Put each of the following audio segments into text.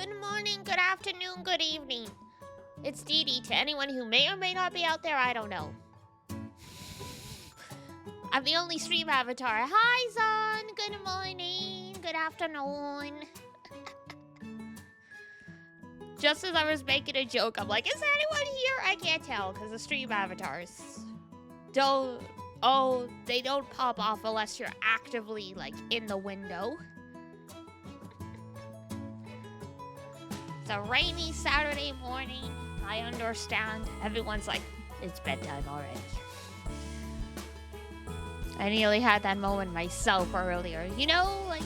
Good morning, good afternoon, good evening. It's Dee Dee to anyone who may or may not be out there, I don't know. I'm the only stream avatar. Hi, Zon. Good morning, good afternoon. Just as I was making a joke, I'm like, is anyone here? I can't tell because the stream avatars they don't pop off unless you're actively, like, in the window. It's a rainy Saturday morning. I understand. Everyone's like, it's bedtime already. I nearly had that moment myself earlier. You know, like,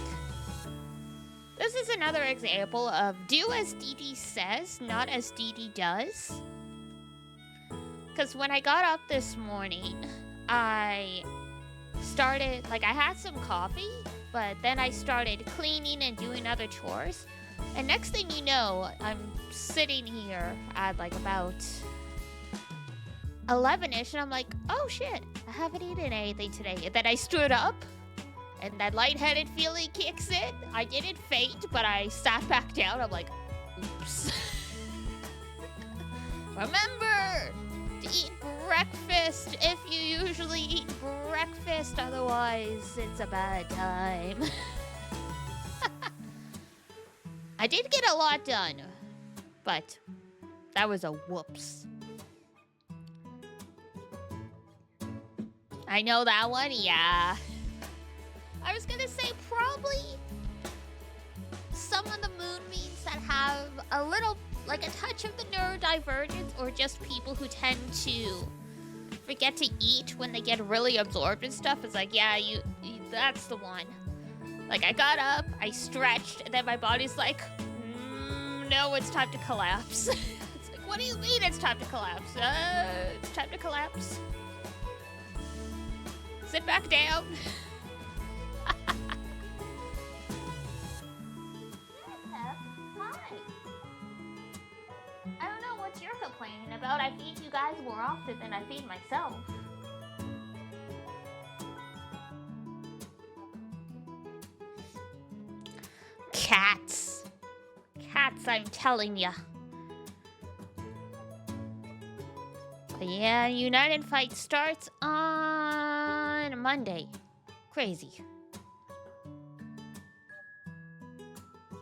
this is another example of do as Dee Dee says, not as Dee Dee does. Because when I got up this morning, I started, like, I had some coffee, but then I started cleaning and doing other chores. And next thing you know, I'm sitting here at, like, about 11-ish, and I'm like, oh shit, I haven't eaten anything today. And then I stood up, and that lightheaded feeling kicks in. I didn't faint, but I sat back down. I'm like, oops. Remember to eat breakfast if you usually eat breakfast, otherwise it's a bad time. I did get a lot done, but that was a whoops. I know that one, yeah. I was gonna say probably some of the moonbeams that have a little, like a touch of the neurodivergence, or just people who tend to forget to eat when they get really absorbed in stuff. It's like, yeah, you that's the one. Like, I got up, I stretched, and then my body's like, no, it's time to collapse. It's like, what do you mean it's time to collapse? It's time to collapse. Sit back down. Hi. I don't know what you're complaining about. I feed you guys more often than I feed myself. Cats. Cats, I'm telling ya. But yeah, United Fight starts on Monday. Crazy.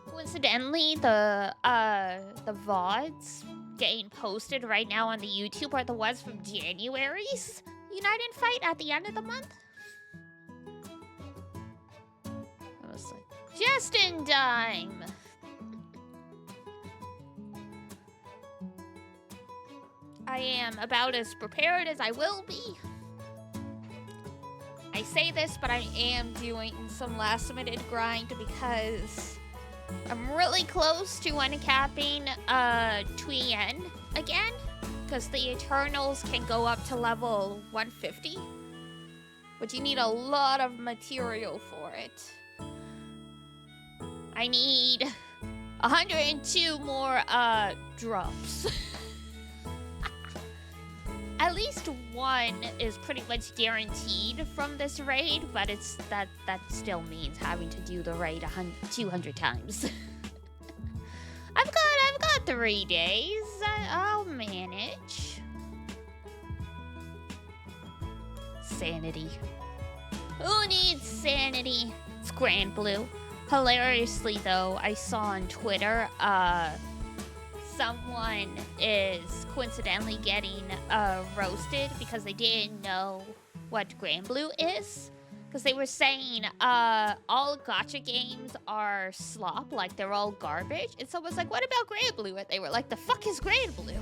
Coincidentally, the VODs getting posted right now on the YouTube are the ones from January's United Fight at the end of the month. I was like, just in time. I am about as prepared as I will be. I say this, but I am doing some last-minute grind because I'm really close to uncapping Tuyen again, because the Eternals can go up to level 150, but you need a lot of material for it. I need 102 more drops. At least one is pretty much guaranteed from this raid, but it's that still means having to do the raid 200 times. I've got 3 days. I'll manage. Sanity. Who needs sanity? It's Grand Blue. Hilariously though, I saw on Twitter, someone is coincidentally getting roasted because they didn't know what Grand Blue is. Because they were saying all gacha games are slop, like they're all garbage. And someone's like, what about Grand Blue? And they were like, the fuck is Grand Blue?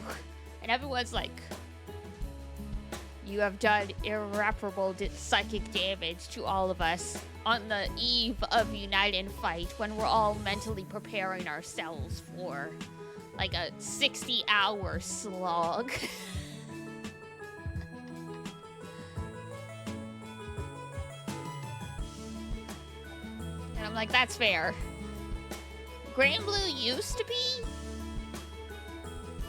And everyone's like, you have done irreparable psychic damage to all of us on the eve of United Fight when we're all mentally preparing ourselves for like a 60-hour slog. And I'm like, that's fair. Grand Blue used to be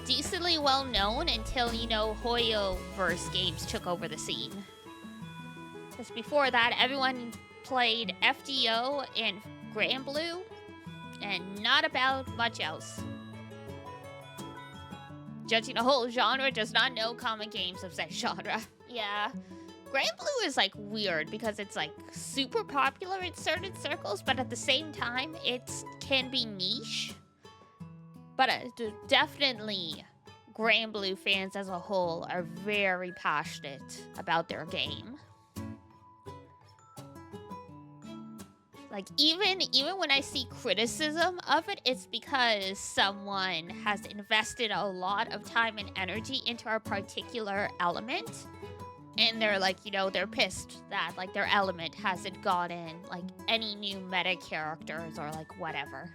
decently well known until, you know, Hoyo-verse games took over the scene. Because before that, everyone played FDO and Grand Blue. and not about much else. Judging a whole genre does not know common games of said genre. Yeah. Granblue is like weird because it's like super popular in certain circles, but at the same time, it can be niche. But definitely, Granblue fans as a whole are very passionate about their game. Like, even when I see criticism of it, it's because someone has invested a lot of time and energy into a particular element. And they're like, you know, they're pissed that, like, their element hasn't gotten, like, any new meta characters or, like, whatever.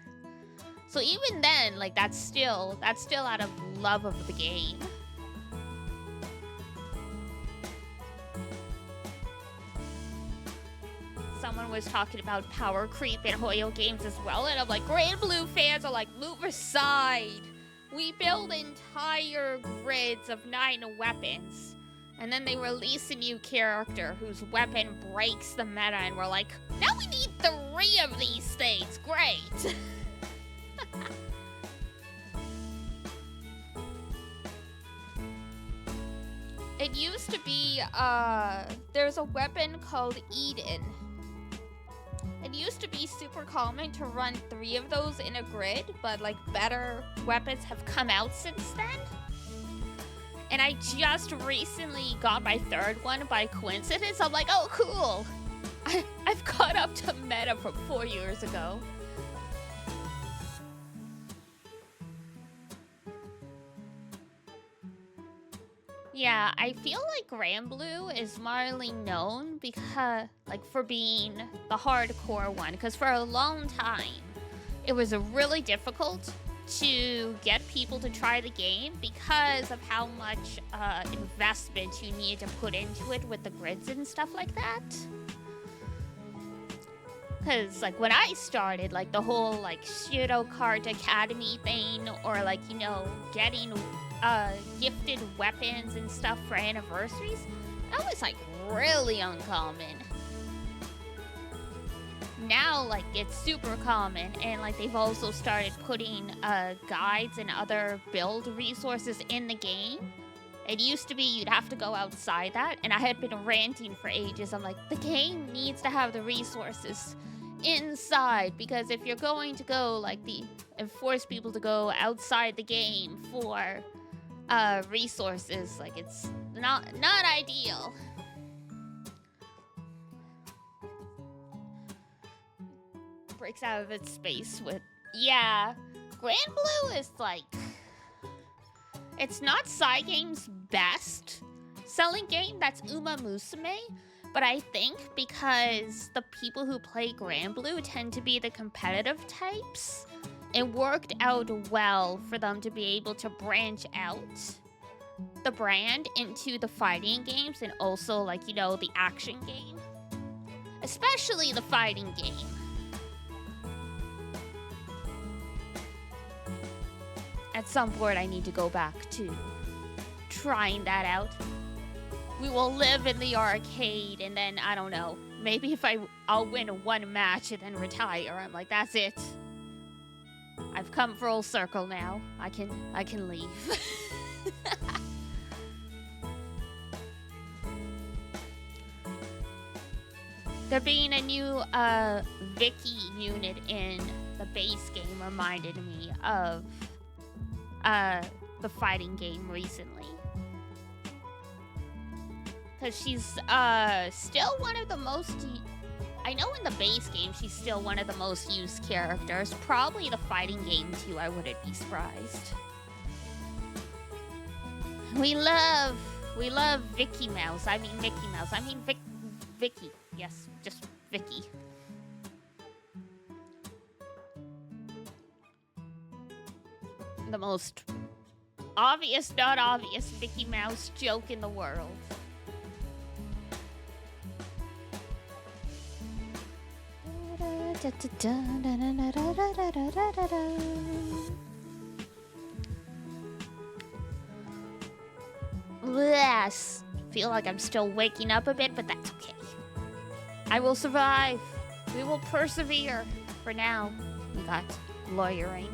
So even then, like, that's still out of love of the game. Someone was talking about power creep in Hoyo games as well, and I'm like, Granblue fans are like, move aside. We build entire grids of 9 weapons, and then they release a new character whose weapon breaks the meta, and we're like, now we need 3 of these things. Great. It used to be, there's a weapon called Eden. It used to be super common to run 3 of those in a grid, but like better weapons have come out since then. And I just recently got my 3rd one by coincidence. I'm like, oh, cool. I've caught up to meta from 4 years ago. Yeah, I feel like Granblue is mildly known because, like, for being the hardcore one. Because for a long time, it was really difficult to get people to try the game because of how much investment you need to put into it with the grids and stuff like that. Because, like, when I started, like, the whole, like, Shiro Card Academy thing, or, like, you know, getting gifted weapons and stuff for anniversaries, that was, like, really uncommon. Now, like, it's super common, and, like, they've also started putting guides and other build resources in the game. It used to be you'd have to go outside that, and I had been ranting for ages. I'm like, the game needs to have the resources inside, because if you're going to go, like, and force people to go outside the game for resources, like, it's not ideal. Breaks out of its space with... Yeah, Granblue is, like... It's not Cygame's best selling game, that's Uma Musume, but I think because the people who play Granblue tend to be the competitive types, it worked out well for them to be able to branch out the brand into the fighting games and also, like, you know, the action game. Especially the fighting game. At some point, I need to go back to trying that out. We will live in the arcade, and then, I don't know, maybe if I'll win 1 match and then retire. I'm like, that's it. I've come full circle now. I can leave. There being a new Vicky unit in the base game reminded me of the fighting game recently. Because she's still one of the most... I know in the base game she's still one of the most used characters. Probably the fighting game too, I wouldn't be surprised. We love Vicky Mouse. I mean Mickey Mouse. I mean Vicky. Yes, just Vicky. The most obvious, not obvious Mickey Mouse joke in the world. Yes, feel like I'm still waking up a bit, but that's okay. I will survive. We will persevere. For now, we got lawyering.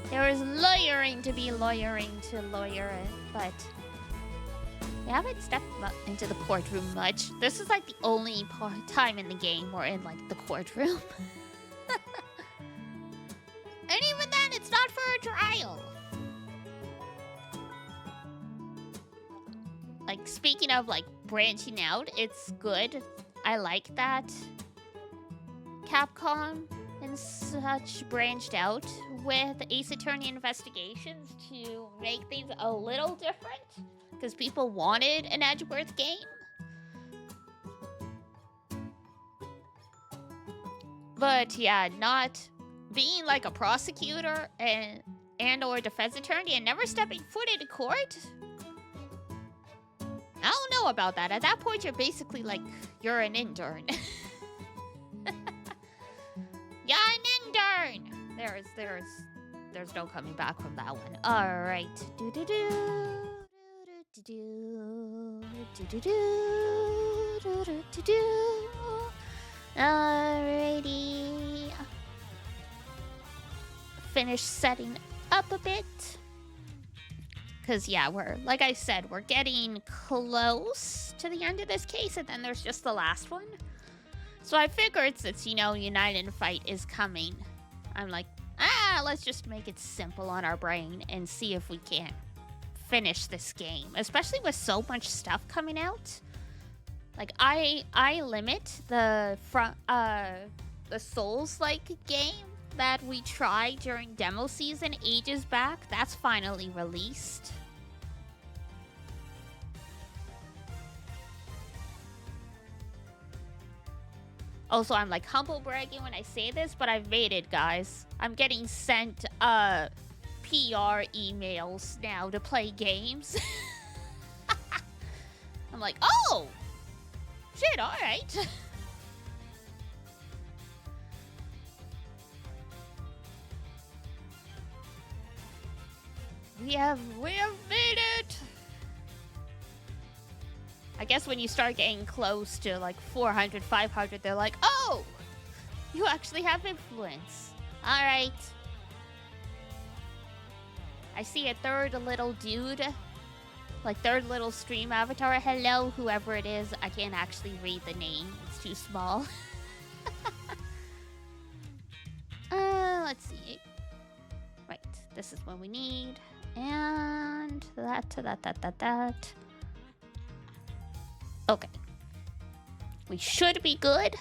There is lawyering to be lawyering to lawyer it, but we haven't stepped into the courtroom much. This is like the only time in the game we're in like the courtroom. And even then, it's not for a trial. Like, speaking of like branching out, it's good. I like that Capcom and such branched out with Ace Attorney Investigations to make things a little different. Because people wanted an Edgeworth game. But yeah, not being like a prosecutor and or defense attorney and never stepping foot into court. I don't know about that. At that point, you're basically like, you're an intern. You're an intern! There's no coming back from that one. Alright. Alrighty. Finish setting up a bit. Because, yeah, like I said, we're getting close to the end of this case, and then there's just the last one. So I figured since, you know, United Fight is coming, I'm like, let's just make it simple on our brain and see if we can't finish this game. Especially with so much stuff coming out. Like, I limit the Souls-like game that we tried during demo season ages back. That's finally released. Also, I'm like humble bragging when I say this, but I've made it, guys. I'm getting sent PR emails now to play games. I'm like, oh! Shit, alright. We have made it! I guess when you start getting close to like 400, 500, they're like, oh! You actually have influence. Alright. I see a third little dude. Like third little stream avatar. Hello, whoever it is. I can't actually read the name. It's too small. Let's see. Right. This is what we need. And that. Okay. We should be good.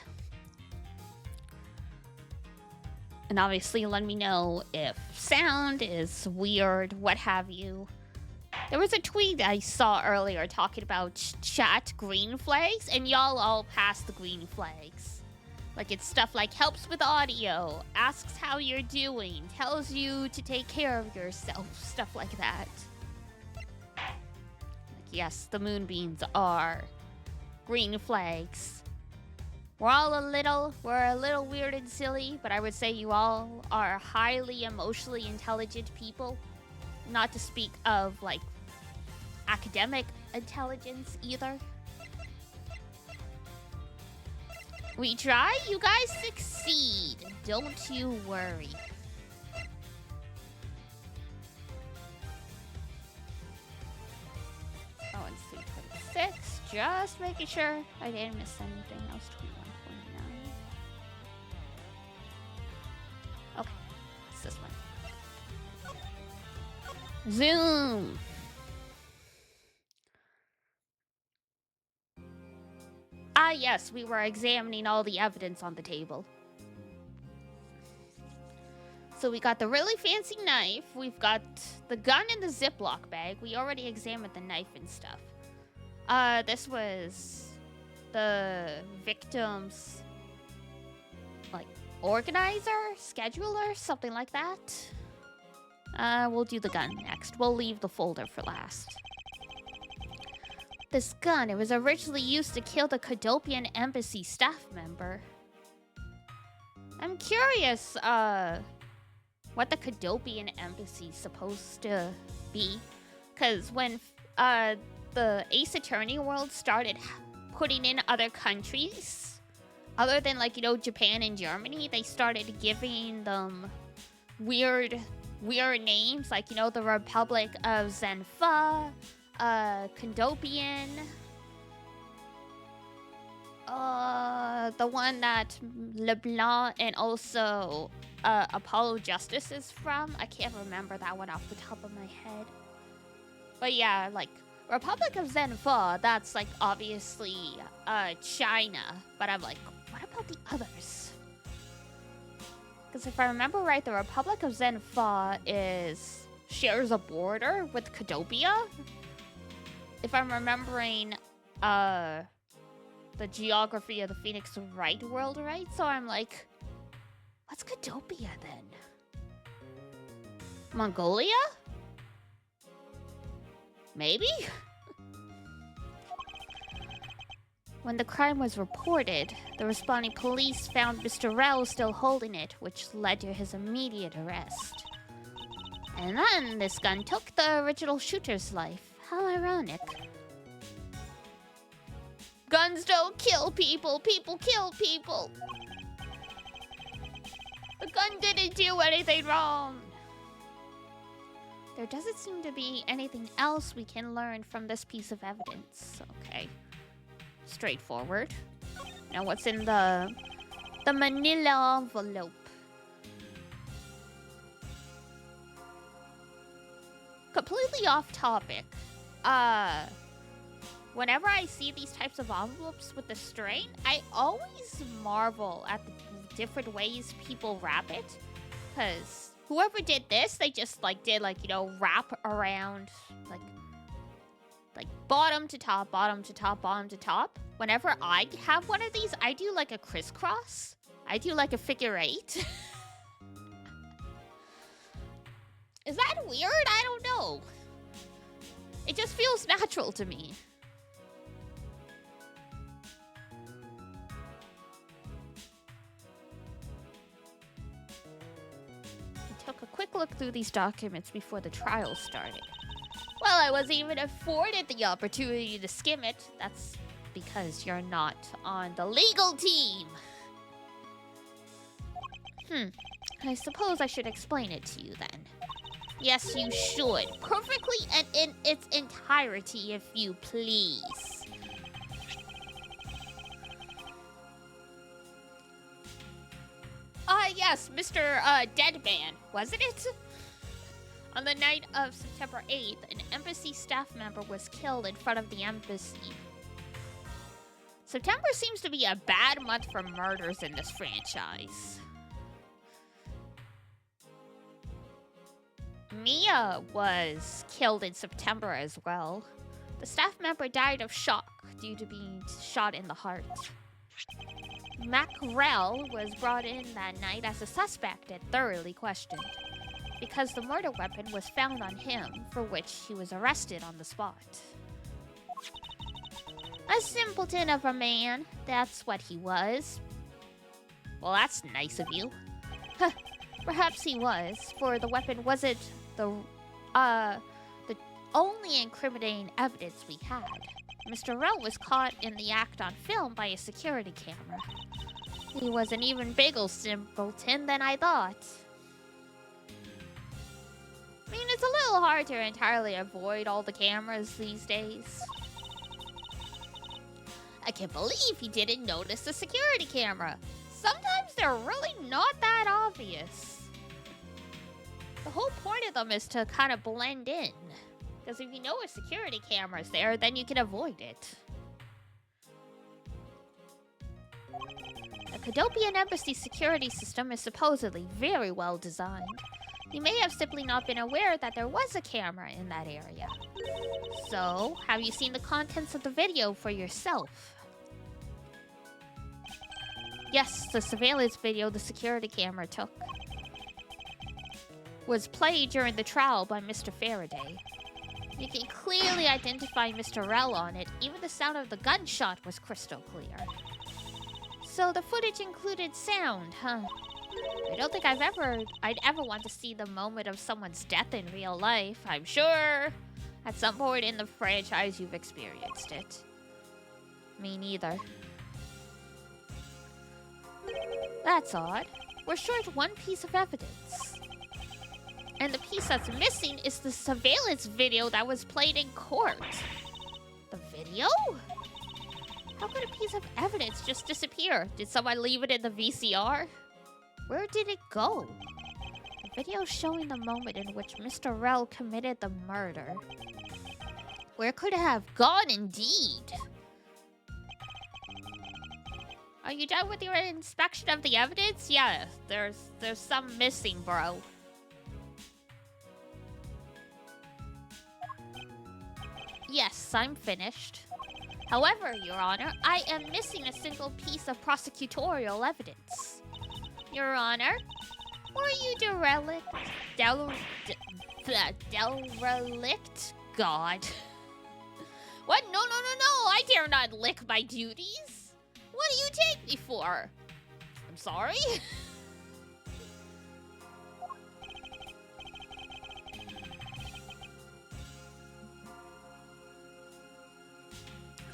And obviously let me know if sound is weird, what have you. There was a tweet I saw earlier talking about chat green flags, and y'all all passed the green flags. Like, it's stuff like helps with audio, asks how you're doing, tells you to take care of yourself, stuff like that. Like, yes, the moonbeams are green flags. We're a little weird and silly, but I would say you all are highly emotionally intelligent people. Not to speak of, like, academic intelligence either. We try, you guys succeed. Don't you worry. Oh, and 326. Just making sure I didn't miss anything else. 21.9. Okay, it's this one. Zoom. Ah, yes, we were examining all the evidence on the table. So we got the really fancy knife. We've got the gun in the Ziploc bag. We already examined the knife and stuff. This was the victim's, like, organizer, scheduler, something like that. We'll do the gun next. We'll leave the folder for last. This gun, it was originally used to kill the Cadopian embassy staff member. I'm curious, what the Cadopian embassy is supposed to be. Because when, the Ace Attorney world started putting in other countries, other than, like, you know, Japan and Germany, they started giving them weird names, like, you know, the Republic of Zenfa, Condopian, the one that LeBlanc and also Apollo Justice is from. I can't remember that one off the top of my head. But yeah, like, Republic of Zenfa, that's like obviously China. But I'm like, what about the others? Because if I remember right, the Republic of Zenfa shares a border with Cadopia. If I'm remembering the geography of the Phoenix Wright world right, so I'm like, what's Cadopia then? Mongolia? Maybe? When the crime was reported, the responding police found Mr. Rell still holding it, which led to his immediate arrest. And then this gun took the original shooter's life. How ironic. Guns don't kill people, people kill people. The gun didn't do anything wrong. There doesn't seem to be anything else we can learn from this piece of evidence. Okay. Straightforward. Now what's in the manila envelope? Completely off topic. Whenever I see these types of envelopes with the strain, I always marvel at the different ways people wrap it. Because whoever did this, they just did you know, wrap around like bottom to top, bottom to top, bottom to top. Whenever I have one of these, I do like a crisscross. I do like a figure 8. Is that weird? I don't know. It just feels natural to me. I took a quick look through these documents before the trial started. Well, I wasn't even afforded the opportunity to skim it. That's because you're not on the legal team. I suppose I should explain it to you then. Yes, you should. Perfectly and in its entirety, if you please. Yes, Mr. Deadman, wasn't it? On the night of September 8th, an embassy staff member was killed in front of the embassy. September seems to be a bad month for murders in this franchise. Mia was killed in September as well. The staff member died of shock due to being shot in the heart. Mackerel was brought in that night as a suspect and thoroughly questioned, because the murder weapon was found on him, for which he was arrested on the spot. A simpleton of a man, that's what he was. Well, that's nice of you. Perhaps he was, for the weapon wasn't the only incriminating evidence we had. Mr. Rell was caught in the act on film by a security camera. He was an even bigger simpleton than I thought. I mean, it's a little hard to entirely avoid all the cameras these days. I can't believe he didn't notice the security camera. Sometimes they're really not that obvious. The whole point of them is to kind of blend in. Because if you know a security camera's there, then you can avoid it. The Cadopian Embassy security system is supposedly very well designed. You may have simply not been aware that there was a camera in that area. So, have you seen the contents of the video for yourself? Yes, the surveillance video the security camera took was played during the trial by Mr. Faraday. You can clearly identify Mr. Rell on it. Even the sound of the gunshot was crystal clear. So the footage included sound, huh? I don't think I'd ever want to see the moment of someone's death in real life. I'm sure at some point in the franchise you've experienced it. Me neither. That's odd. We're short one piece of evidence. And the piece that's missing is the surveillance video that was played in court. The video? How could a piece of evidence just disappear? Did someone leave it in the VCR? Where did it go? The video showing the moment in which Mr. Rell committed the murder. Where could it have gone indeed? Are you done with your inspection of the evidence? Yeah, there's some missing, bro. Yes, I'm finished. However, Your Honor, I am missing a single piece of prosecutorial evidence. Your Honor, were you derelict? Derelict? God. What? No, I dare not lick my duties. What do you take me for? I'm sorry?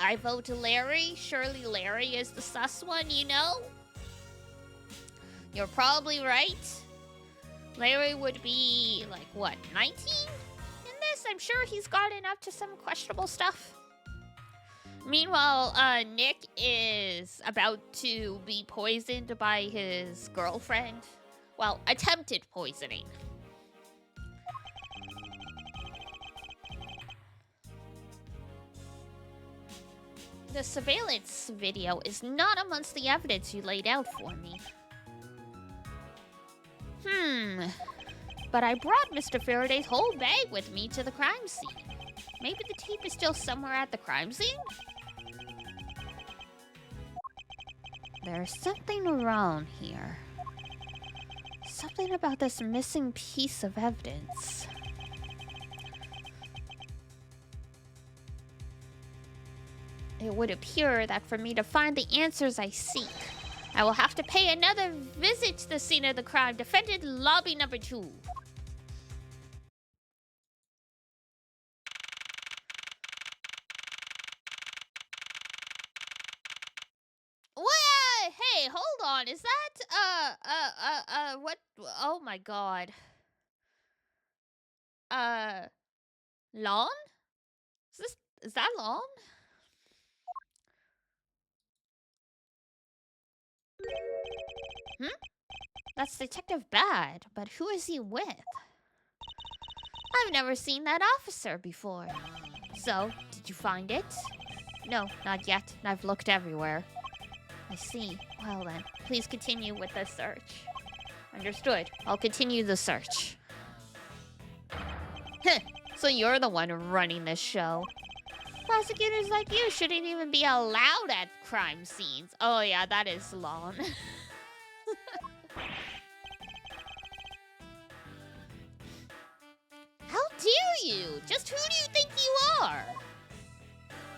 I vote Larry. Surely Larry is the sus one, you know? You're probably right. Larry would be, like, what, 19? In this, I'm sure he's gotten up to some questionable stuff. Meanwhile, Nick is about to be poisoned by his girlfriend. Well, attempted poisoning. The surveillance video is not amongst the evidence you laid out for me. But I brought Mr. Faraday's whole bag with me to the crime scene. Maybe the tape is still somewhere at the crime scene? There's something wrong here. Something about this missing piece of evidence. It would appear that for me to find the answers I seek, I will have to pay another visit to the scene of the crime, defendant lobby number 2. What? Hey, hold on. Is that, what? Oh my god. Lon? Is that Lon? That's Detective Bad, but who is he with? I've never seen that officer before. So, did you find it? No, not yet. I've looked everywhere. I see. Well then, please continue with the search. Understood. I'll continue the search. Heh, so you're the one running this show. Prosecutors like you shouldn't even be allowed at crime scenes. Oh yeah, that is Lon. How dare you? Just who do you think you are?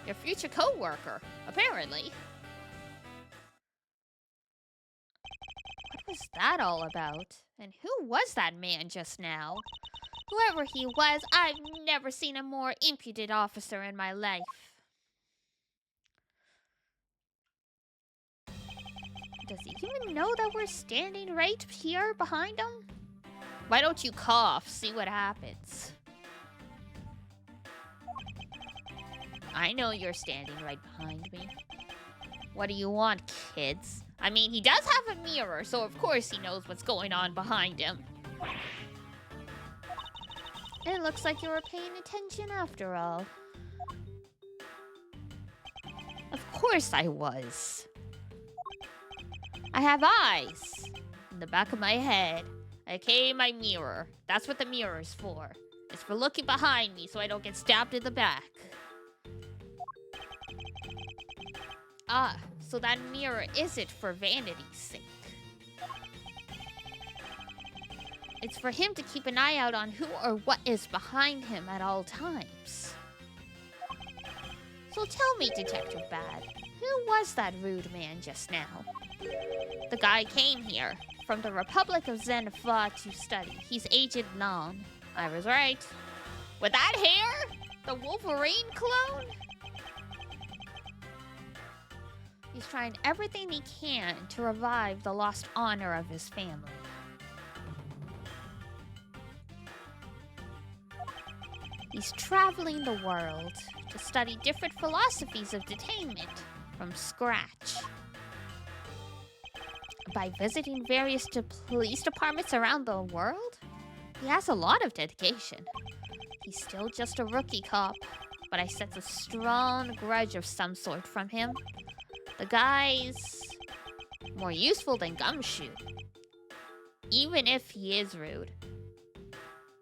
Your future co-worker, apparently. What was that all about? And who was that man just now? Whoever he was, I've never seen a more impudent officer in my life. Does he even know that we're standing right here behind him? Why don't you cough? See what happens. I know you're standing right behind me. What do you want, kids? I mean, he does have a mirror, so of course he knows what's going on behind him. It looks like you were paying attention after all. Of course I was. I have eyes in the back of my head. Okay, my mirror. That's what the mirror's for. It's for looking behind me so I don't get stabbed in the back. Ah, so that mirror isn't for vanity's sake. It's for him to keep an eye out on who or what is behind him at all times. So tell me, Detective Bad, who was that rude man just now? The guy came here from the Republic of Xenophon to study. He's Agent Lon. I was right. With that hair? The Wolverine clone? He's trying everything he can to revive the lost honor of his family. He's traveling the world to study different philosophies of detainment from scratch. By visiting various police departments around the world, he has a lot of dedication. He's still just a rookie cop, but I sense a strong grudge of some sort from him. The guy's more useful than Gumshoe, even if he is rude.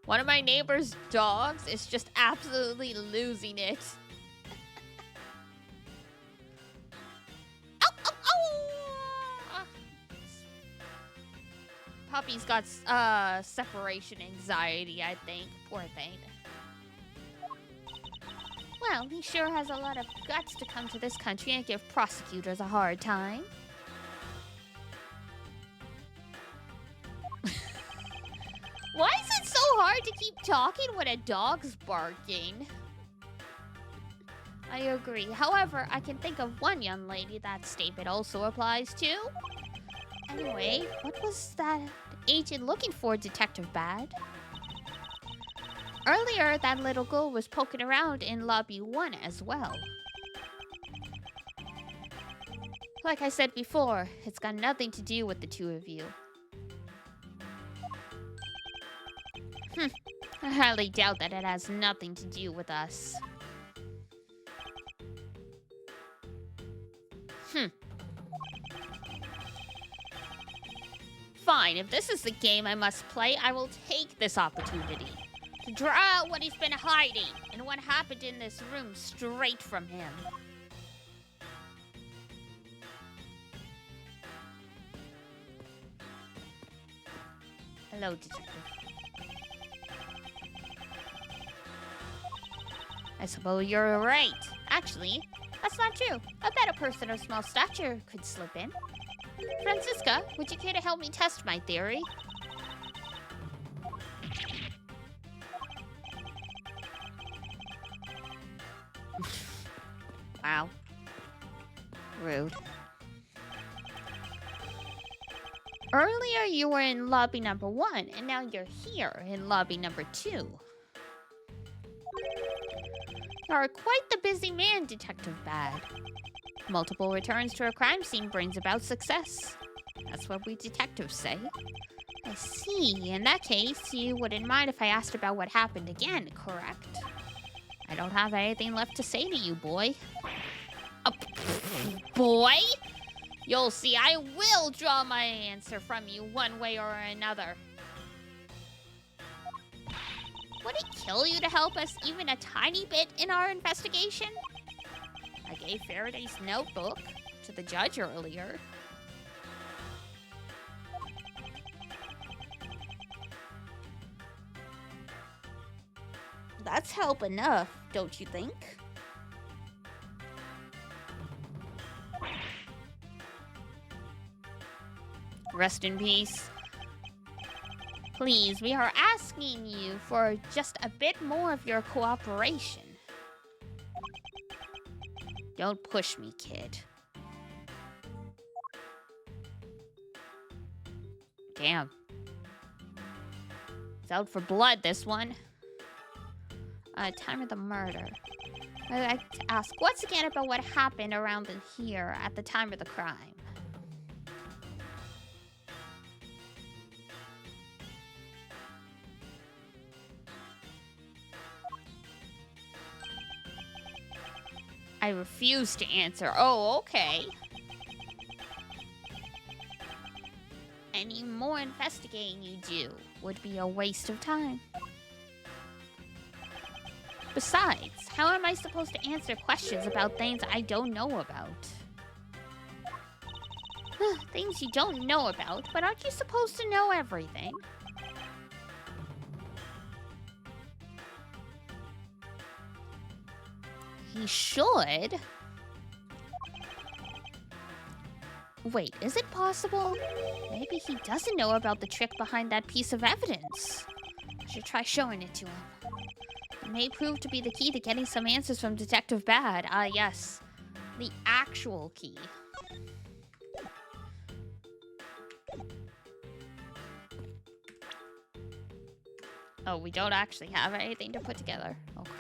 One of my neighbor's dogs is just absolutely losing it. Ow, ow, ow! Puppy's got separation anxiety, I think. Poor thing. Well, he sure has a lot of guts to come to this country and give prosecutors a hard time. Why is it so hard to keep talking when a dog's barking? I agree. However, I can think of one young lady that statement also applies to. Anyway, what was that agent looking for, Detective Bad? Earlier, that little girl was poking around in Lobby 1 as well. Like I said before, it's got nothing to do with the two of you. I highly doubt that it has nothing to do with us. Fine, if this is the game I must play, I will take this opportunity to draw out what he's been hiding and what happened in this room straight from him. Hello, Detective. I suppose you're right. Actually, that's not true. I bet a person of small stature could slip in. Francisca, would you care to help me test my theory? Wow. Rude. Earlier you were in lobby number 1, and now you're here in lobby number 2. You're quite the busy man, Detective Bad. Multiple returns to a crime scene brings about success. That's what we detectives say. I see. In that case, you wouldn't mind if I asked about what happened again, correct? I don't have anything left to say to you, boy. Boy? You'll see, I will draw my answer from you one way or another. Would it kill you to help us even a tiny bit in our investigation? I gave Faraday's notebook to the judge earlier. That's help enough, don't you think? Rest in peace. Please, we are asking you for just a bit more of your cooperation. Don't push me, kid. Damn. It's out for blood, this one. Time of the murder. I'd like to ask once again about what happened around here at the time of the crime. I refuse to answer. Oh, okay. Any more investigating you do would be a waste of time. Besides, how am I supposed to answer questions about things I don't know about? Things you don't know about, but aren't you supposed to know everything? He should. Wait, is it possible? Maybe he doesn't know about the trick behind that piece of evidence. I should try showing it to him. It may prove to be the key to getting some answers from Detective Bad. Ah, yes. The actual key. Oh, we don't actually have anything to put together. Okay.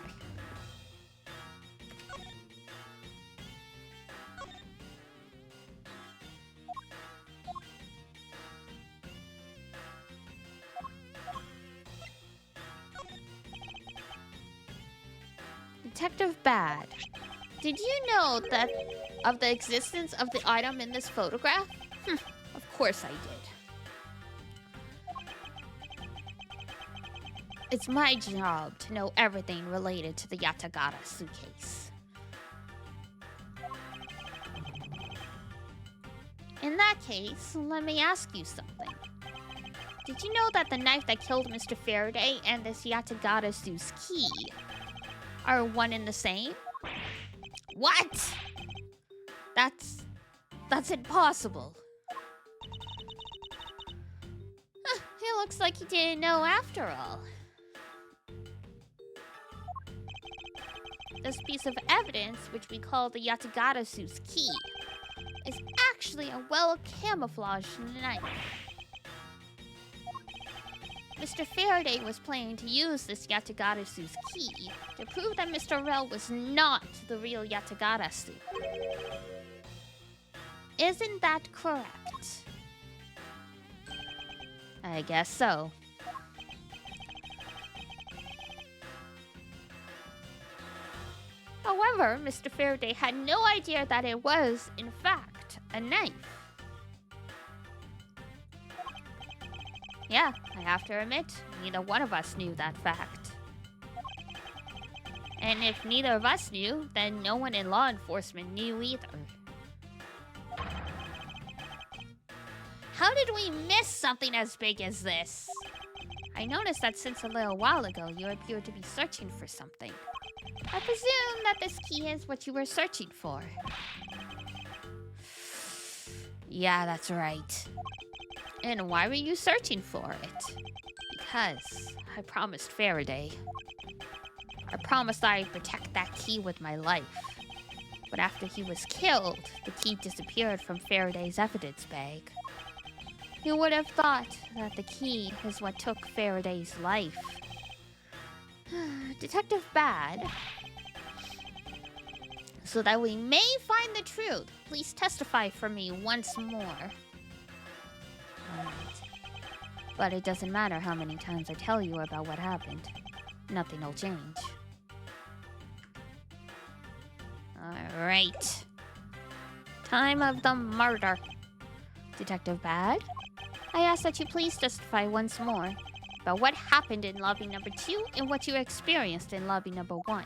Detective Bad. Did you know that of the existence of the item in this photograph? Of course I did. It's my job to know everything related to the Yatagata suitcase. In that case, let me ask you something. Did you know that the knife that killed Mr. Faraday and this Yatagata suit's key are one and the same? What? That's impossible. It looks like you didn't know after all. This piece of evidence, which we call the Yatagata suit's key, is actually a well-camouflaged knife. Mr. Faraday was planning to use this Yatagata-su's key to prove that Mr. Rel was not the real Yatagata-su. Isn't that correct? I guess so. However, Mr. Faraday had no idea that it was, in fact, a knife. Yeah, I have to admit, neither one of us knew that fact. And if neither of us knew, then no one in law enforcement knew either. How did we miss something as big as this? I noticed that since a little while ago, you appeared to be searching for something. I presume that this key is what you were searching for. Yeah, that's right. And why were you searching for it? Because I promised Faraday. I promised I'd protect that key with my life. But after he was killed, the key disappeared from Faraday's evidence bag. Who would have thought that the key is what took Faraday's life? Detective Bad. So that we may find the truth, please testify for me once more. Alright. But it doesn't matter how many times I tell you about what happened. Nothing will change. Alright. Time of the murder. Detective Bad, I ask that you please testify once more about what happened in lobby number 2 and what you experienced in lobby number 1.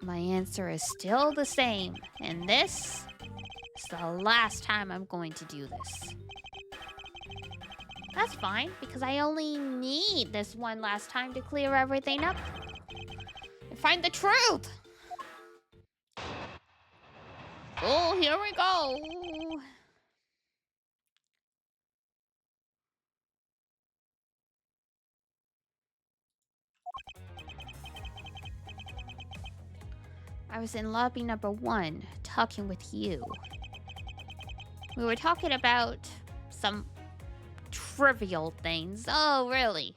My answer is still the same, and this is the last time I'm going to do this. That's fine, because I only need this one last time to clear everything up and find the truth. Oh, here we go. I was in lobby number 1, talking with you. We were talking about some trivial things. Oh, really?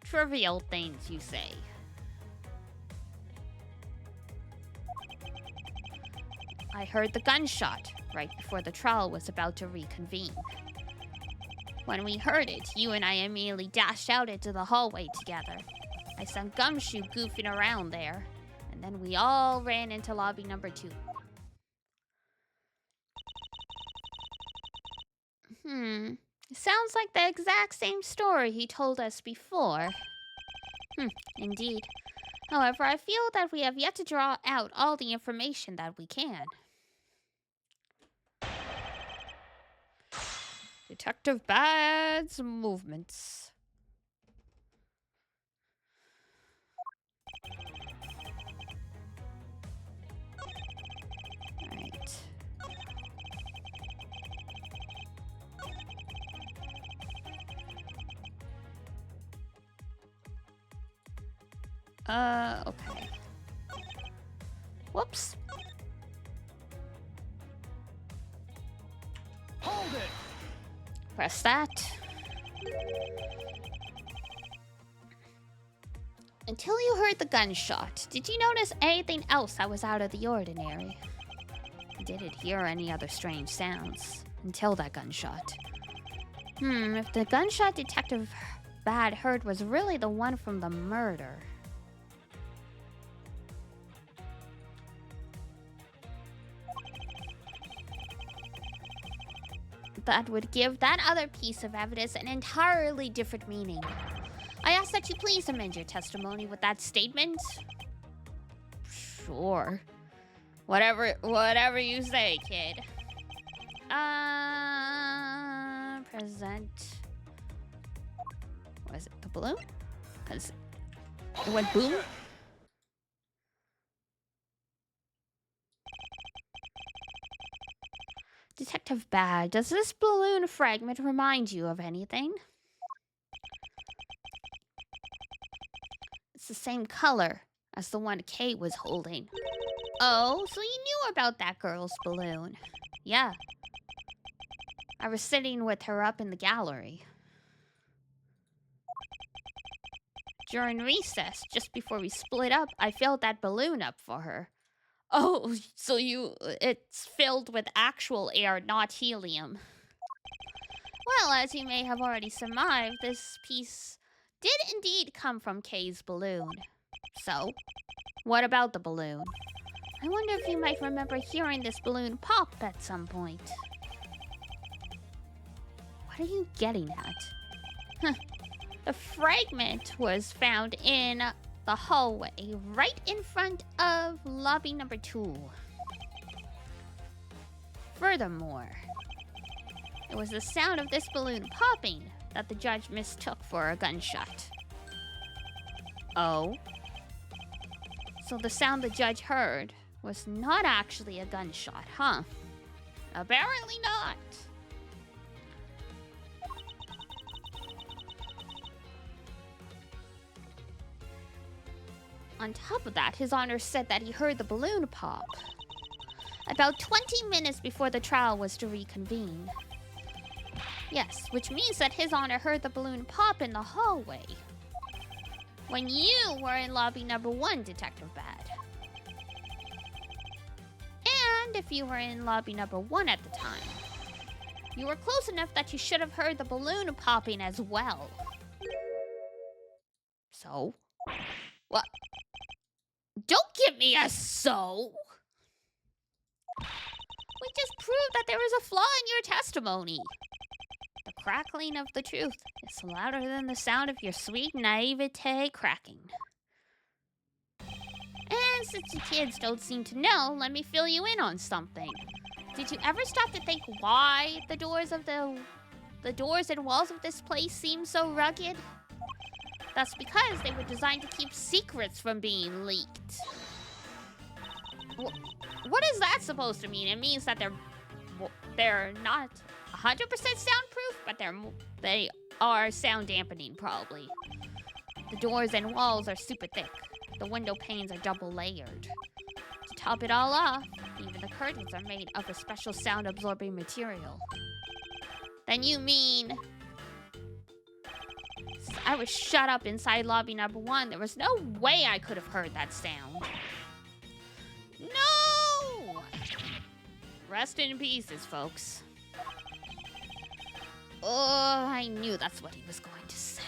Trivial things, you say? I heard the gunshot right before the trial was about to reconvene. When we heard it, you and I immediately dashed out into the hallway together. I saw Gumshoe goofing around there, and then we all ran into lobby number 2. Sounds like the exact same story he told us before. Indeed. However, I feel that we have yet to draw out all the information that we can. Detective Bad's movements. Alright. Okay. Whoops. Hold it! Press that. Until you heard the gunshot, did you notice anything else that was out of the ordinary? I didn't hear any other strange sounds until that gunshot. If the gunshot Detective Bad heard was really the one from the murder. That would give that other piece of evidence an entirely different meaning. I ask that you please amend your testimony with that statement. Sure. Whatever you say, kid. Present. What is it? The balloon? Because it went boom. Detective Bad, does this balloon fragment remind you of anything? It's the same color as the one Kate was holding. Oh, so you knew about that girl's balloon. Yeah. I was sitting with her up in the gallery. During recess, just before we split up, I filled that balloon up for her. Oh, so it's filled with actual air, not helium. Well, as you may have already surmised, this piece did indeed come from Kay's balloon. So, what about the balloon? I wonder if you might remember hearing this balloon pop at some point. What are you getting at? The fragment was found in the hallway right in front of lobby number 2. Furthermore, it was the sound of this balloon popping that the judge mistook for a gunshot. Oh? So the sound the judge heard was not actually a gunshot, huh? Apparently not. On top of that, His Honor said that he heard the balloon pop about 20 minutes before the trial was to reconvene. Yes, which means that His Honor heard the balloon pop in the hallway when you were in lobby number 1, Detective Bad. And if you were in lobby number 1 at the time, you were close enough that you should have heard the balloon popping as well. So? What? Don't give me a so! We just proved that there was a flaw in your testimony. The crackling of the truth is louder than the sound of your sweet naivete cracking. And since you kids don't seem to know, let me fill you in on something. Did you ever stop to think why the doors and walls of this place seem so rugged? That's because they were designed to keep secrets from being leaked. What is that supposed to mean? It means that they're not 100% soundproof, but they are sound dampening, probably. The doors and walls are super thick. The window panes are double layered. To top it all off, even the curtains are made of a special sound-absorbing material. Then you mean... I was shut up inside lobby number 1. There was no way I could have heard that sound. No! Rest in pieces, folks. Oh, I knew that's what he was going to say.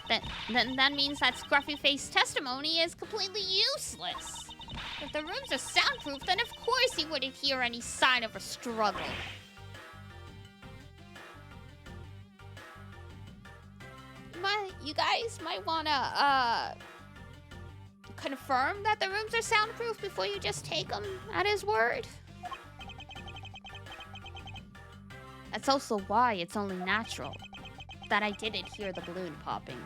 Then that means that scruffy-faced testimony is completely useless. If the rooms are soundproof, then of course he wouldn't hear any sign of a struggle. You guys might wanna, confirm that the rooms are soundproof before you just take him at his word. That's also why it's only natural that I didn't hear the balloon popping.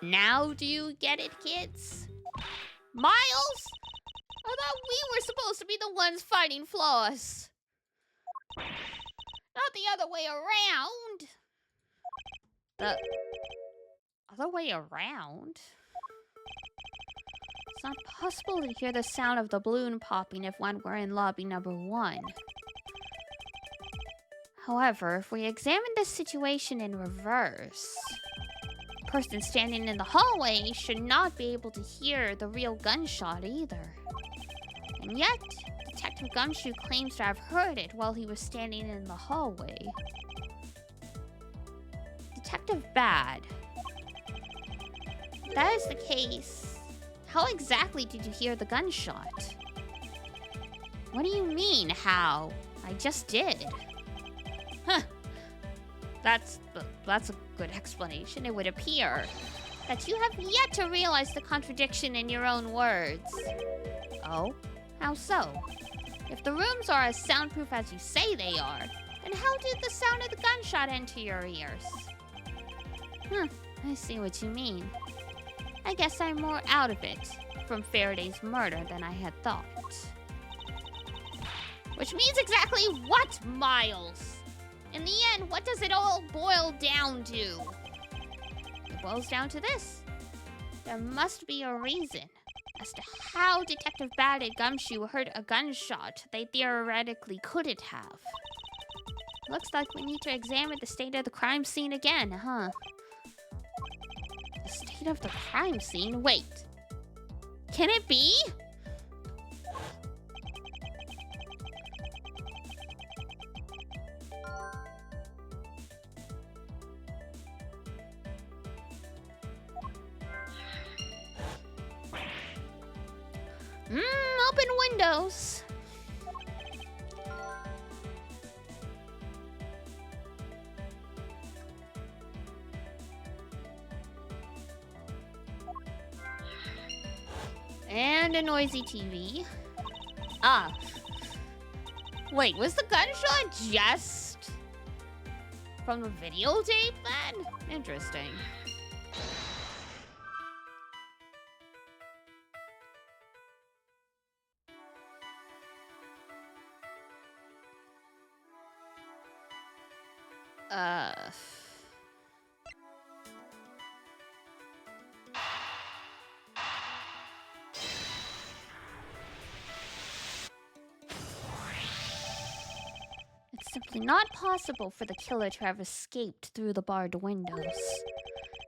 Now do you get it, kids? Miles? I thought we were supposed to be the ones finding flaws. Not the other way around. The other way around? It's not possible to hear the sound of the balloon popping if one were in lobby number 1. However, if we examine this situation in reverse, the person standing in the hallway should not be able to hear the real gunshot either. And yet, Detective Gumshoe claims to have heard it while he was standing in the hallway. Detective Bad. If that is the case, how exactly did you hear the gunshot? What do you mean, how? I just did. Huh. That's a good explanation. It would appear that you have yet to realize the contradiction in your own words. Oh? How so? If the rooms are as soundproof as you say they are, then how did the sound of the gunshot enter your ears? I see what you mean. I guess I'm more out of it from Faraday's murder than I had thought. Which means exactly what, Miles? In the end, what does it all boil down to? It boils down to this. There must be a reason as to how Detective Bad and Gumshoe heard a gunshot they theoretically couldn't have. Looks like we need to examine the state of the crime scene again, huh? The state of the crime scene? Wait. Can it be? Open windows. And a noisy TV. Ah. Wait, was the gunshot just from the videotape then? Interesting. It's simply not possible for the killer to have escaped through the barred windows.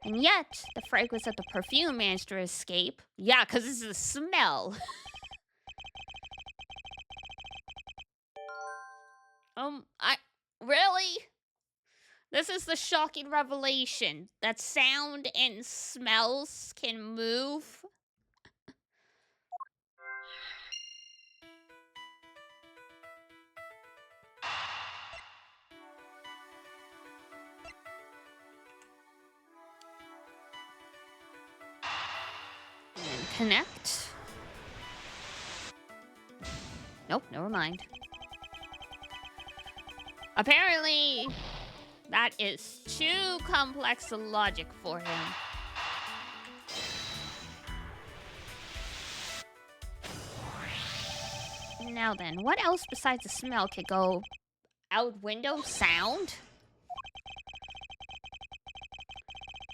And yet, the fragrance of the perfume managed to escape. Yeah, because it's the smell. Really? This is the shocking revelation that sound and smells can move. And connect. Nope, never mind. Apparently, that is too complex a logic for him. Now then, what else besides the smell could go out window? Sound?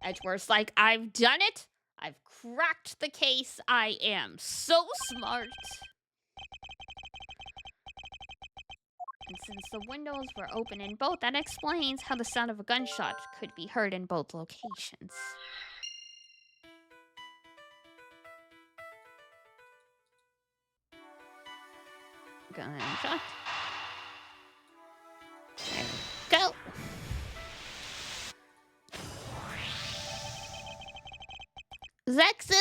Edgeworth's like, I've done it. I've cracked the case. I am so smart. And since the windows were open in both, that explains how the sound of a gunshot could be heard in both locations. Gunshot. There we go. Zexu,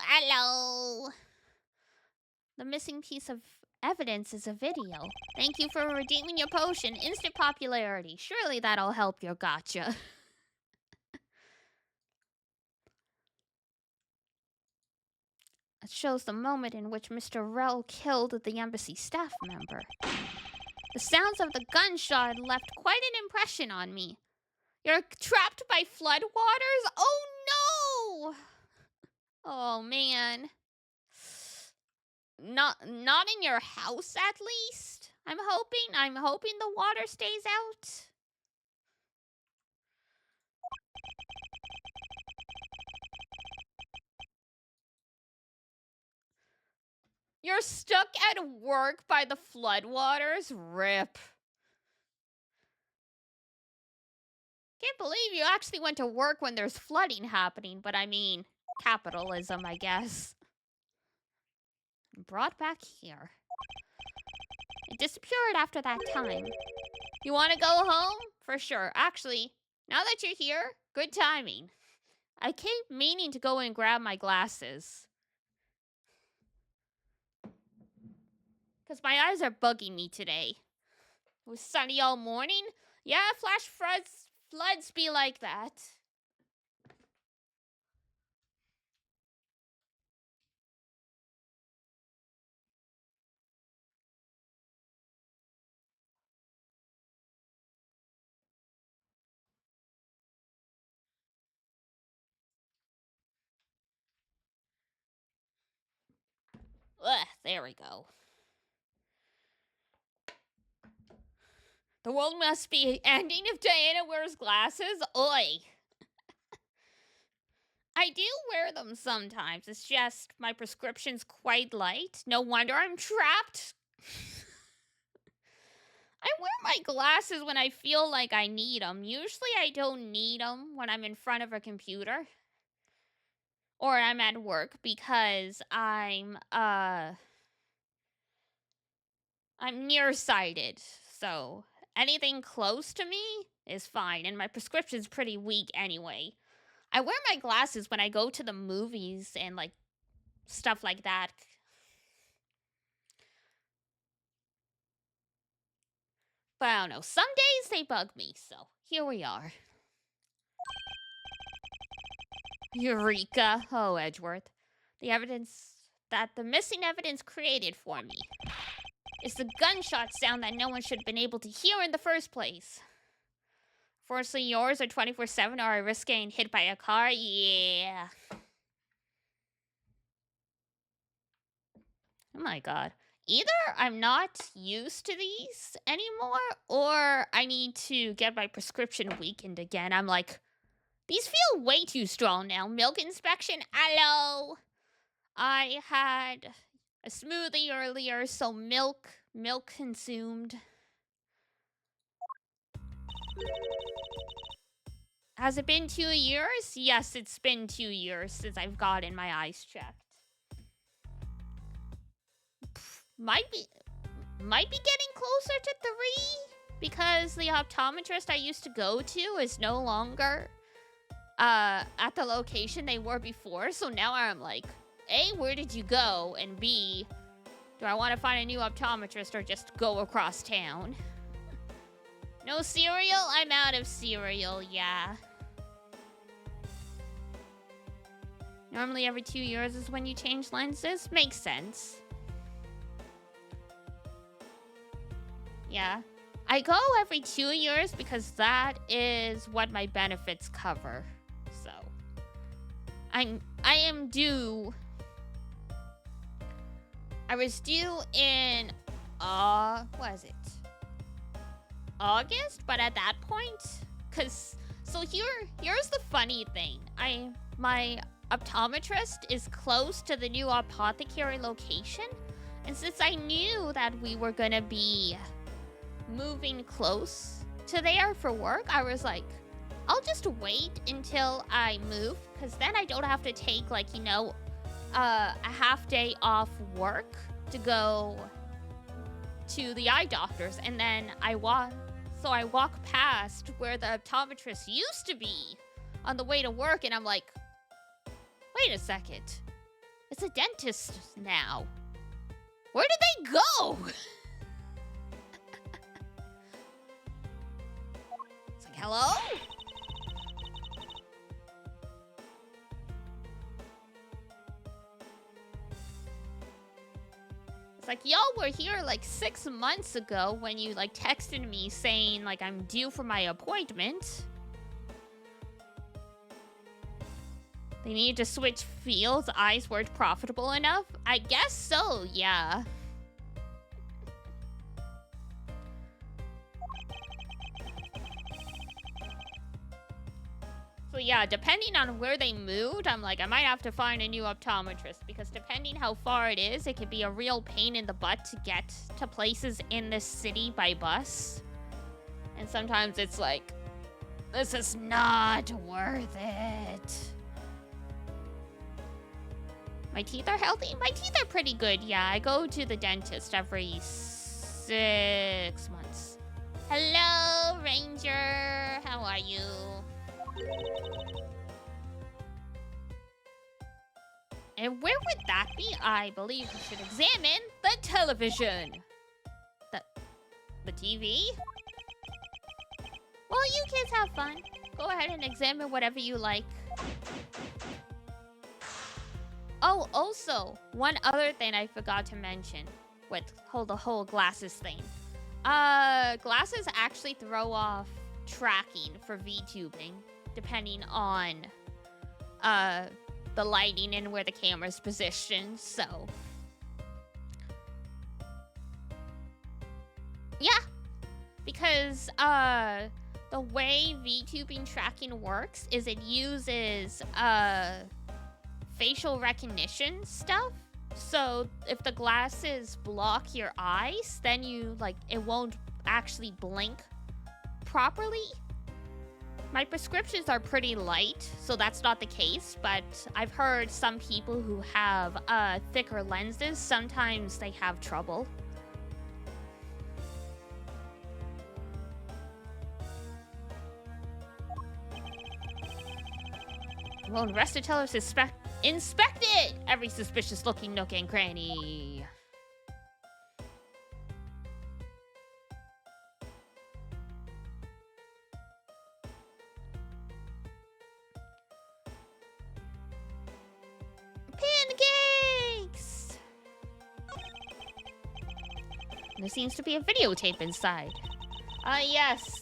hello. The missing piece of evidence is a video. Thank you for redeeming your potion. Instant popularity. Surely that'll help your gotcha. It shows the moment in which Mr. Rell killed the embassy staff member. The sounds of the gunshot left quite an impression on me. You're trapped by floodwaters? Oh no! Oh man. Not in your house at least. I'm hoping the water stays out. You're stuck at work by the floodwaters? Rip. Can't believe you actually went to work when there's flooding happening, but I mean, capitalism, I guess. Brought back here. It disappeared after that time. You want to go home? For sure. Actually, now that you're here, good timing. I keep meaning to go and grab my glasses. Because my eyes are bugging me today. It was sunny all morning. Yeah, flash floods be like that. Ugh, there we go. The world must be ending if Diana wears glasses. Oi. I do wear them sometimes. It's just my prescription's quite light. No wonder I'm trapped. I wear my glasses when I feel like I need them. Usually I don't need them when I'm in front of a computer. Or I'm at work because I'm nearsighted. So anything close to me is fine. And my prescription's pretty weak anyway. I wear my glasses when I go to the movies and, like, stuff like that. But I don't know. Some days they bug me, so here we are. Eureka. Oh, Edgeworth. The missing evidence created for me. It's the gunshot sound that no one should have been able to hear in the first place. Fortunately, yours are 24/7 or I risk getting hit by a car. Yeah. Oh my god. Either I'm not used to these anymore, or I need to get my prescription weakened again. I'm like, these feel way too strong now. Milk inspection? Hello? I had a smoothie earlier, so milk consumed. Has it been 2 years? Yes, it's been 2 years since I've gotten my eyes checked. Might be getting closer to 3 because the optometrist I used to go to is no longer at the location they were before. So now I'm like, A, where did you go? And B, do I want to find a new optometrist or just go across town? No cereal? I'm out of cereal, yeah. Normally every 2 years is when you change lenses. Makes sense. Yeah. I go every 2 years because that is what my benefits cover. So I am due. I was due in what is it? August, but at that point, here's the funny thing. My optometrist is close to the new apothecary location, and since I knew that we were gonna be moving close to there for work, I was like, I'll just wait until I move, because then I don't have to take, like, you know, a half day off work to go to the eye doctors. And then I walk past where the optometrist used to be on the way to work, and I'm like, wait a second, it's a dentist now. Where did they go? It's like, hello? It's like, y'all were here like 6 months ago when you like texted me saying like I'm due for my appointment. They needed to switch fields. Eyes weren't profitable enough? I guess so, yeah. So yeah, depending on where they moved, I'm like, I might have to find a new optometrist, because depending how far it is, it can be a real pain in the butt to get to places in this city by bus. And sometimes it's like This is not worth it. My teeth are healthy? My teeth are pretty good, yeah. I go to the dentist every 6 months. Hello, Ranger. How are you? And where would that be? I believe you should examine the television. The TV? Well, you kids have fun. Go ahead and examine whatever you like. Oh, also, one other thing I forgot to mention with the whole glasses thing. Glasses actually throw off tracking for VTubing, depending on the lighting and where the camera's positioned, so. Yeah, because the way VTubing tracking works is it uses facial recognition stuff. So if the glasses block your eyes, then it won't actually blink properly. My prescriptions are pretty light, so that's not the case, but I've heard some people who have thicker lenses, sometimes they have trouble. Well, rest to tell us inspect it! Every suspicious looking nook and cranny. Pancakes! There seems to be a videotape inside. Yes.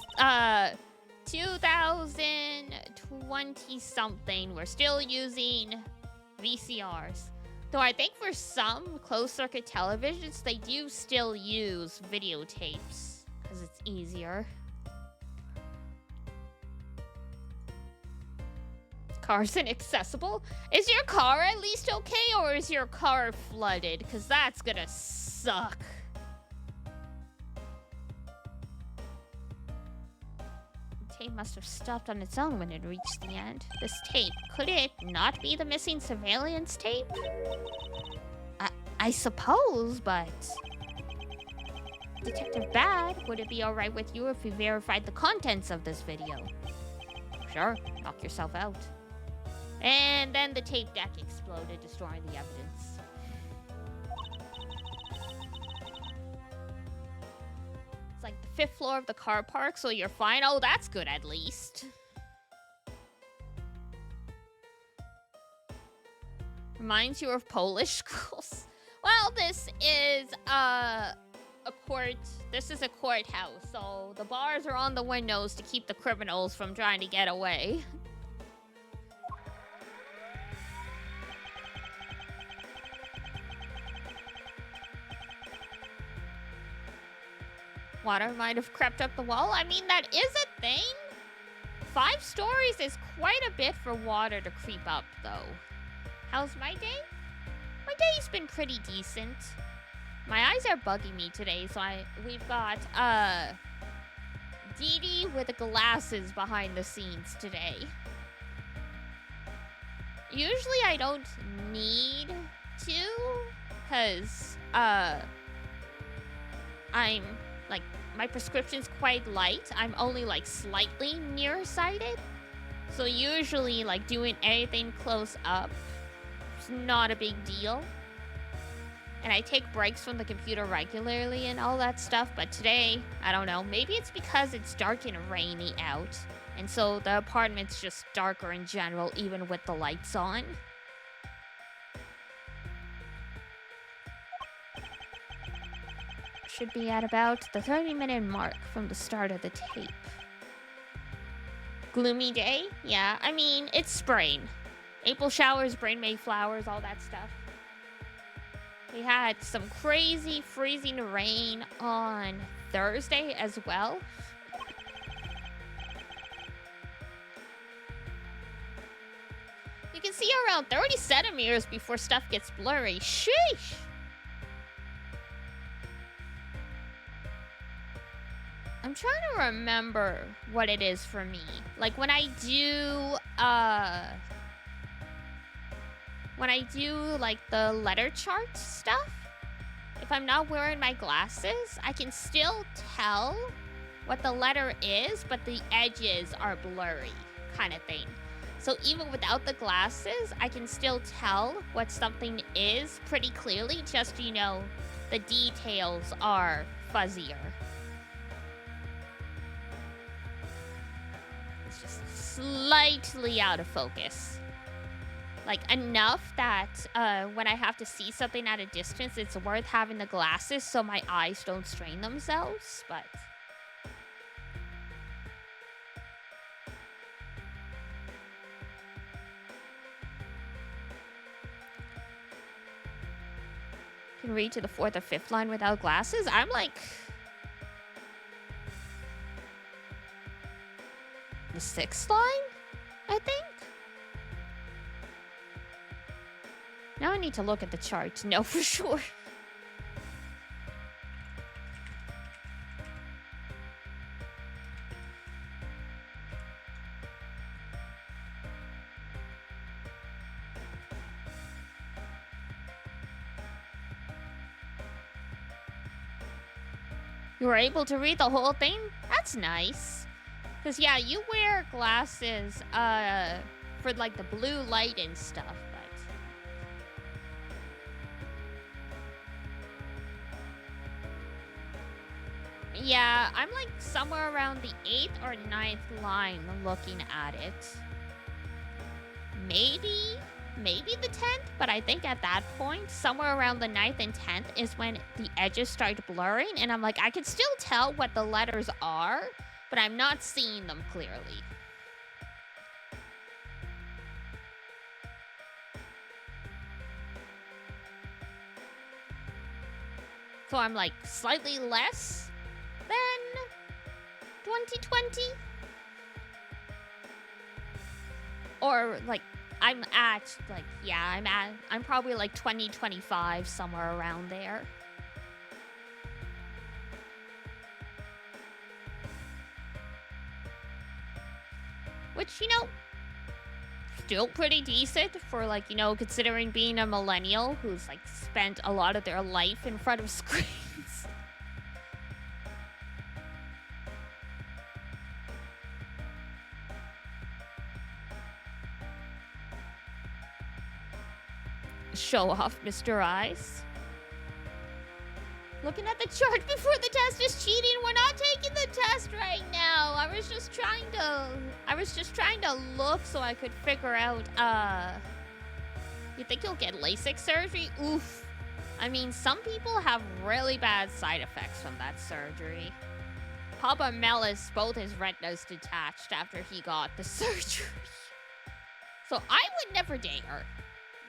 2020 something. We're still using VCRs. Though I think for some closed circuit televisions, they do still use videotapes because it's easier. Car's inaccessible? Is your car at least okay, or is your car flooded? Because that's gonna suck. Tape must have stopped on its own when it reached the end. This tape, could it not be the missing surveillance tape? I suppose, but... Detective Bad, would it be alright with you if we verified the contents of this video? Sure, knock yourself out. And then the tape deck exploded, destroying the evidence. It's like the 5th floor of the car park, so you're fine. Oh, that's good at least. Reminds you of Polish schools. Well, this is a courthouse, so the bars are on the windows to keep the criminals from trying to get away. Water might have crept up the wall. I mean, that is a thing. 5 stories is quite a bit for water to creep up, though. How's my day? My day's been pretty decent. My eyes are bugging me today, so we've got Dee Dee with the glasses behind the scenes today. Usually I don't need to, because I'm like, my prescription's quite light. I'm only like slightly nearsighted. So usually like doing anything close up is not a big deal. And I take breaks from the computer regularly and all that stuff. But today, I don't know. Maybe it's because it's dark and rainy out. And so the apartment's just darker in general, even with the lights on. Should be at about the 30-minute mark from the start of the tape. Gloomy day? Yeah, I mean, it's spring. April showers, brain made flowers, all that stuff. We had some crazy freezing rain on Thursday as well. You can see around 30 centimeters before stuff gets blurry. Sheesh! I'm trying to remember what it is for me. Like when I do like the letter chart stuff, if I'm not wearing my glasses, I can still tell what the letter is, but the edges are blurry, kind of thing. So even without the glasses, I can still tell what something is pretty clearly, just, you know, the details are fuzzier. It's just slightly out of focus. Like, enough that when I have to see something at a distance, it's worth having the glasses so my eyes don't strain themselves, but... Can read to the 4th or 5th line without glasses? I'm like... the 6th line, I think? Now I need to look at the chart to know for sure. You were able to read the whole thing? That's nice. Because, yeah, you wear glasses for, like, the blue light and stuff, but... Yeah, I'm, like, somewhere around the 8th or 9th line looking at it. Maybe the 10th, but I think at that point, somewhere around the 9th and 10th is when the edges start blurring, and I'm like, I can still tell what the letters are, but I'm not seeing them clearly. So I'm like slightly less than 2020? Or like I'm probably like 2025, somewhere around there. Which, you know, still pretty decent for, like, you know, considering being a millennial who's, like, spent a lot of their life in front of screens. Show off, Mr. Eyes. Looking at the chart before the test is cheating. We're not taking the test right now. I was just trying to look so I could figure out, you think you'll get LASIK surgery? Oof. I mean, some people have really bad side effects from that surgery. Papa Mellis, both his retinas detached after he got the surgery. So I would never dare.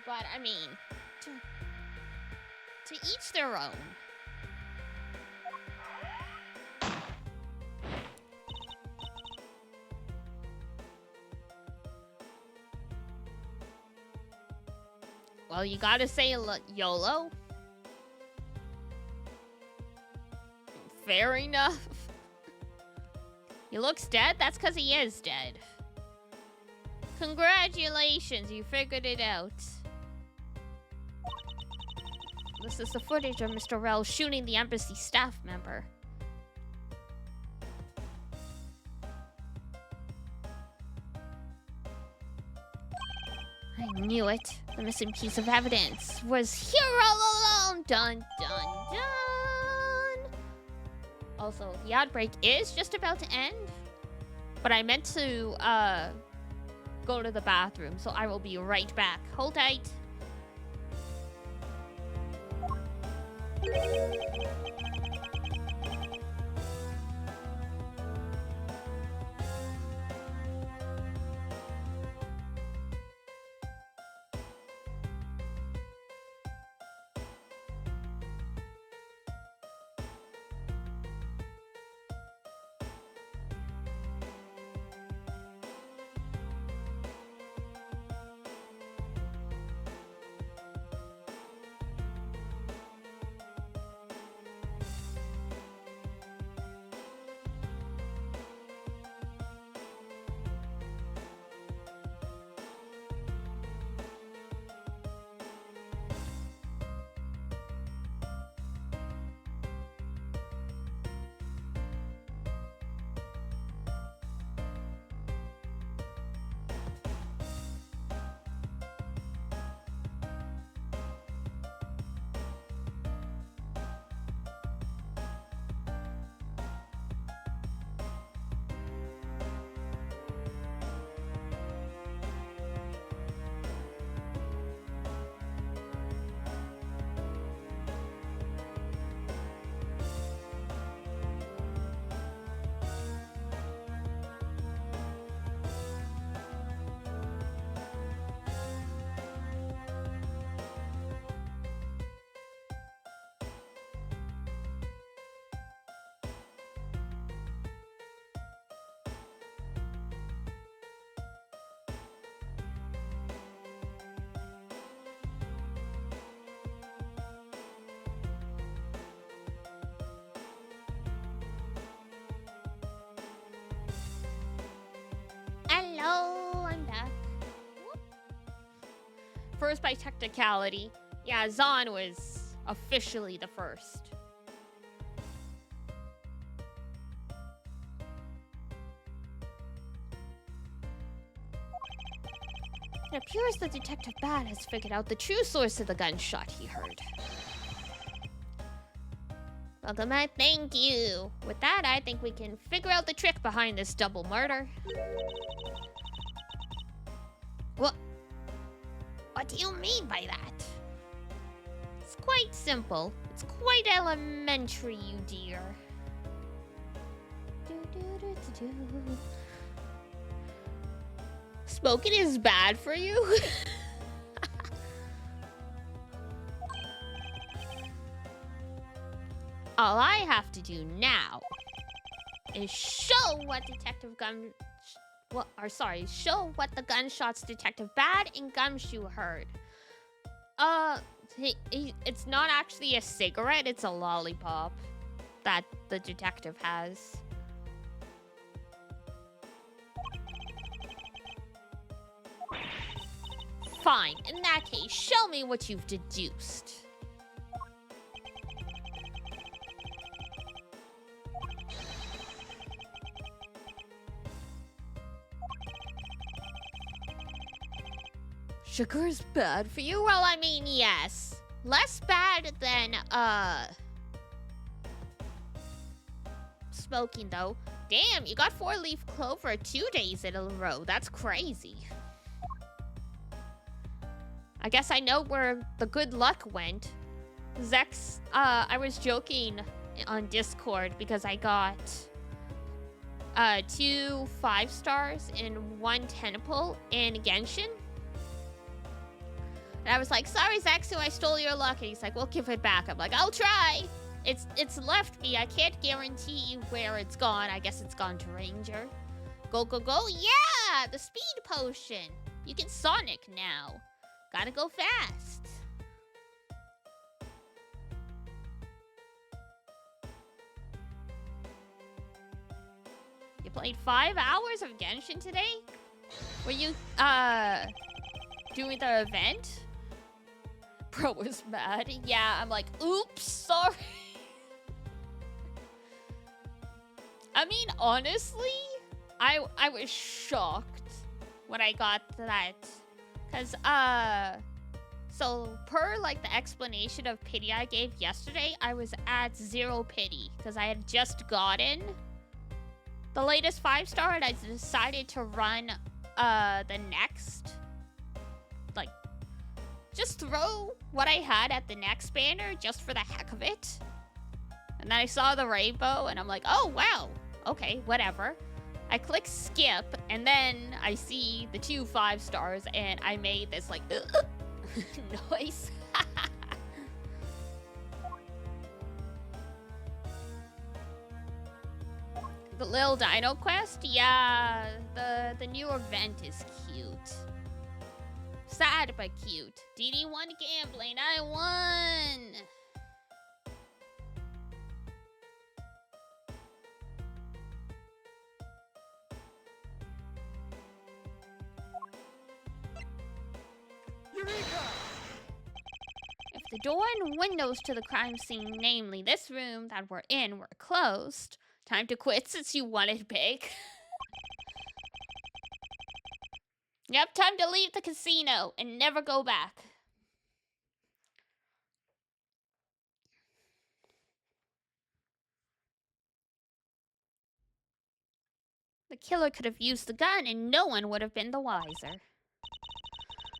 But, I mean, to each their own. Well, you gotta say YOLO. Fair enough. He looks dead? That's because he is dead. Congratulations, you figured it out. This is the footage of Mr. Rell shooting the embassy staff member. I knew it. The missing piece of evidence was here all along. Dun, dun, dun. Also, the outbreak is just about to end. But I meant to go to the bathroom, so I will be right back. Hold tight. first by technicality. Yeah, Zahn was officially the first. It appears that Detective Bad has figured out the true source of the gunshot he heard. Welcome back, thank you. With that, I think we can figure out the trick behind this double murder. What do you mean by that? It's quite simple. It's quite elementary, you dear. Smoking is bad for you? All I have to do now is show what show what the gunshots Detective Bad and Gumshoe heard. It's not actually a cigarette, it's a lollipop that the detective has. Fine, in that case, show me what you've deduced. Sugar is bad for you? Well, I mean, yes. Less bad than, smoking, though. Damn, you got 4-leaf clover 2 days in a row. That's crazy. I guess I know where the good luck went. Zex, I was joking on Discord because I got 2 5-stars and 1 tentacle in Genshin. And I was like, sorry, Zexu, I stole your luck. And he's like, well, give it back. I'm like, I'll try. It's left me. I can't guarantee you where it's gone. I guess it's gone to Ranger. Go, go, go. Yeah, the speed potion. You can Sonic now. Gotta go fast. You played 5 hours of Genshin today? Were you, doing the event? Bro was mad. Yeah, I'm like, oops, sorry. I mean, honestly, I was shocked when I got that. Because, so per, like, the explanation of pity I gave yesterday, I was at 0 pity. Because I had just gotten the latest 5-star and I decided to run, the next. Like, just throw what I had at the next banner just for the heck of it. And then I saw the rainbow and I'm like, oh, wow. Okay, whatever. I click skip and then I see the 2 5-stars and I made this like noise. The little dino quest? Yeah, the new event is cute. Sad but cute. DD won gambling. I won. Eureka! If the door and windows to the crime scene, namely this room that we're in, were closed, time to quit since you won it big. Yep, time to leave the casino and never go back. The killer could have used the gun and no one would have been the wiser.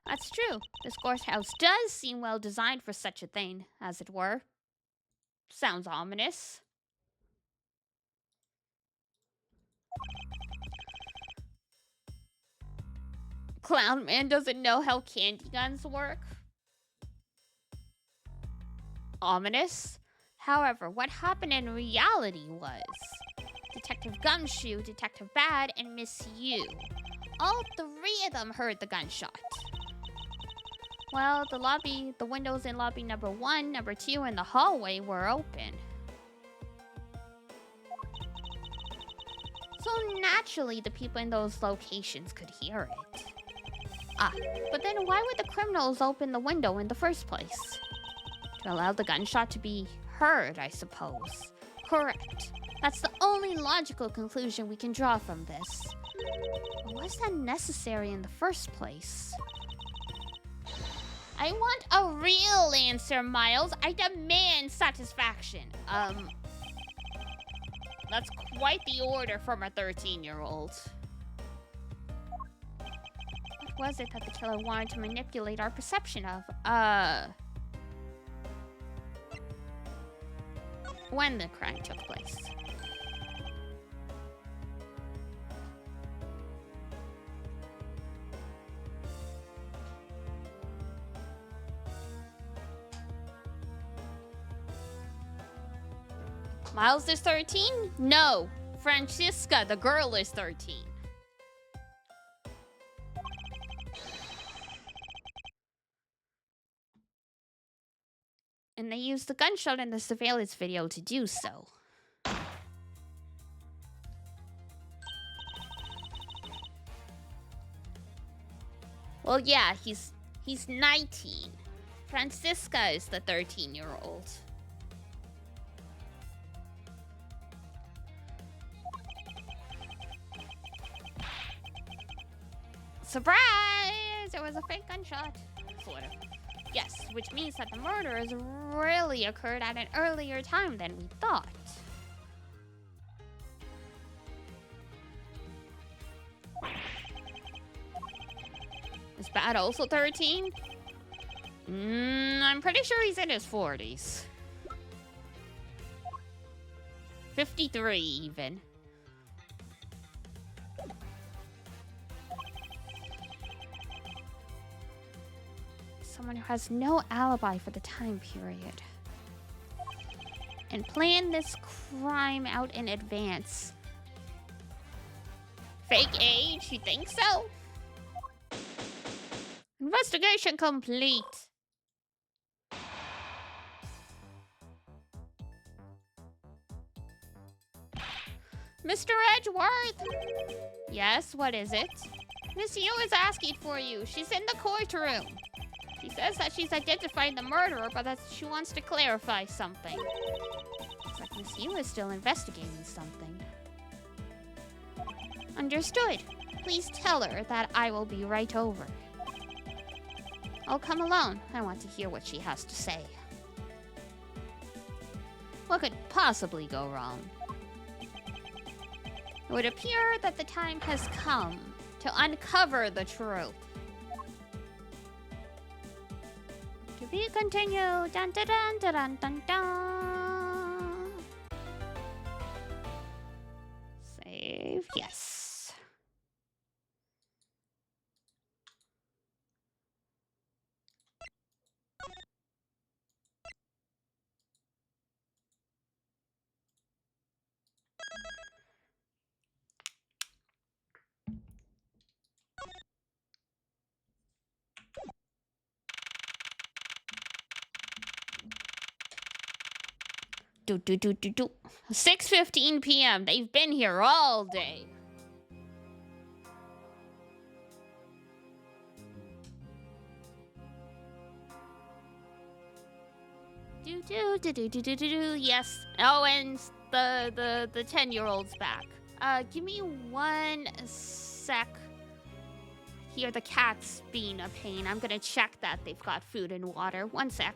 That's true. This courthouse does seem well designed for such a thing, as it were. Sounds ominous. Clown Man doesn't know how candy guns work. Ominous. However, what happened in reality was Detective Gumshoe, Detective Bad, and Miss Yu. All 3 of them heard the gunshot. Well, the windows in lobby number 1, number 2, and the hallway were open. So naturally, the people in those locations could hear it. Ah, but then why would the criminals open the window in the first place? To allow the gunshot to be heard, I suppose. Correct. That's the only logical conclusion we can draw from this. But was that necessary in the first place? I want a real answer, Miles. I demand satisfaction. That's quite the order from a 13-year-old. What was it that the killer wanted to manipulate our perception of? When the crime took place. Miles is 13? No. Francisca, the girl, is 13. And they used the gunshot in the surveillance video to do so. Well, yeah, he's 19. Francisca is the 13-year-old. Surprise! It was a fake gunshot. Sort of. Yes, which means that the murders really occurred at an earlier time than we thought. Is Bat also 13? I'm pretty sure he's in his 40s. 53 even. Someone who has no alibi for the time period. And planned this crime out in advance. Fake age? You think so? Investigation complete. Mr. Edgeworth? Yes, what is it? Miss Yu is asking for you. She's in the courtroom. She says that she's identified the murderer, but that she wants to clarify something. Looks like Miss Yu is still investigating something. Understood. Please tell her that I will be right over. I'll come alone. I want to hear what she has to say. What could possibly go wrong? It would appear that the time has come to uncover the truth. To be continued. Dun dun dun dun dun dun. Save. Yes. Do. 6:15 p.m. They've been here all day. Do. Yes. Oh, and the 10-year-old's back. Give me 1 sec. Here, the cat's being a pain. I'm gonna check that they've got food and water. 1 sec.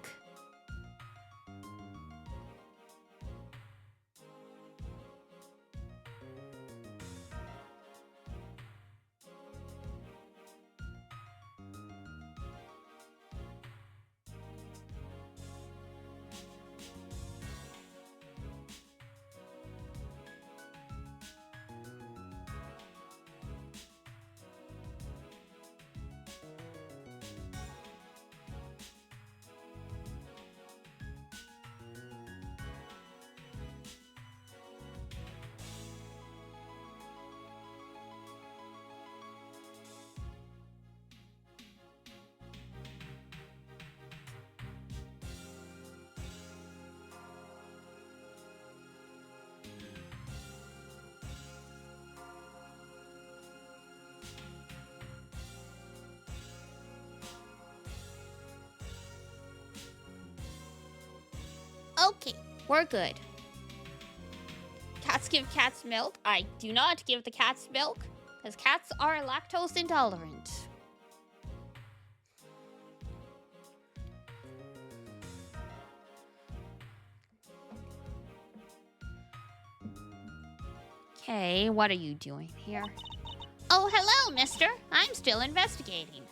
We're good. Cats give cats milk. I do not give the cats milk, because cats are lactose intolerant. Okay, what are you doing here? Oh, hello, mister. I'm still investigating.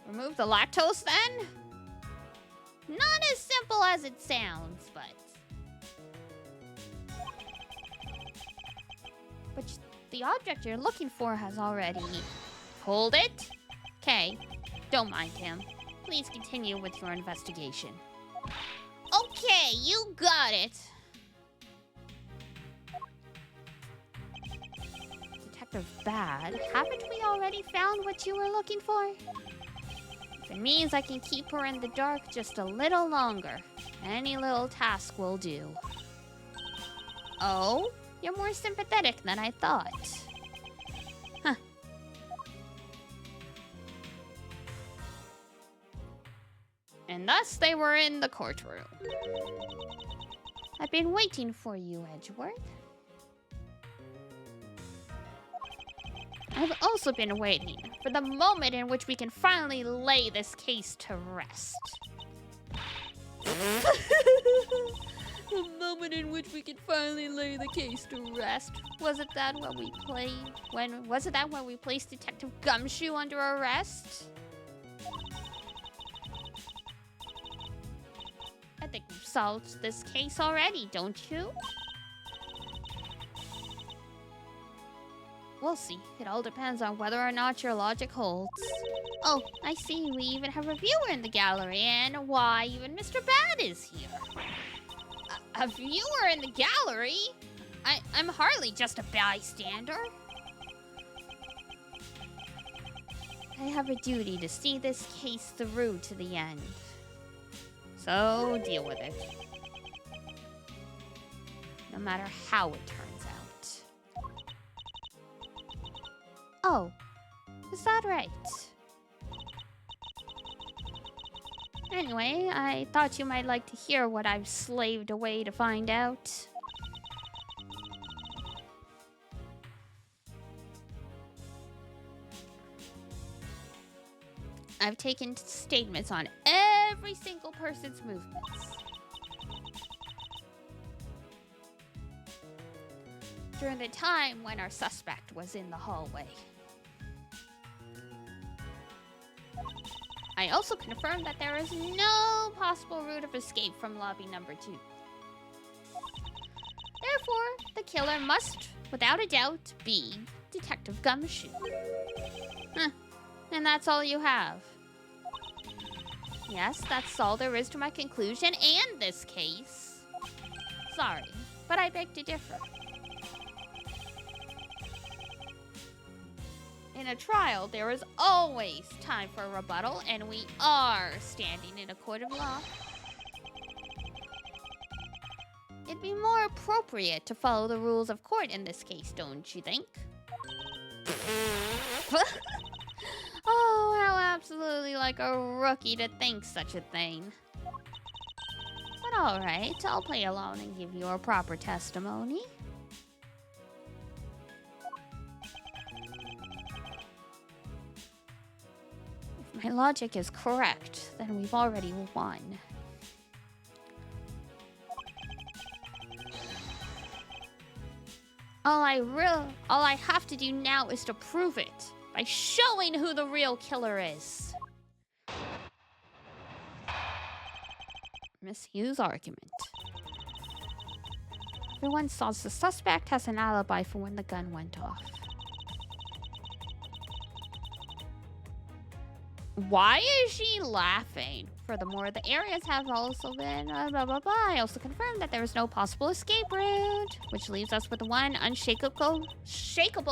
Remove the lactose, then? Not as simple as it sounds, but the object you're looking for has already... Hold it. Okay, don't mind him. Please continue with your investigation. Okay, you got it. Detective Bad, haven't we already found what you were looking for? If it means I can keep her in the dark just a little longer, any little task will do. Oh? You're more sympathetic than I thought. Huh. And thus they were in the courtroom. I've been waiting for you, Edgeworth. I've also been waiting for the moment in which we can finally lay this case to rest. The moment in which we can finally lay the case to rest. Wasn't that when we placed Detective Gumshoe under arrest? I think we've solved this case already, don't you? We'll see. It all depends on whether or not your logic holds. Oh, I see. We even have a viewer in the gallery, and why, even Mr. Bad is here. A viewer in the gallery? I'm hardly just a bystander. I have a duty to see this case through to the end. So, deal with it. No matter how it turns out. Oh, is that right? Anyway, I thought you might like to hear what I've slaved away to find out. I've taken statements on every single person's movements. During the time when our suspect was in the hallway. I also confirmed that there is no possible route of escape from lobby number 2. Therefore, the killer must, without a doubt, be Detective Gumshoe. Huh. And that's all you have. Yes, that's all there is to my conclusion and this case. Sorry, but I beg to differ. In a trial, there is always time for a rebuttal, and we are standing in a court of law. It'd be more appropriate to follow the rules of court in this case, don't you think? Oh, how absolutely like a rookie to think such a thing. But alright, I'll play along and give you a proper testimony. If my logic is correct, then we've already won. All I have to do now is to prove it by showing who the real killer is. Miss Hughes' argument. Everyone says the suspect has an alibi for when the gun went off. Why is she laughing? Furthermore, the areas have also been blah blah blah. I also confirmed that there is no possible escape route, which leaves us with one unshakable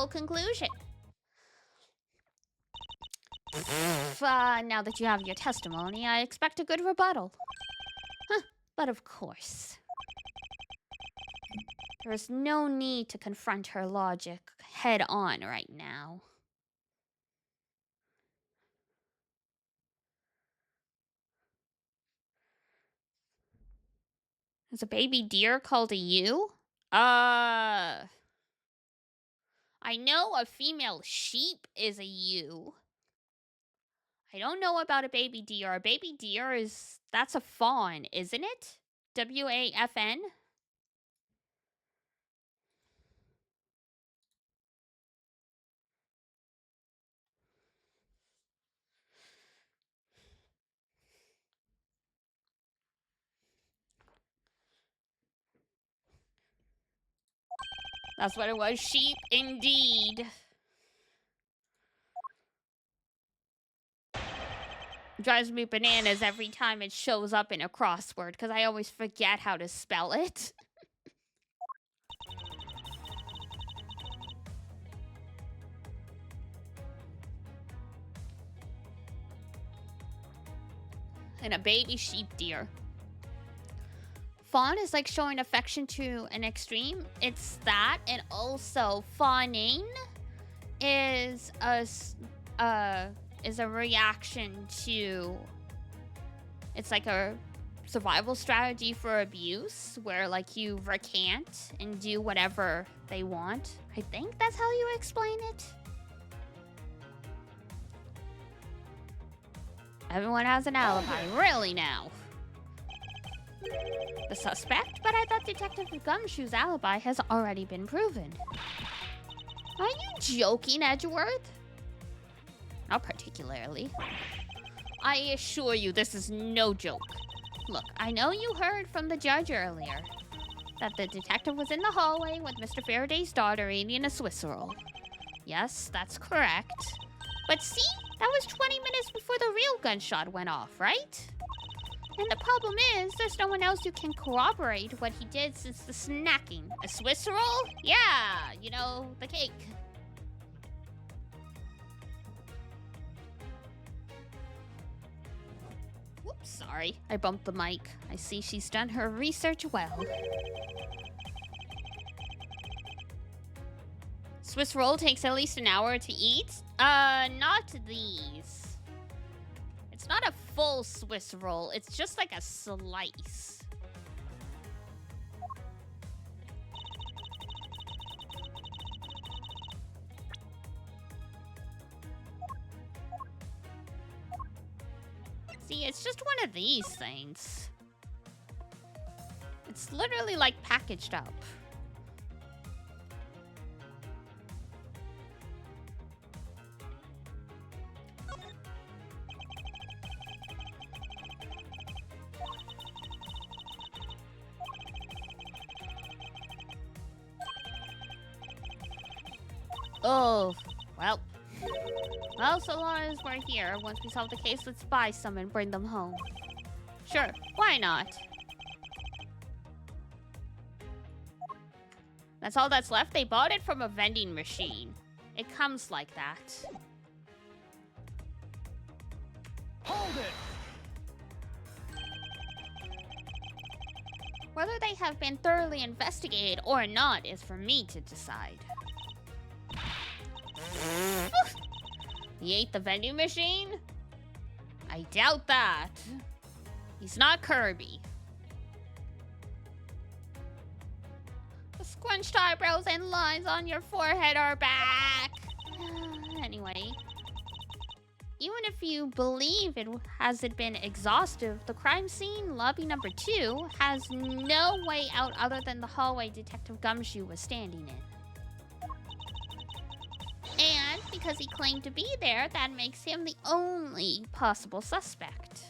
conclusion. Now that you have your testimony, I expect a good rebuttal. Huh, but of course. There is no need to confront her logic head on right now. Is a baby deer called a ewe? I know a female sheep is a ewe. I don't know about a baby deer. A baby deer that's a fawn, isn't it? WAFN? That's what it was. Sheep, indeed. Drives me bananas every time it shows up in a crossword because I always forget how to spell it. And a baby sheep deer. Fawn is like showing affection to an extreme. It's that, and also fawning is a reaction to. It's like a survival strategy for abuse, where like you recant and do whatever they want. I think that's how you explain it. Everyone has an alibi, really now. The suspect? But I thought Detective Gumshoe's alibi has already been proven. Are you joking, Edgeworth? Not particularly. I assure you this is no joke. Look, I know you heard from the judge earlier that the detective was in the hallway with Mr. Faraday's daughter eating a Swiss roll. Yes, that's correct. But see, that was 20 minutes before the real gunshot went off, right? And the problem is, there's no one else who can corroborate what he did since the snacking. A Swiss roll? Yeah, you know, the cake. Whoops, sorry. I bumped the mic. I see she's done her research well. Swiss roll takes at least an hour to eat? Not these. It's not a full Swiss roll. It's just like a slice. See, it's just one of these things. It's literally like packaged up. Oh, well. Well, so long as we're here, once we solve the case, let's buy some and bring them home. Sure, why not? That's all that's left? They bought it from a vending machine. It comes like that. Hold it! Whether they have been thoroughly investigated or not is for me to decide. He ate the vending machine? I doubt that. He's not Kirby. The scrunched eyebrows and lines on your forehead are back. Anyway, even if you believe it hasn't been exhaustive, the crime scene, lobby number 2, has no way out other than the hallway Detective Gumshoe was standing in. And because he claimed to be there, that makes him the only possible suspect.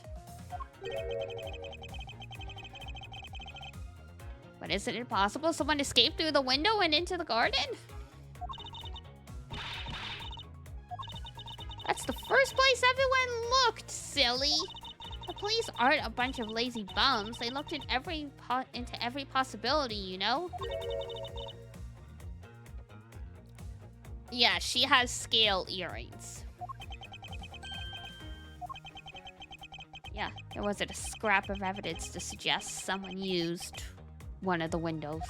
But isn't it possible someone escaped through the window and into the garden? That's the first place everyone looked, silly. The police aren't a bunch of lazy bums. They looked into every possibility, you know? Yeah, she has scale earrings. Yeah, there wasn't a scrap of evidence to suggest someone used one of the windows.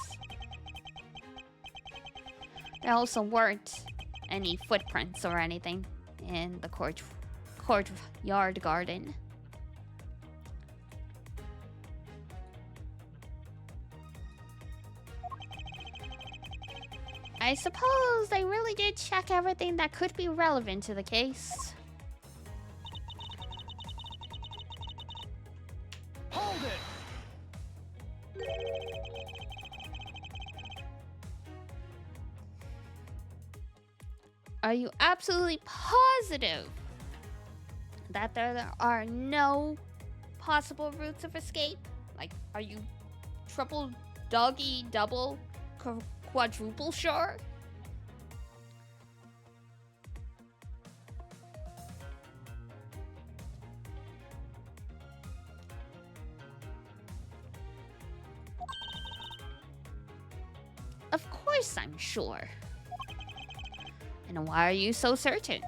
There also weren't any footprints or anything in the courtyard garden. I suppose they really did check everything that could be relevant to the case. Hold it! Are you absolutely positive that there are no possible routes of escape? Like, are you triple, doggy, double, quadruple sure? Of course I'm sure. And why are you so certain?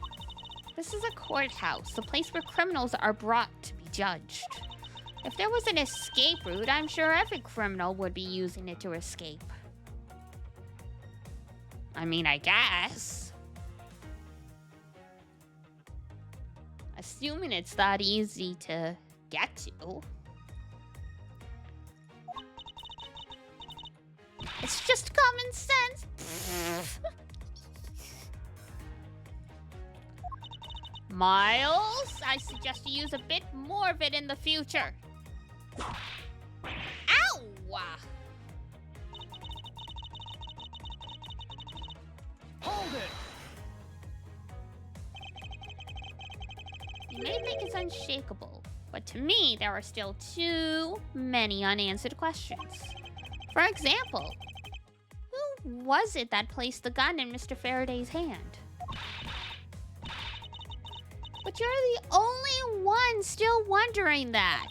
This is a courthouse, the place where criminals are brought to be judged. If there was an escape route, I'm sure every criminal would be using it to escape. I mean, I guess. Assuming it's that easy to get to. It's just common sense. Miles, I suggest you use a bit more of it in the future. Ow! Hold it! You may think it's unshakable, but to me, there are still too many unanswered questions. For example, who was it that placed the gun in Mr. Faraday's hand? But you're the only one still wondering that.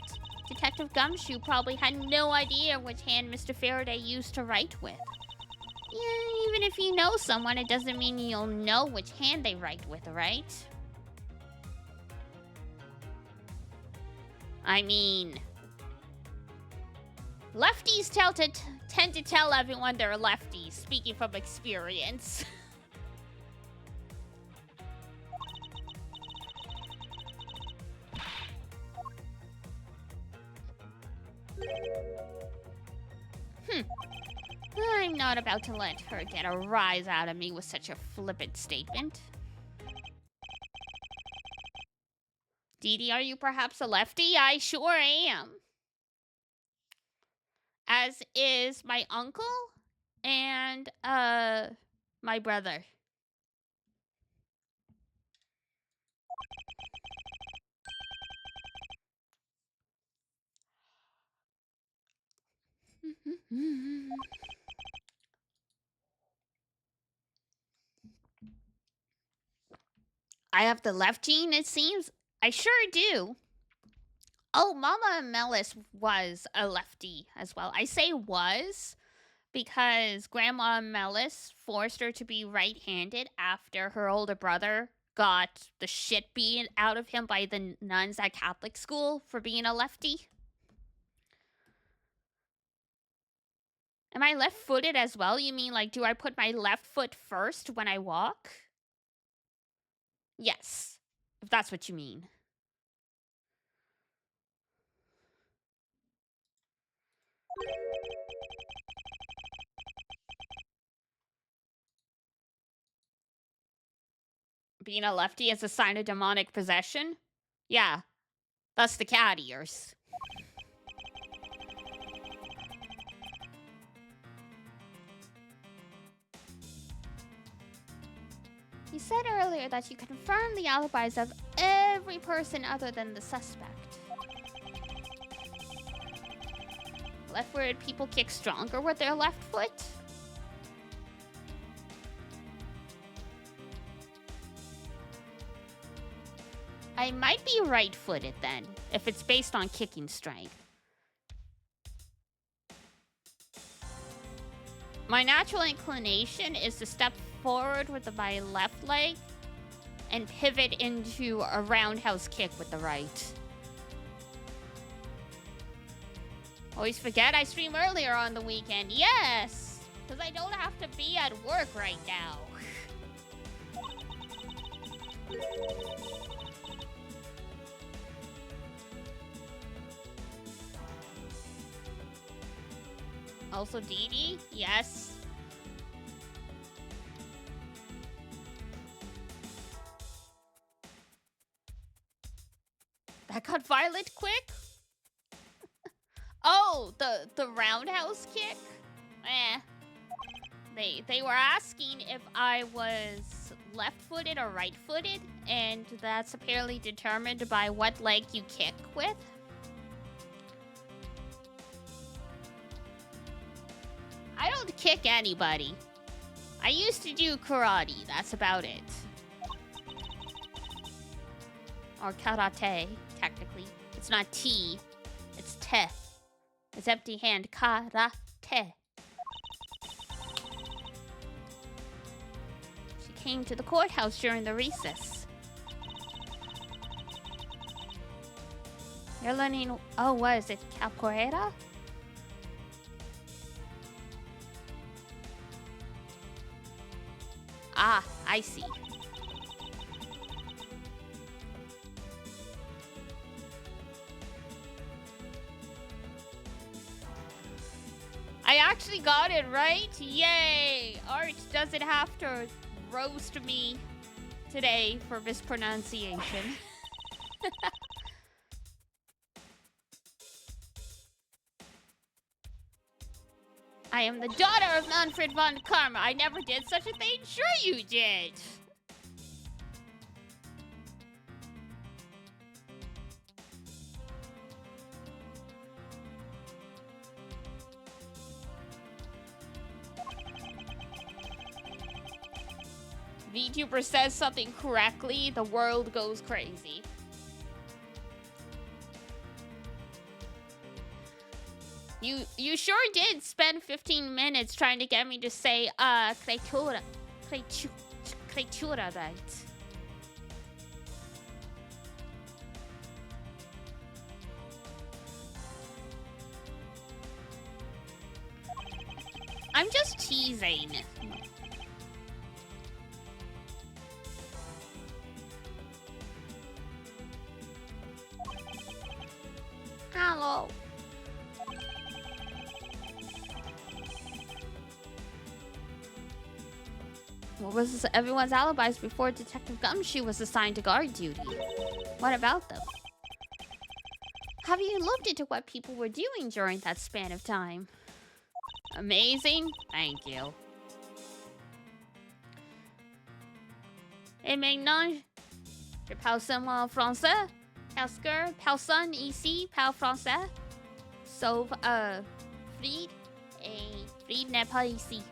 Detective Gumshoe probably had no idea which hand Mr. Faraday used to write with. Yeah, even if you know someone, it doesn't mean you'll know which hand they write with, right? I mean, lefties tend to tell everyone they're lefties, speaking from experience. I'm not about to let her get a rise out of me with such a flippant statement. Dee Dee, are you perhaps a lefty? I sure am. As is my uncle and, my brother. I have the left gene, it seems. I sure do. Oh, Mama Melis was a lefty as well. I say was because Grandma Melis forced her to be right-handed after her older brother got the shit beat out of him by the nuns at Catholic school for being a lefty. Am I left-footed as well? You mean, like, do I put my left foot first when I walk? Yes, if that's what you mean. Being a lefty is a sign of demonic possession? Yeah, that's the cat ears. You said earlier that you confirmed the alibis of every person other than the suspect. Left-footed people kick stronger with their left foot? I might be right-footed then, if it's based on kicking strength. My natural inclination is to step forward with my left leg and pivot into a roundhouse kick with the right. Always forget I stream earlier on the weekend. Yes! Because I don't have to be at work right now. Also, Dee Dee? Yes. That got violent quick. Oh, the roundhouse kick? Eh. They were asking if I was left-footed or right-footed, and that's apparently determined by what leg you kick with. I don't kick anybody. I used to do karate, that's about it. Or karate, technically. It's not T, it's te. It's empty hand karate. She came to the courthouse during the recess. You're learning, oh, what is it, capoeira? Ah, I see. I actually got it right. Yay! Art doesn't have to roast me today for mispronunciation. I am the daughter of Manfred von Karma. I never did such a thing. Sure you did. VTuber says something correctly, the world goes crazy. You sure did spend 15 minutes trying to get me to say creatura right. I'm just teasing. Hello. What was everyone's alibis before Detective Gumshoe was assigned to guard duty? What about them? Have you looked into what people were doing during that span of time? Amazing. Thank you. Et maintenant, je parle seulement français. Parce que personne ici parle français. Sauf Fried. Et Fried n'est pas ici.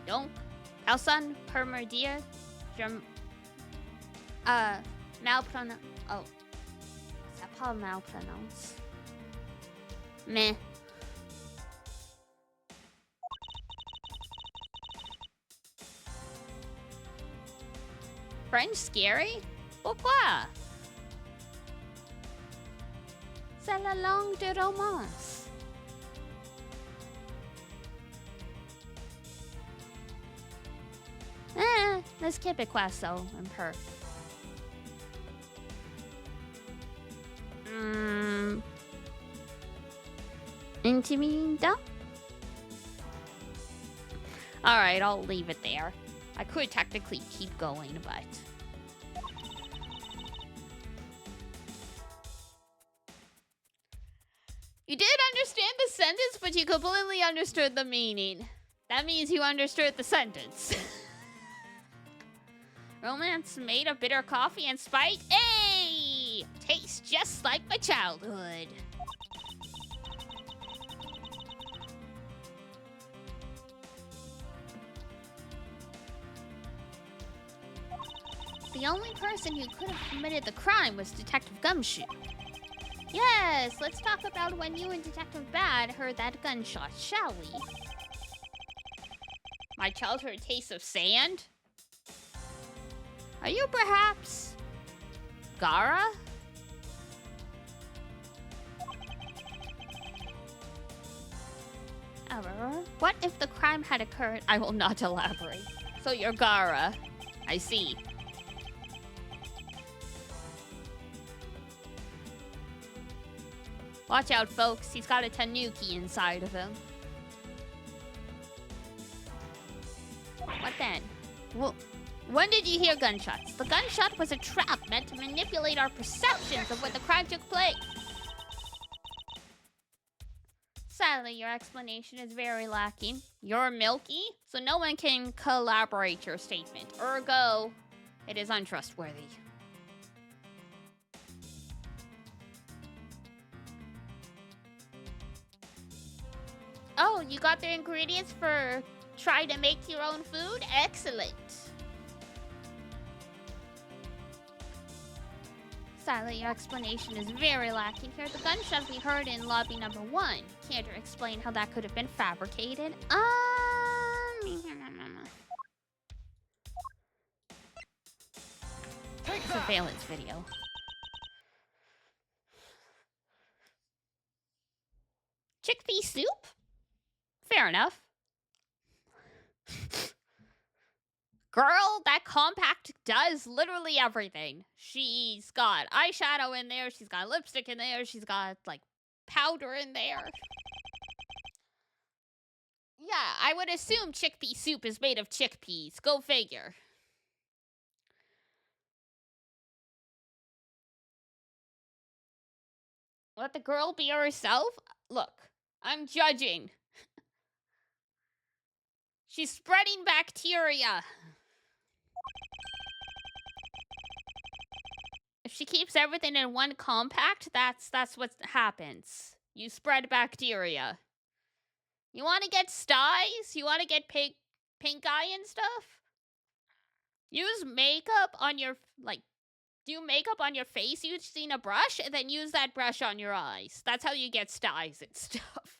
Donc, personne peut me dire je malprononce. Oh, ça pas malprononce. Mais French scary? Pourquoi? C'est la langue de romance. Les Québécois sont un peu. Intimidant? Alright, I'll leave it there. I could technically keep going, but... You did understand the sentence, but you completely understood the meaning. That means you understood the sentence. Romance made of bitter coffee and spite? Hey! Tastes just like my childhood. The only person who could have committed the crime was Detective Gumshoe. Yes, let's talk about when you and Detective Bad heard that gunshot, shall we? My childhood taste of sand? Are you perhaps... Gara? What if the crime had occurred? I will not elaborate. So you're Gara. I see. Watch out, folks. He's got a tanuki inside of him. What then? When did you hear gunshots? The gunshot was a trap meant to manipulate our perceptions of where the crime took place. Sadly, your explanation is very lacking. You're milky, so no one can corroborate your statement. Ergo, it is untrustworthy. Oh, you got the ingredients for trying to make your own food? Excellent. Sadly, your explanation is very lacking here. The gunshot we heard in lobby number 1. Can't you explain how that could have been fabricated? Surveillance video. Chickpea soup? Fair enough. Girl, that compact does literally everything. She's got eyeshadow in there, she's got lipstick in there, she's got, like, powder in there. Yeah, I would assume chickpea soup is made of chickpeas. Go figure. Let the girl be herself? Look, I'm judging. She's spreading bacteria. If she keeps everything in one compact, that's what happens. You spread bacteria. You want to get styes? You want to get pink eye and stuff? Use makeup on your, like, do makeup on your face using a brush, and then use that brush on your eyes. That's how you get styes and stuff.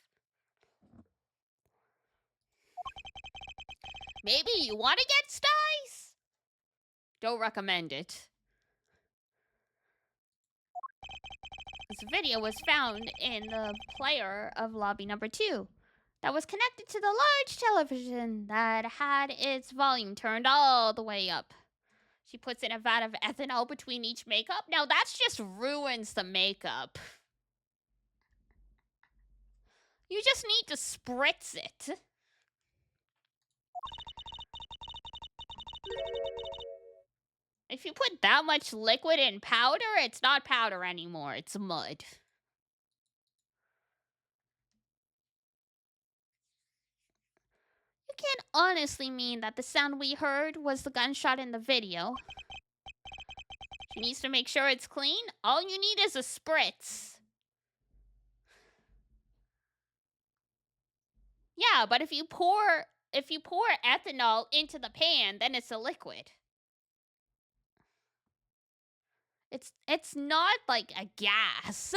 Maybe you want to get styes? Don't recommend it. This video was found in the player of lobby number 2 that was connected to the large television that had its volume turned all the way up. She puts in a vat of ethanol between each makeup. Now that's just ruins the makeup. You just need to spritz it. If you put that much liquid in powder, it's not powder anymore, it's mud. You can't honestly mean that the sound we heard was the gunshot in the video. She needs to make sure it's clean. All you need is a spritz. Yeah, but if you pour ethanol into the pan, then it's a liquid. It's not like a gas.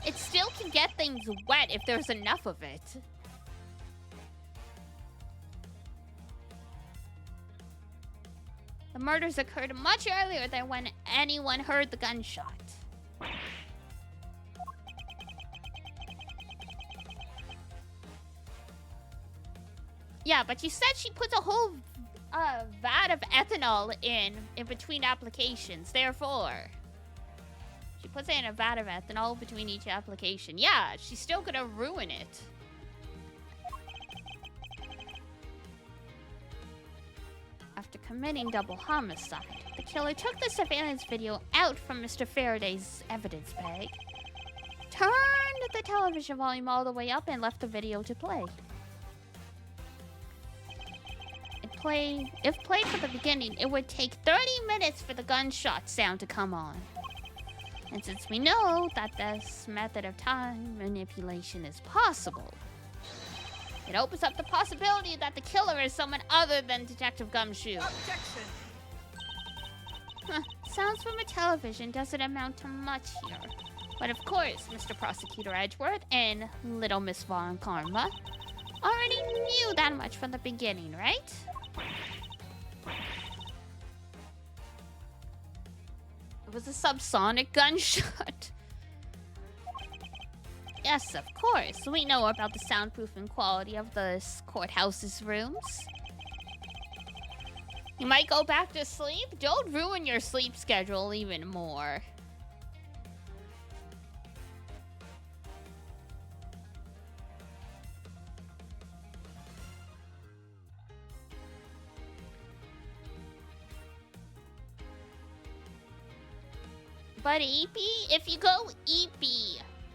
It still can get things wet if there's enough of it. The murders occurred much earlier than when anyone heard the gunshot. Yeah, but you said she puts a whole vat of ethanol in between applications. Therefore, she puts in a vat of ethanol between each application. Yeah, she's still gonna ruin it. After committing double homicide, the killer took the surveillance video out from Mr. Faraday's evidence bag, turned the television volume all the way up, and left the video to play. If played from the beginning, it would take 30 minutes for the gunshot sound to come on. And since we know that this method of time manipulation is possible, it opens up the possibility that the killer is someone other than Detective Gumshoe. Objection! Sounds from a television doesn't amount to much here. But of course, Mr. Prosecutor Edgeworth and Little Miss Von Karma already knew that much from the beginning, right? It was a subsonic gunshot. Yes, of course. We know about the soundproofing quality of the courthouse's rooms. You might go back to sleep. Don't ruin your sleep schedule even more. But EP, if you go EP,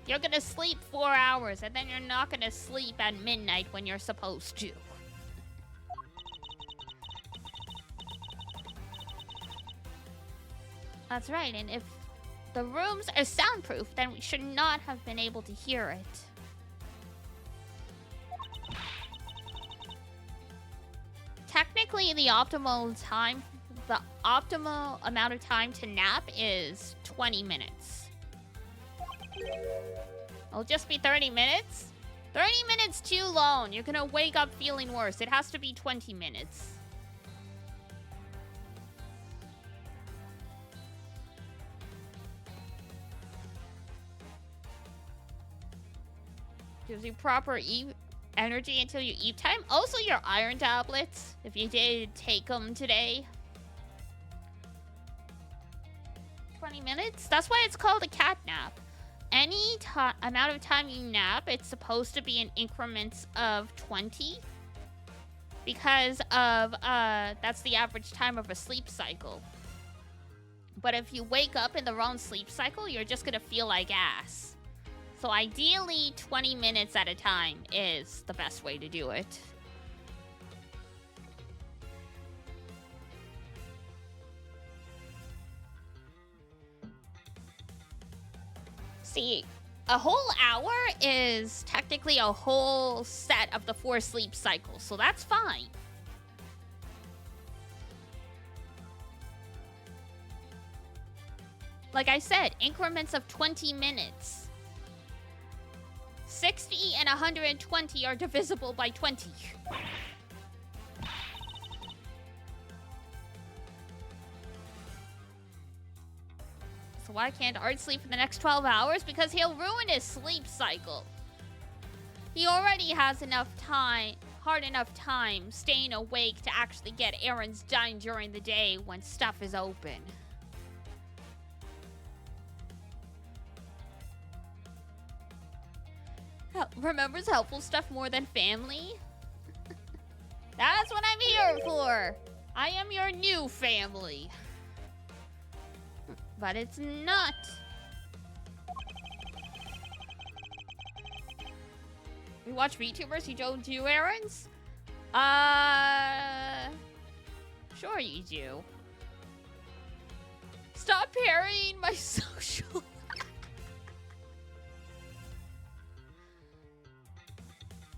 you're gonna sleep 4 hours, and then you're not gonna sleep at midnight when you're supposed to. That's right, and if the rooms are soundproof, then we should not have been able to hear it. Technically, the optimal amount of time to nap is 20 minutes. It'll just be 30 minutes? 30 minutes too long. You're gonna wake up feeling worse. It has to be 20 minutes. Gives you proper energy until you eat time. Also, your iron tablets, if you did take them today. 20 minutes? That's why it's called a cat nap. Any amount of time you nap, it's supposed to be in increments of 20. Because of, that's the average time of a sleep cycle. But if you wake up in the wrong sleep cycle, you're just gonna feel like ass. So ideally, 20 minutes at a time is the best way to do it. See, a whole hour is technically a whole set of the 4 sleep cycles, so that's fine. Like I said, increments of 20 minutes. 60 and 120 are divisible by 20. So why can't Art sleep for the next 12 hours? Because he'll ruin his sleep cycle. He already has hard enough time staying awake to actually get errands done during the day when stuff is open. Remembers helpful stuff more than family? That's what I'm here for. I am your new family. But it's not. We watch VTubers who don't do errands? Sure you do. Stop parrying my social.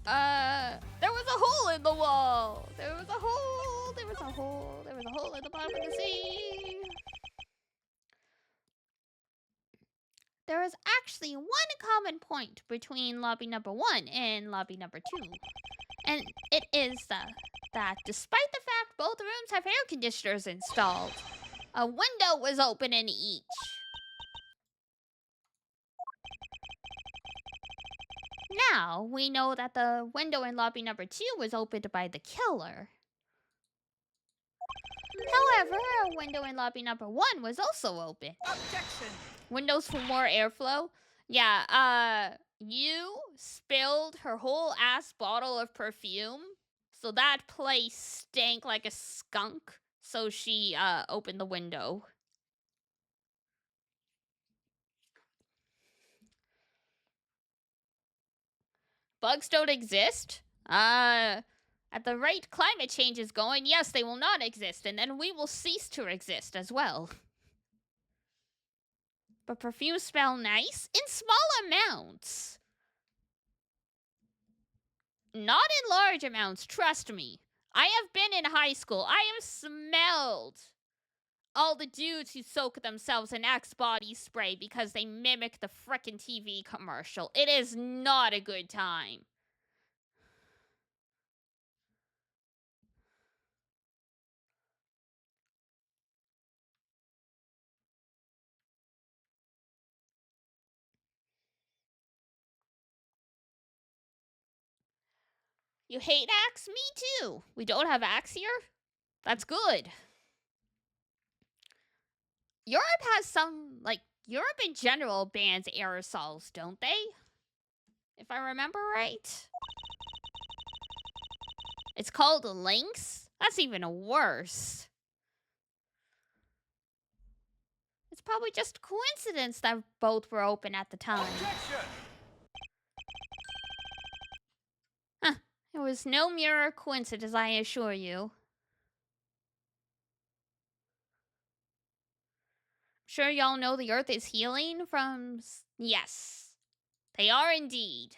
There was a hole in the wall. There was a hole in the bottom of the sea. There is actually one common point between lobby number 1 and lobby number 2. And it is that despite the fact both rooms have air conditioners installed, a window was open in each. Now, we know that the window in lobby number 2 was opened by the killer. However, a window in lobby number 1 was also open. Objection! Windows for more airflow? Yeah, you spilled her whole ass bottle of perfume. So that place stank like a skunk. So she, opened the window. Bugs don't exist? At the rate climate change is going, yes, they will not exist, and then we will cease to exist as well. But perfumes smell nice in small amounts. Not in large amounts, trust me. I have been in high school. I have smelled all the dudes who soak themselves in Axe body spray because they mimic the frickin' TV commercial. It is not a good time. You hate Axe? Me too. We don't have Axe here? That's good. Europe has some, Europe in general bans aerosols, don't they? If I remember right. It's called Lynx? That's even worse. It's probably just coincidence that both were open at the time. Objection! Huh. It was no mere coincidence, I assure you. Sure y'all know the Earth is healing from... Yes. They are indeed.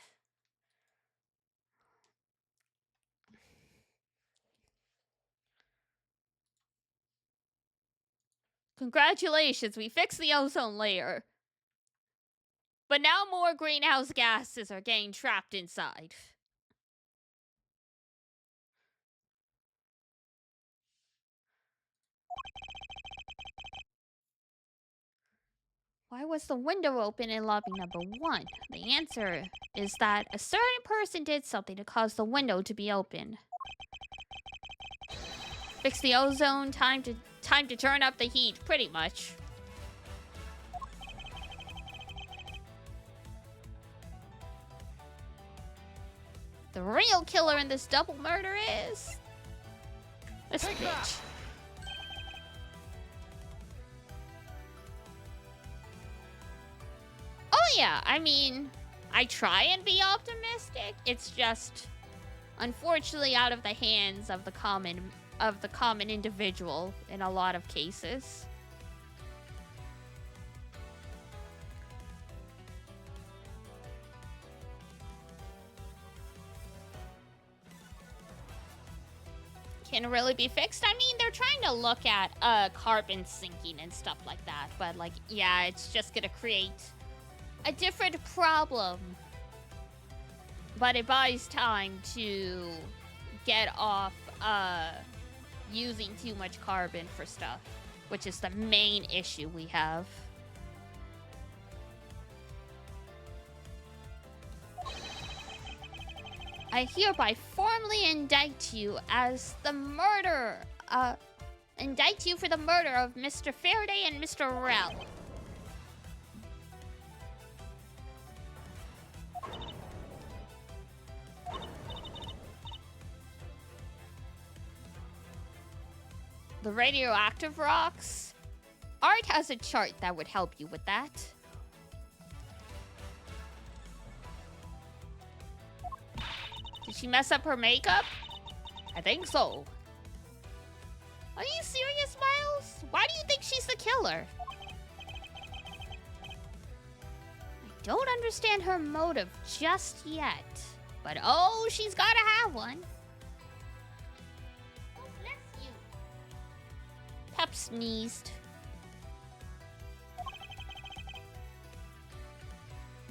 Congratulations, we fixed the ozone layer. But now more greenhouse gases are getting trapped inside. Why was the window open in lobby number 1? The answer is that a certain person did something to cause the window to be open. Fix the ozone, time to turn up the heat, pretty much. The real killer in this double murder is... this Take bitch. that. Oh yeah, I mean, I try and be optimistic. It's just, unfortunately, out of the hands of the common individual in a lot of cases. Can it really be fixed? I mean, they're trying to look at carbon sinking and stuff like that, but like, yeah, it's just gonna create a different problem. But it buys time to get off using too much carbon for stuff, which is the main issue we have. I hereby formally indict you as the murderer. Indict you for the murder of Mr. Faraday and Mr. Rell. The radioactive rocks? Art has a chart that would help you with that. Did she mess up her makeup? I think so. Are you serious, Miles? Why do you think she's the killer? I don't understand her motive just yet. But oh, she's gotta have one. Oh, bless you. Pep sneezed.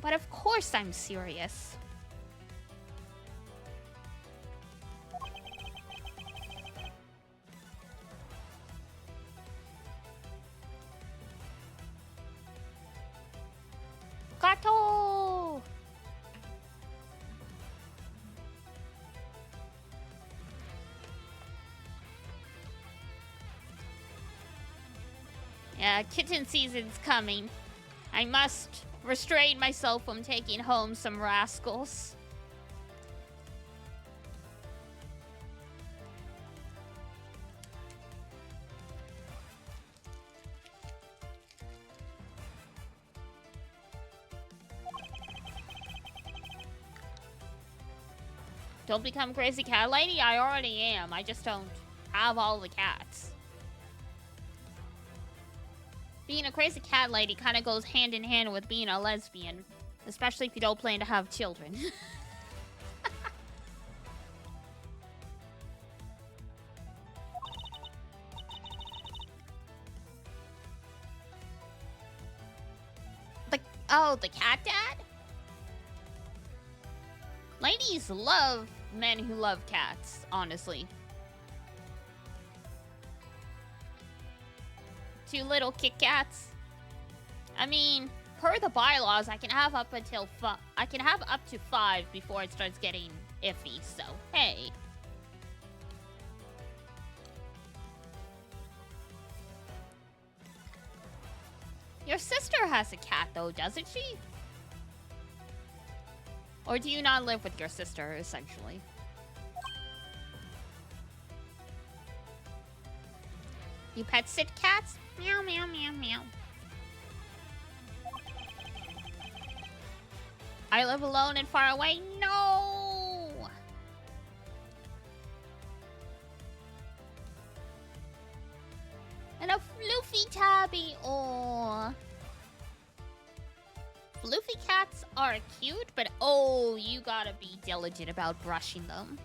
But of course I'm serious. Gato! Yeah, kitten season's coming. I must restrain myself from taking home some rascals. Don't become crazy cat lady? I already am. I just don't have all the cats. Being a crazy cat lady kind of goes hand in hand with being a lesbian. Especially if you don't plan to have children. The cat dad? Ladies love men who love cats, honestly. 2 little Kit Kats. I mean, per the bylaws, I can have up to 5 before it starts getting iffy. So, hey. Your sister has a cat, though, doesn't she? Or do you not live with your sister, essentially? You pet sit cats? Meow, meow, meow, meow. I live alone and far away. No! And a floofy tabby. Oh. Floofy cats are cute, but oh, you gotta be diligent about brushing them.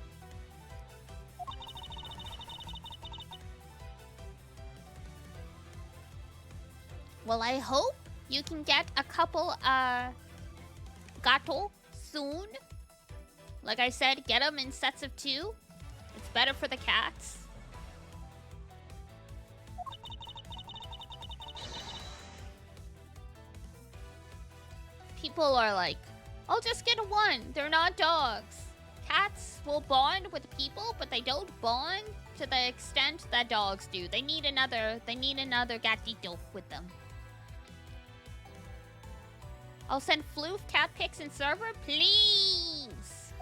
Well, I hope you can get a couple, gato soon. Like I said, get them in sets of 2. It's better for the cats. People are like, I'll just get 1. They're not dogs. Cats will bond with people, but they don't bond to the extent that dogs do. They need another gatito with them. I'll send Floof cat pics in server, please.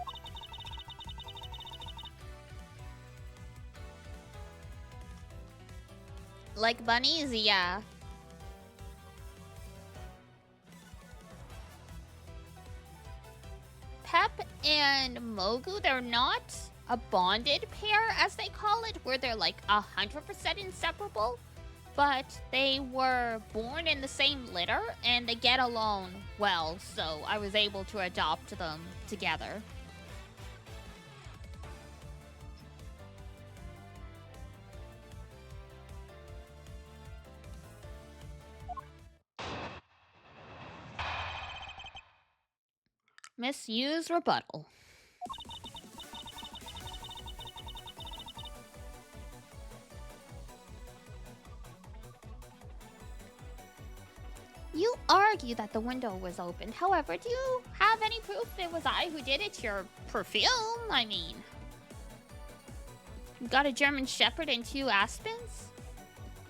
Like bunnies, yeah. Pep and Mogu, they're not a bonded pair, as they call it, where they're like 100% inseparable. But they were born in the same litter, and they get along well, so I was able to adopt them together. Misuse rebuttal. You argue that the window was opened. However, do you have any proof it was I who did it? Your perfume, I mean. You got a German Shepherd and 2 Aspens?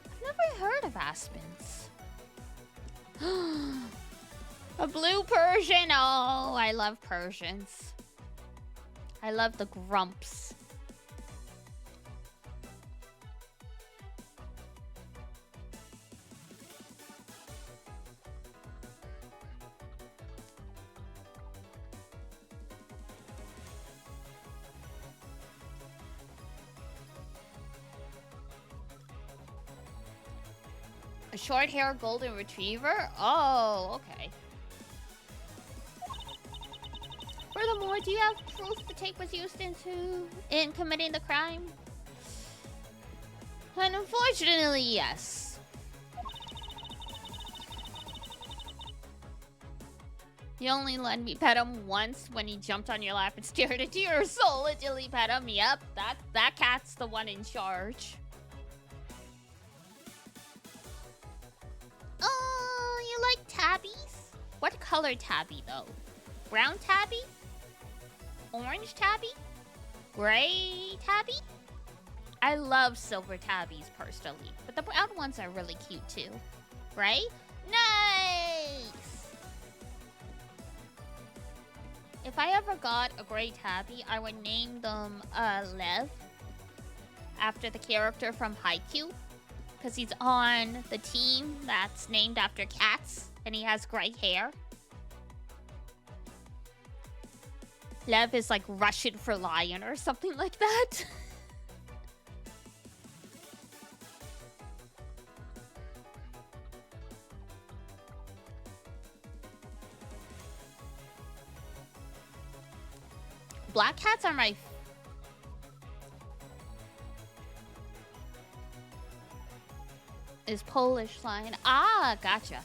I've never heard of Aspens. A blue Persian. Oh, I love Persians. I love the grumps. A short-hair golden retriever? Oh, okay. Furthermore, do you have proof the tape was used in committing the crime? And unfortunately, yes. You only let me pet him once when he jumped on your lap and stared into your soul until you pet him. Yep, that cat's the one in charge. Oh, you like tabbies? What color tabby, though? Brown tabby? Orange tabby? Gray tabby? I love silver tabbies, personally. But the brown ones are really cute, too. Right? Nice! If I ever got a gray tabby, I would name them, Lev. After the character from Haikyuu. Because he's on the team that's named after cats, and he has gray hair. Lev is like Russian for lion or something like that. Black cats are my... is Polish lion. Ah, gotcha.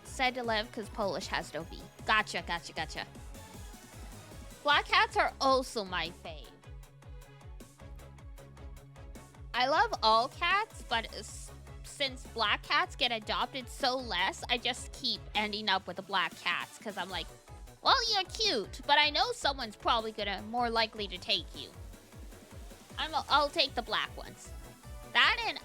Said to live because Polish has no V. Gotcha, gotcha, gotcha. Black cats are also my fave. I love all cats, but since black cats get adopted so less, I just keep ending up with the black cats because I'm like, well, you're cute, but I know someone's probably more likely to take you. I'll take the black ones. That and,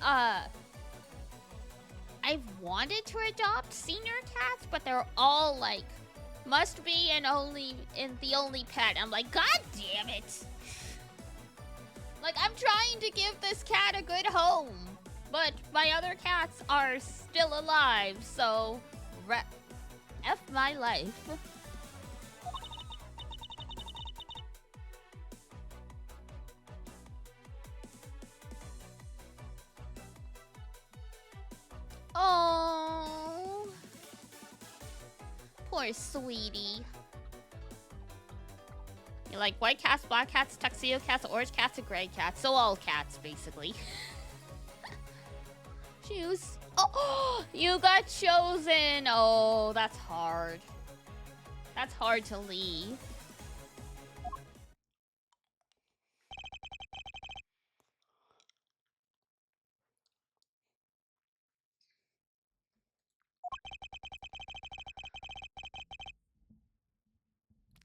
I've wanted to adopt senior cats, but they're all like, must be the only pet. I'm like, God damn it. Like, I'm trying to give this cat a good home. But my other cats are still alive, so F my life. Oh, poor sweetie. You like white cats, black cats, tuxedo cats, orange cats, and gray cats. So all cats, basically. Choose. Oh, you got chosen. Oh, that's hard. That's hard to leave.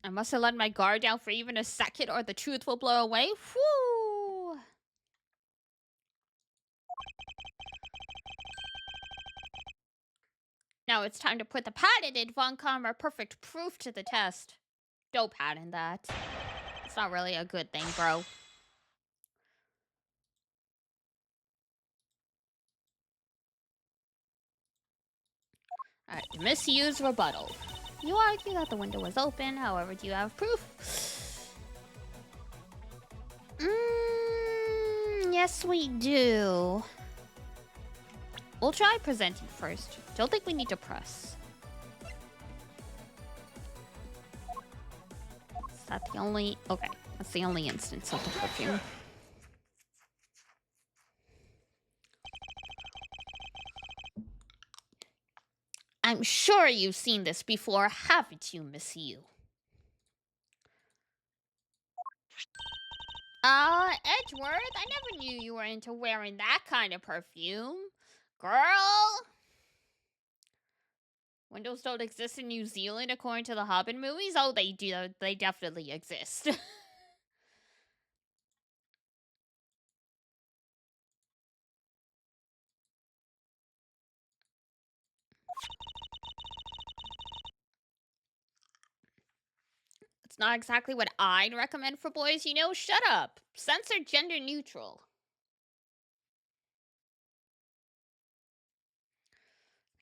I must have let my guard down for even a second or the truth will blow away. Whew. Now it's time to put the patented Von Karma perfect proof to the test. Don't patent that. It's not really a good thing, bro. Alright, misuse rebuttal. You argue that the window was open, however, do you have proof? Yes, we do. We'll try presenting first. Don't think we need to press. Is that the only... Okay, that's the only instance of the perfume. I'm sure you've seen this before, haven't you, Miss You? Edgeworth, I never knew you were into wearing that kind of perfume. Girl! Windows don't exist in New Zealand according to the Hobbit movies? Oh, they do. They definitely exist. It's not exactly what I'd recommend for boys, you know? Shut up. Scents are gender neutral.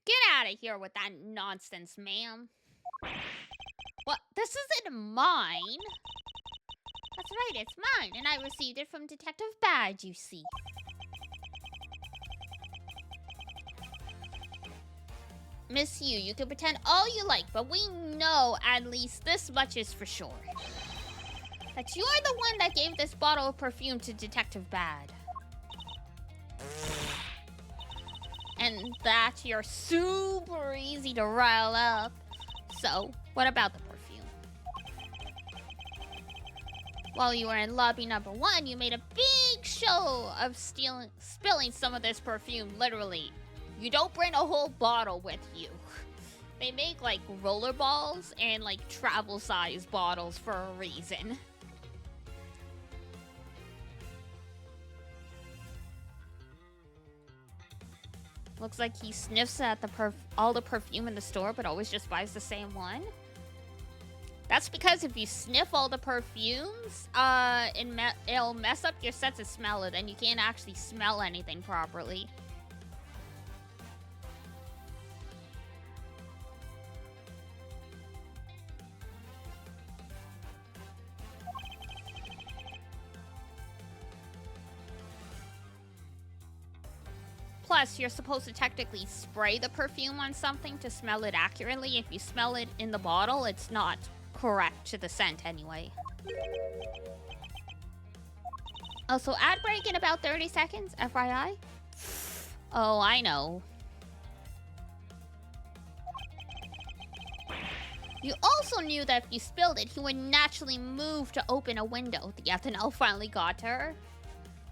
Get out of here with that nonsense, ma'am. What? This isn't mine. That's right, it's mine, and I received it from Detective Badge, you see. Miss You, you can pretend all you like, but we know at least this much is for sure. That you're the one that gave this bottle of perfume to Detective Bad. And that you're super easy to rile up. So, what about the perfume? While you were in lobby number 1, you made a big show of spilling some of this perfume, literally. You don't bring a whole bottle with you. They make, like, roller balls and, like, travel-size bottles for a reason. Looks like he sniffs at all the perfume in the store, but always just buys the same one. That's because if you sniff all the perfumes, it'll mess up your sense of smell, and then you can't actually smell anything properly. Plus, you're supposed to technically spray the perfume on something to smell it accurately. If you smell it in the bottle, it's not correct to the scent anyway. Also, ad break in about 30 seconds, FYI. Oh, I know. You also knew that if you spilled it, he would naturally move to open a window. The ethanol finally got to her.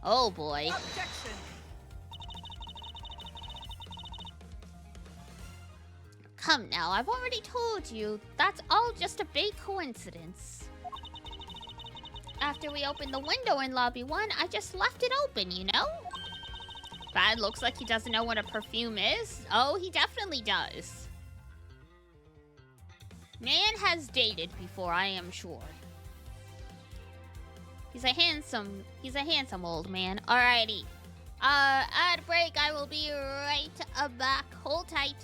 Oh boy. Objection. Come now, I've already told you, that's all just a big coincidence. After we opened the window in Lobby 1, I just left it open, you know? Bad looks like he doesn't know what a perfume is. Oh, he definitely does. Man has dated before, I am sure. He's a handsome old man. Alrighty. Ad break. I will be right back. Hold tight.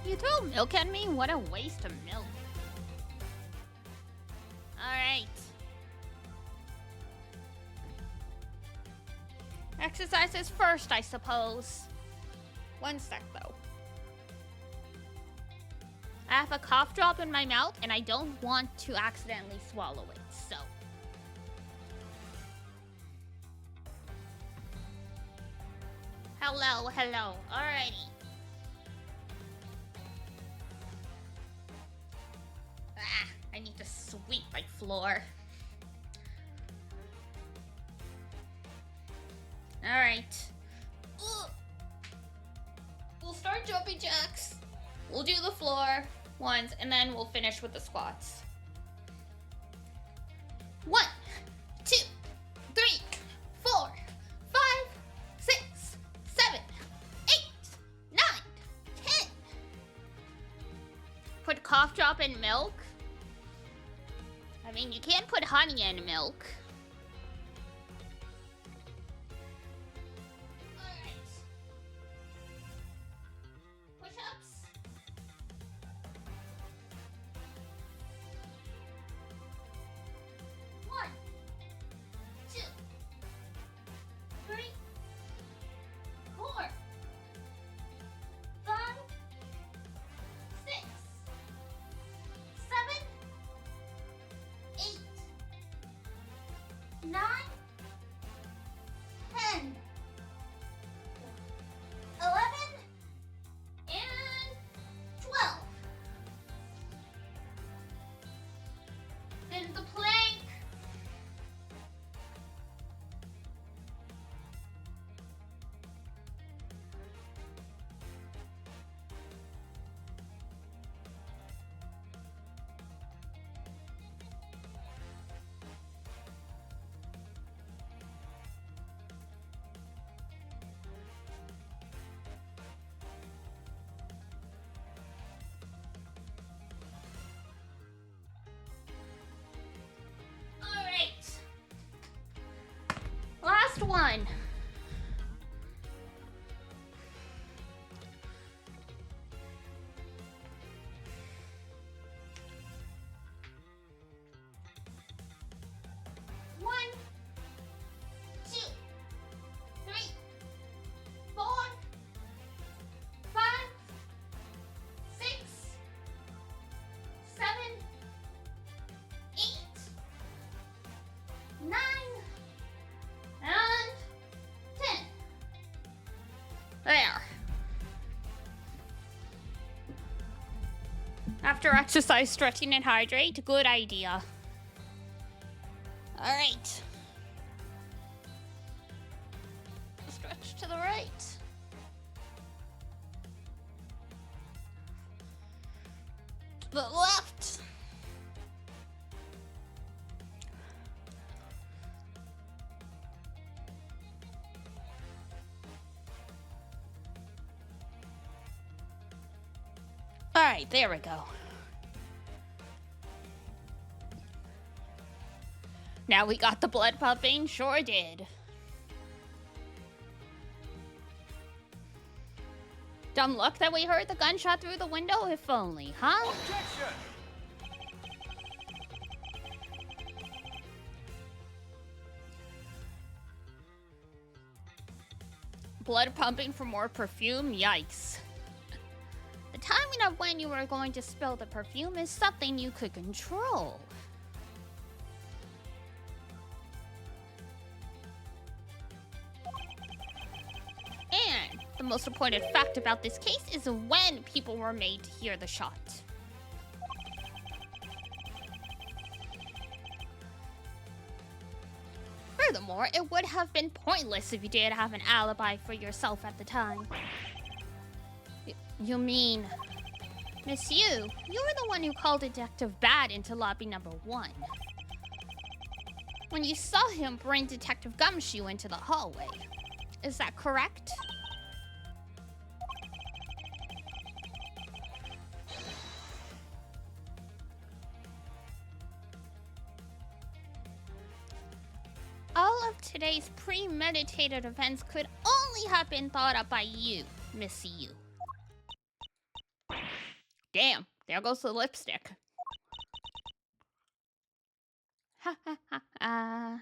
You throw milk at me? What a waste of milk. Alright. Exercises first, I suppose. One sec, though. I have a cough drop in my mouth, and I don't want to accidentally swallow it, so. Hello, hello. Alrighty. Ah, I need to sweep my floor. Alright. We'll start jumping jacks. We'll do the floor once, and then we'll finish with the squats. 1, 2, 3, 4, 5, 6, 7, 8, 9, 10. Put cough drop in milk. I mean, you can put honey in milk. Alright. Push-ups. One, two, three, four, five, six, seven, eight, nine, 10, 11, and 12. Then the plank. All right. Last one. One, two, three, four, five, six, seven, eight, nine, and 10. There. After exercise, stretching, and hydrate, good idea. All right. Stretch to the right. To the left. All right, there we go. Now we got the blood pumping, sure did. Dumb luck that we heard the gunshot through the window, if only, huh? Objection! Blood pumping for more perfume, yikes. The timing of when you are going to spill the perfume is something you could control. And the most important fact about this case is when people were made to hear the shot. Furthermore, it would have been pointless if you did have an alibi for yourself at the time. You mean, Miss Yu, you were the one who called Detective Bad into lobby number 1. When you saw him bring Detective Gumshoe into the hallway. Is that correct? All of today's premeditated events could only have been thought up by you, Miss Yu. Damn, there goes the lipstick. Ha ha ha ha.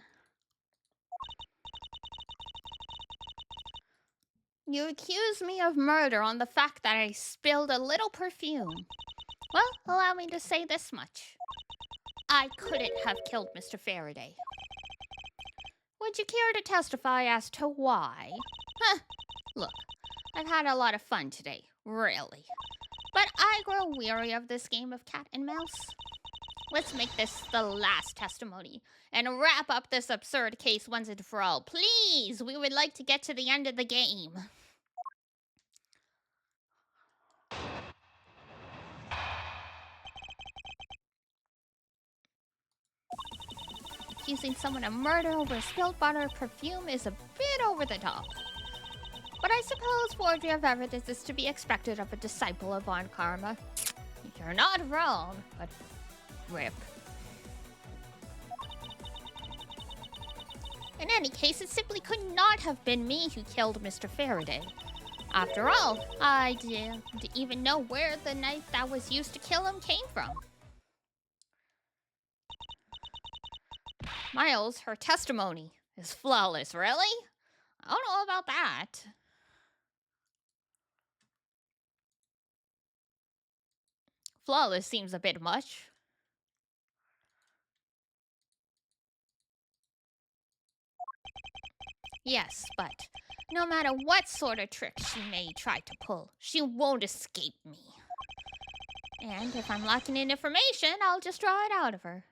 You accuse me of murder on the fact that I spilled a little perfume. Well, allow me to say this much. I couldn't have killed Mr. Faraday. Would you care to testify as to why? Huh. Look, I've had a lot of fun today, really. But I grow weary of this game of cat and mouse. Let's make this the last testimony and wrap up this absurd case once and for all. Please, we would like to get to the end of the game. Accusing someone of murder over spilled butter perfume is a bit over the top. But I suppose forgery of evidence is to be expected of a disciple of Von Karma. You're not wrong, but rip. In any case, it simply could not have been me who killed Mr. Faraday. After all, I didn't even know where the knife that was used to kill him came from. Miles, her testimony is flawless, really? I don't know about that. Flawless seems a bit much. Yes, but no matter what sort of trick she may try to pull, she won't escape me. And if I'm lacking in information, I'll just draw it out of her.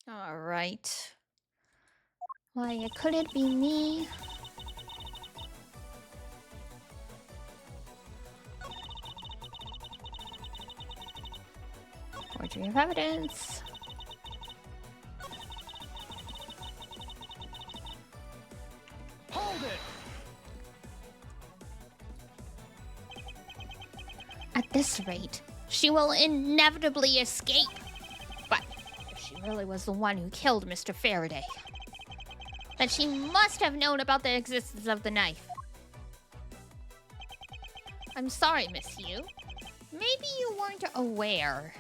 All right. Why, it couldn't be me. Forgery of evidence. Hold it! At this rate, she will inevitably escape. But if she really was the one who killed Mr. Faraday, then she must have known about the existence of the knife. I'm sorry, Miss Hugh. Maybe you weren't aware.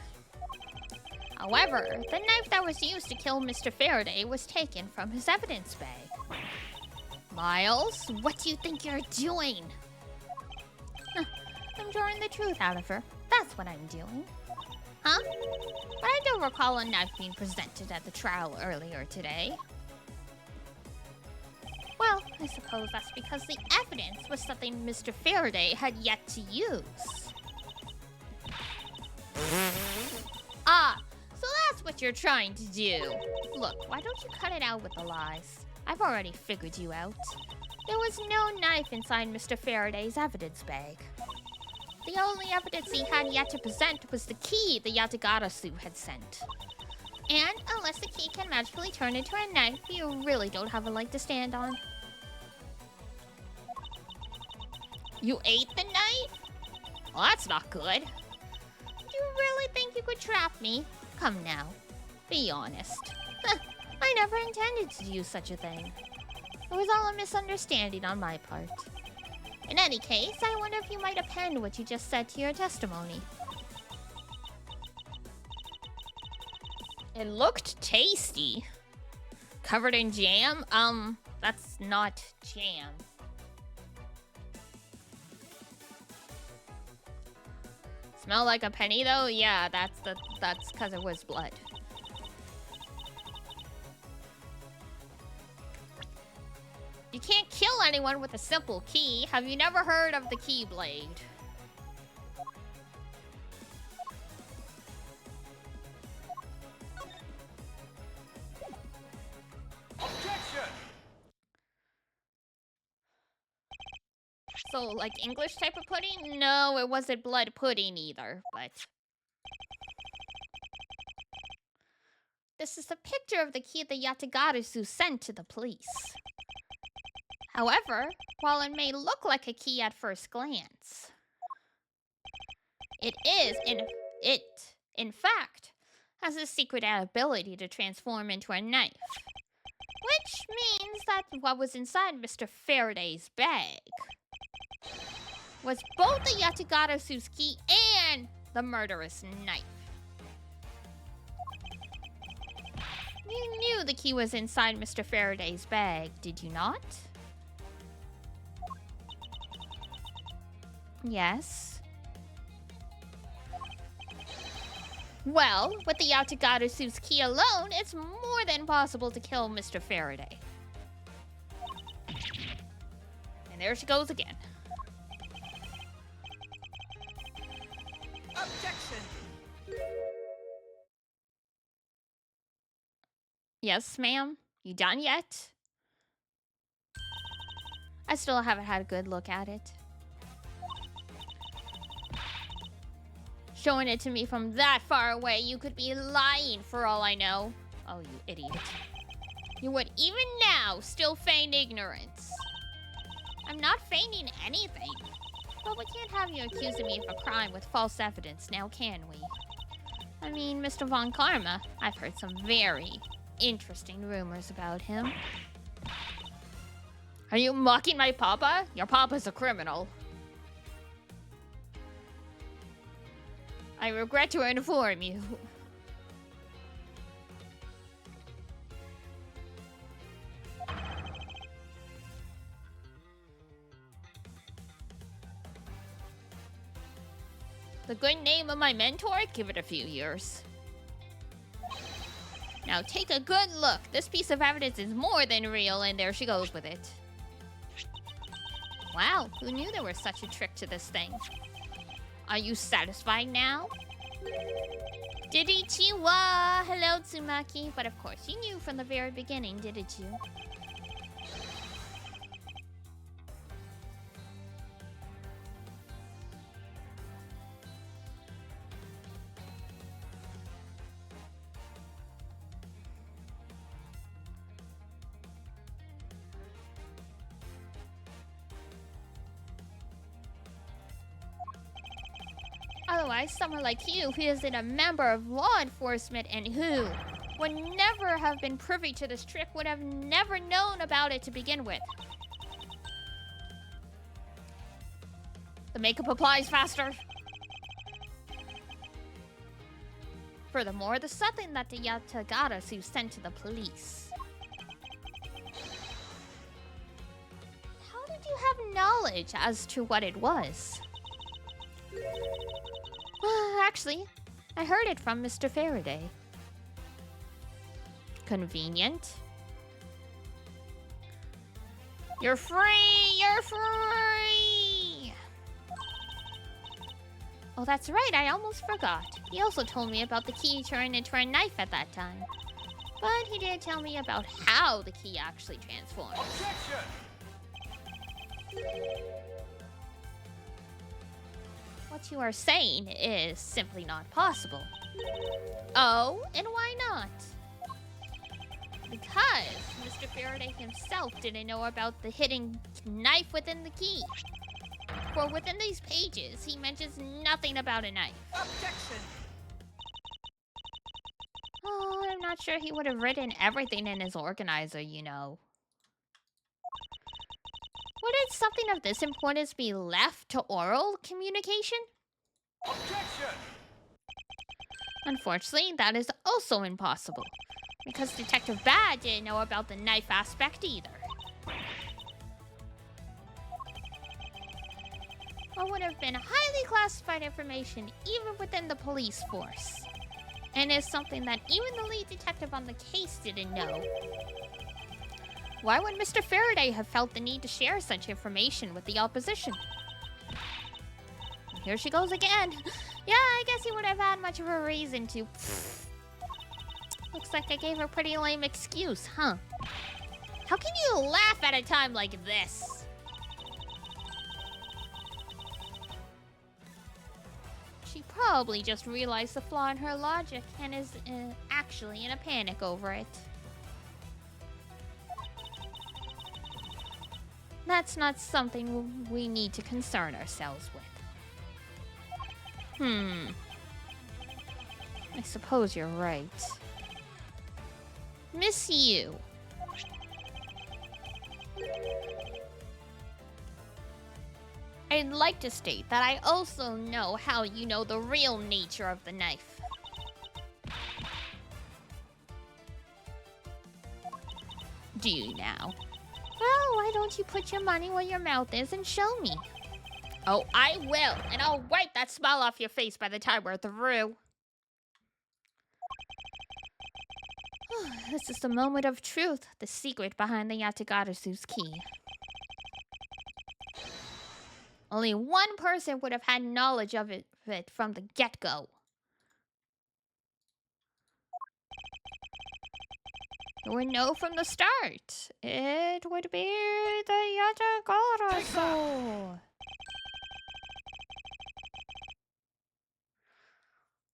However, the knife that was used to kill Mr. Faraday was taken from his evidence bag. Miles, what do you think you're doing? I'm drawing the truth out of her. That's what I'm doing. Huh? But I don't recall a knife being presented at the trial earlier today. Well, I suppose that's because the evidence was something Mr. Faraday had yet to use. Ah, so that's what you're trying to do. Look, why don't you cut it out with the lies? I've already figured you out. There was no knife inside Mr. Faraday's evidence bag. The only evidence he had yet to present was the key the Yatagarasu had sent. And unless the key can magically turn into a knife, you really don't have a leg to stand on. You ate the knife? Well, that's not good. Do you really think you could trap me? Come now, be honest. I never intended to do such a thing. It was all a misunderstanding on my part. In any case, I wonder if you might append what you just said to your testimony. It looked tasty. Covered in jam? That's not jam. Smell like a penny though? Yeah, that's because it was blood. You can't kill anyone with a simple key. Have you never heard of the Keyblade? Objection! So, like English type of pudding? No, it wasn't blood pudding either, but... This is a picture of the key the Yatagarasu sent to the police. However, while it may look like a key at first glance, it in fact, has a secret ability to transform into a knife. Which means that what was inside Mr. Faraday's bag was both the Yatagarasu's key and the murderous knife. You knew the key was inside Mr. Faraday's bag, did you not? Yes. Well, with the Yatagarasu's key alone, it's more than possible to kill Mr. Faraday. And there she goes again. Objection! Yes, ma'am? You done yet? I still haven't had a good look at it. Showing it to me from that far away, you could be lying for all I know. Oh, you idiot. You would even now still feign ignorance. I'm not feigning anything. Well, we can't have you accusing me of a crime with false evidence now, can we? I mean, Mr. Von Karma, I've heard some very interesting rumors about him. Are you mocking my papa? Your papa's a criminal. I regret to inform you. The good name of my mentor? Give it a few years. Now take a good look. This piece of evidence is more than real, and there she goes with it. Wow, who knew there was such a trick to this thing? Are you satisfied now? Konnichiwa! Hello, Tsumaki. But of course, you knew from the very beginning, didn't you? Otherwise, someone like you, who isn't a member of law enforcement and who would never have been privy to this trick, would have never known about it to begin with. The makeup applies faster. Furthermore, there's something that the Yatagarasu sent to the police. How did you have knowledge as to what it was? Actually, I heard it from Mr. Faraday. Convenient. You're free! You're free! Oh, that's right, I almost forgot. He also told me about the key turned into a knife at that time. But he didn't tell me about how the key actually transformed. Objection! What you are saying is simply not possible. Oh, and why not? Because Mr. Faraday himself didn't know about the hidden knife within the key. For within these pages, he mentions nothing about a knife. Objection! Oh, I'm not sure he would have written everything in his organizer, you know. Wouldn't something of this importance be left to oral communication? Objection! Unfortunately, that is also impossible, because Detective Bad didn't know about the knife aspect either. What would have been highly classified information even within the police force, and is something that even the lead detective on the case didn't know. Why would Mr. Faraday have felt the need to share such information with the opposition? Here she goes again. Yeah, I guess he would have had much of a reason to. Looks like I gave her a pretty lame excuse, huh? How can you laugh at a time like this? She probably just realized the flaw in her logic and is actually in a panic over it. That's not something we need to concern ourselves with. I suppose you're right. Miss you. I'd like to state that I also know how you know the real nature of the knife. Do you now? Well, why don't you put your money where your mouth is and show me? Oh, I will, and I'll wipe that smile off your face by the time we're through. This is the moment of truth, the secret behind the Yatagarasu's key. Only one person would have had knowledge of it from the get-go. You would know from the start. It would be the Yatagarasu.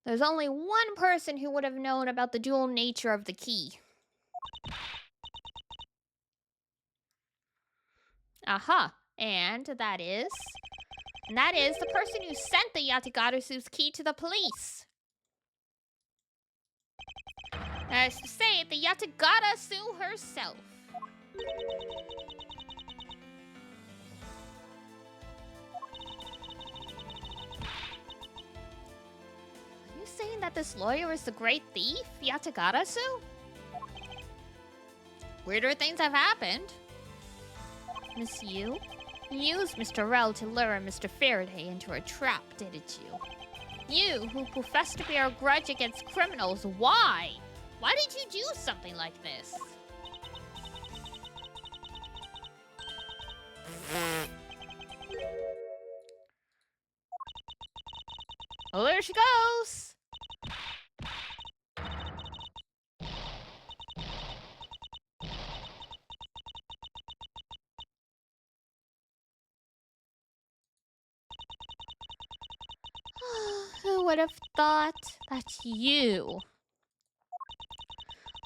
There's only one person who would have known about the dual nature of the key. Aha, and that is And that is the person who sent the Yatagarazu's key to the police. That is to say, the Yatagarasu herself. Are you saying that this lawyer is the great thief, Yatagarasu? Weirder things have happened. Miss Yu? You used Mr. Rel to lure Mr. Faraday into a trap, didn't you? You, who profess to bear a grudge against criminals, why? Why did you do something like this? Oh, there she goes! Who would have thought that you,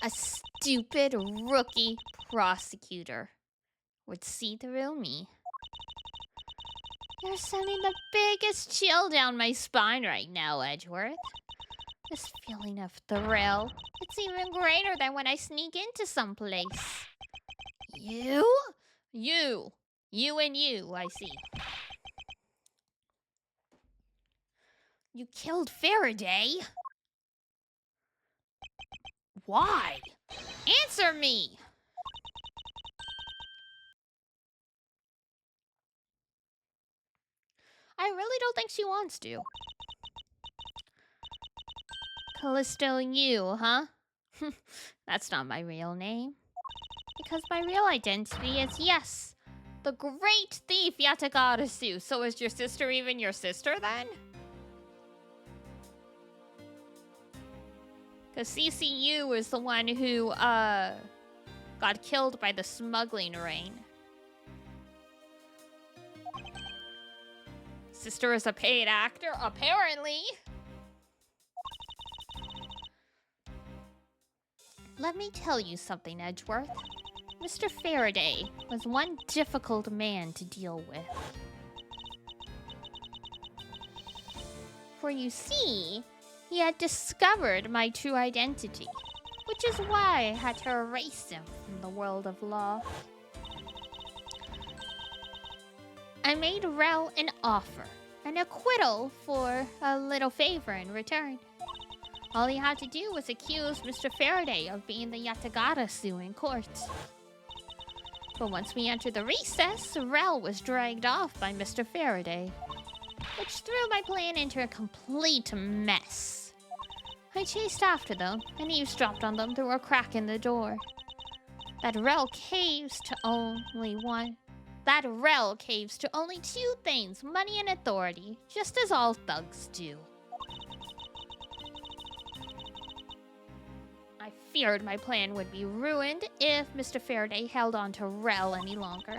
a stupid rookie prosecutor, would see through me? You're sending the biggest chill down my spine right now, Edgeworth. This feeling of thrill, it's even greater than when I sneak into some place. You? You and you, I see. You killed Faraday? Why? Answer me! I really don't think she wants to. Callisto Yu, huh? That's not my real name. Because my real identity is, yes, the great thief Yatagarasu. So is your sister even your sister then? Because CCU is the one who, got killed by the smuggling ring. Sister is a paid actor, apparently. Let me tell you something, Edgeworth. Mr. Faraday was one difficult man to deal with. For you see, he had discovered my true identity, which is why I had to erase him from the world of law. I made Rel an offer, an acquittal for a little favor in return. All he had to do was accuse Mr. Faraday of being the Yatagarasu in court. But once we entered the recess, Rel was dragged off by Mr. Faraday, which threw my plan into a complete mess. I chased after them and eavesdropped on them through a crack in the door. That Rel caves to only two things, money and authority, just as all thugs do. I feared my plan would be ruined if Mr. Faraday held on to Rel any longer.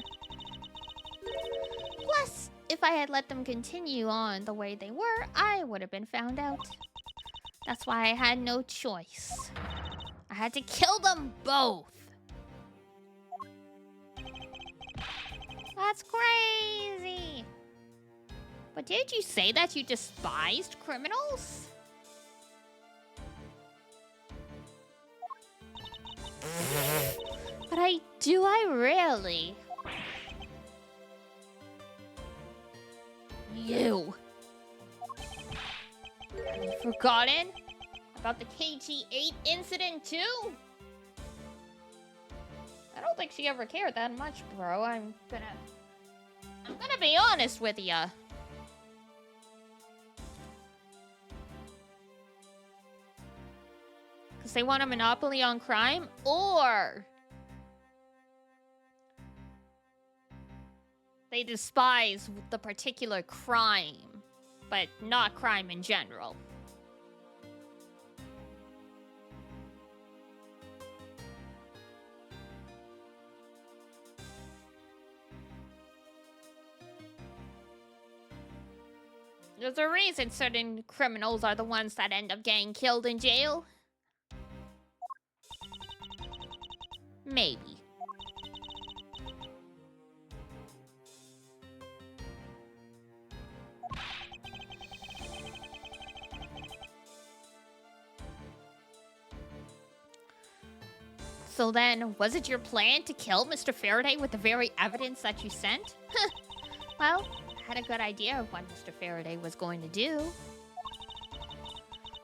Plus, if I had let them continue on the way they were, I would have been found out. That's why I had no choice. I had to kill them both. That's crazy. But did you say that you despised criminals? But do I really? You. Have you forgotten about the KG-8 incident too? I don't think she ever cared that much, bro. I'm gonna be honest with ya. Because they want a monopoly on crime, or they despise the particular crime, but not crime in general. There's a reason certain criminals are the ones that end up getting killed in jail. Maybe. So then, was it your plan to kill Mr. Faraday with the very evidence that you sent? Well, I had a good idea of what Mr. Faraday was going to do.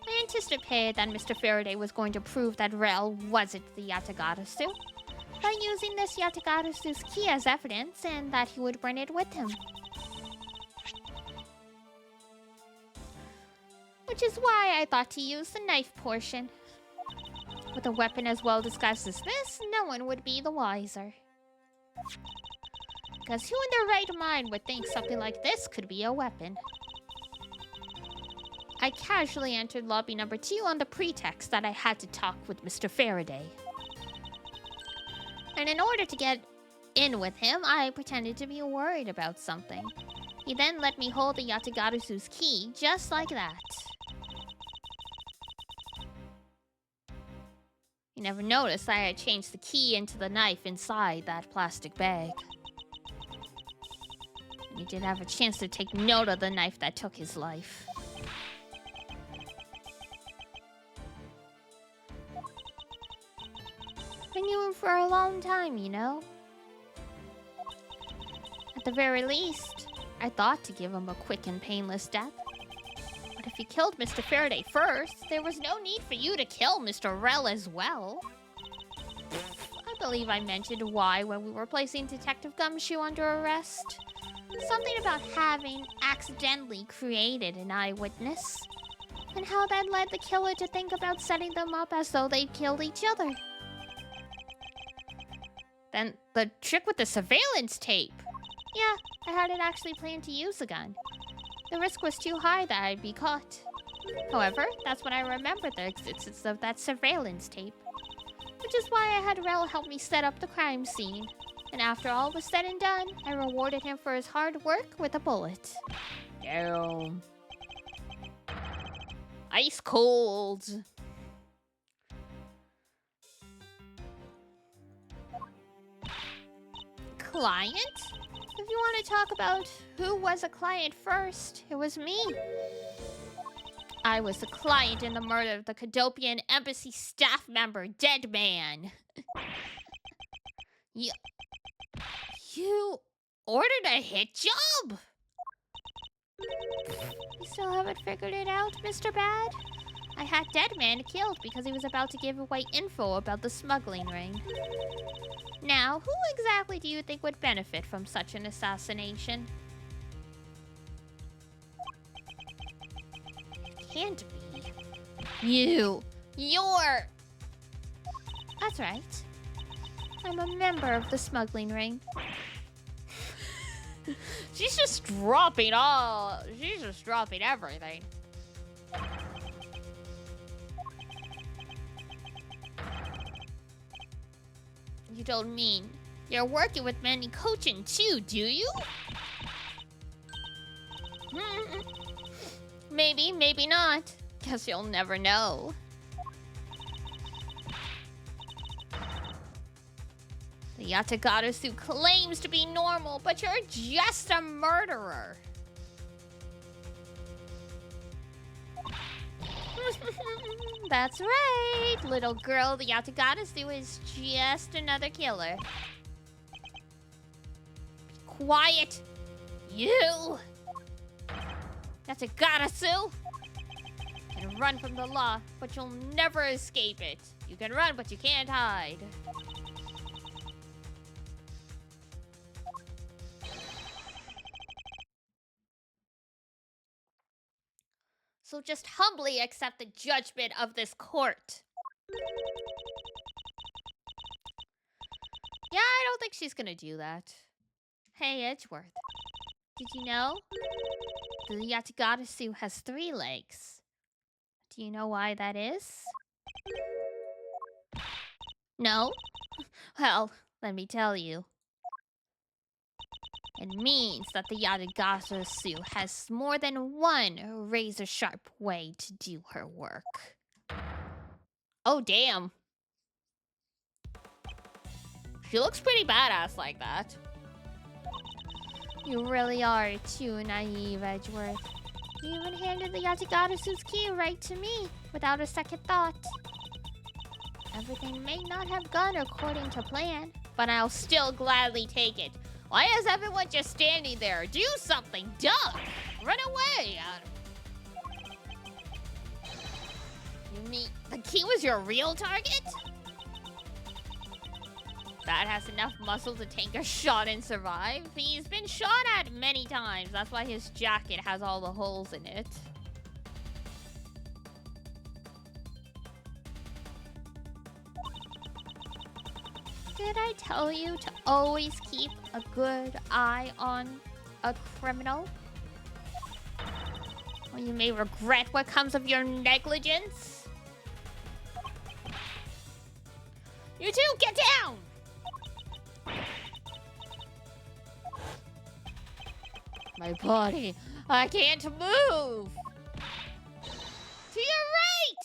I anticipated that Mr. Faraday was going to prove that Rel wasn't the Yatagarasu by using this Yatagarasu's key as evidence, and that he would bring it with him. Which is why I thought to use the knife portion. With a weapon as well disguised as this, no one would be the wiser. Because who in their right mind would think something like this could be a weapon? I casually entered lobby number 2 on the pretext that I had to talk with Mr. Faraday. And in order to get in with him, I pretended to be worried about something. He then let me hold the Yatagarasu's key, just like that. He never noticed I had changed the key into the knife inside that plastic bag. And he did have a chance to take note of the knife that took his life. I knew him for a long time, you know? At the very least, I thought to give him a quick and painless death. But if you killed Mr. Faraday first, there was no need for you to kill Mr. Rel as well. I believe I mentioned why when we were placing Detective Gumshoe under arrest. Something about having accidentally created an eyewitness. And how that led the killer to think about setting them up as though they'd killed each other. Then the trick with the surveillance tape. Yeah, I hadn't actually planned to use the gun. The risk was too high that I'd be caught. However, that's when I remembered the existence of that surveillance tape. Which is why I had Rel help me set up the crime scene. And after all was said and done, I rewarded him for his hard work with a bullet. Damn. Ice cold. Client? If you want to talk about who was a client first, it was me. I was the client in the murder of the Cadopian Embassy staff member, Deadman. You ordered a hit job? You still haven't figured it out, Mr. Bad? I had Deadman killed because he was about to give away info about the smuggling ring. Now, who exactly do you think would benefit from such an assassination? It can't be. You're... That's right. I'm a member of the smuggling ring. She's just dropping everything. You don't mean you're working with Manny Cochin too, do you? Maybe, maybe not. Guess you'll never know. The Yatagarasu claims to be normal, but you're just a murderer. That's right, little girl. The Yatagarasu is just another killer. Be quiet, you. Yatagarasu. You can run from the law, but you'll never escape it. You can run, but you can't hide. So just humbly accept the judgment of this court. Yeah, I don't think she's gonna do that. Hey, Edgeworth. Did you know? The Yatagarasu has 3 legs. Do you know why that is? No? Well, let me tell you. It means that the Yatagarasu has more than one razor-sharp way to do her work. Oh, damn. She looks pretty badass like that. You really are too naive, Edgeworth. You even handed the Yatagarasu's key right to me, without a second thought. Everything may not have gone according to plan, but I'll still gladly take it. Why is everyone just standing there? Do something, duh! Run away! You mean the key was your real target? That has enough muscle to take a shot and survive. He's been shot at many times. That's why his jacket has all the holes in it. Did I tell you to always keep a good eye on a criminal? Or you may regret what comes of your negligence. You two, get down! My body, I can't move! To your right!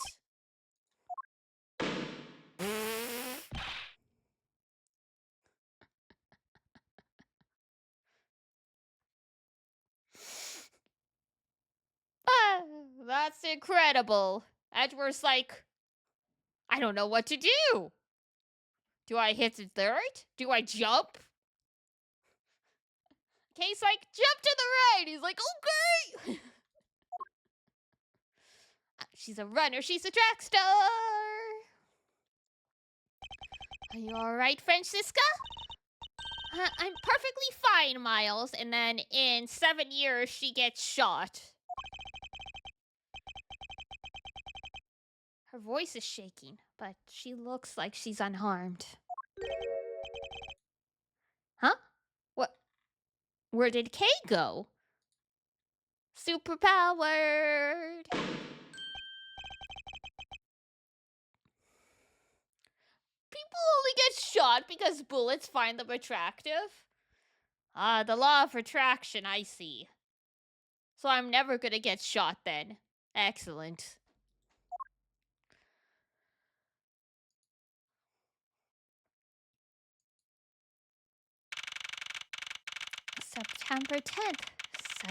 That's incredible. Edward's like, I don't know what to do. Do I hit the third? Do I jump? Kay's like, jump to the right. He's like, okay. She's a runner. She's a track star. Are you all right, Francisca? I'm perfectly fine, Miles. And then in 7 years, she gets shot. Her voice is shaking, but she looks like she's unharmed. Huh? What? Where did Kay go? Superpowered! People only get shot because bullets find them attractive? The law of attraction, I see. So I'm never gonna get shot then. Excellent. September 10th,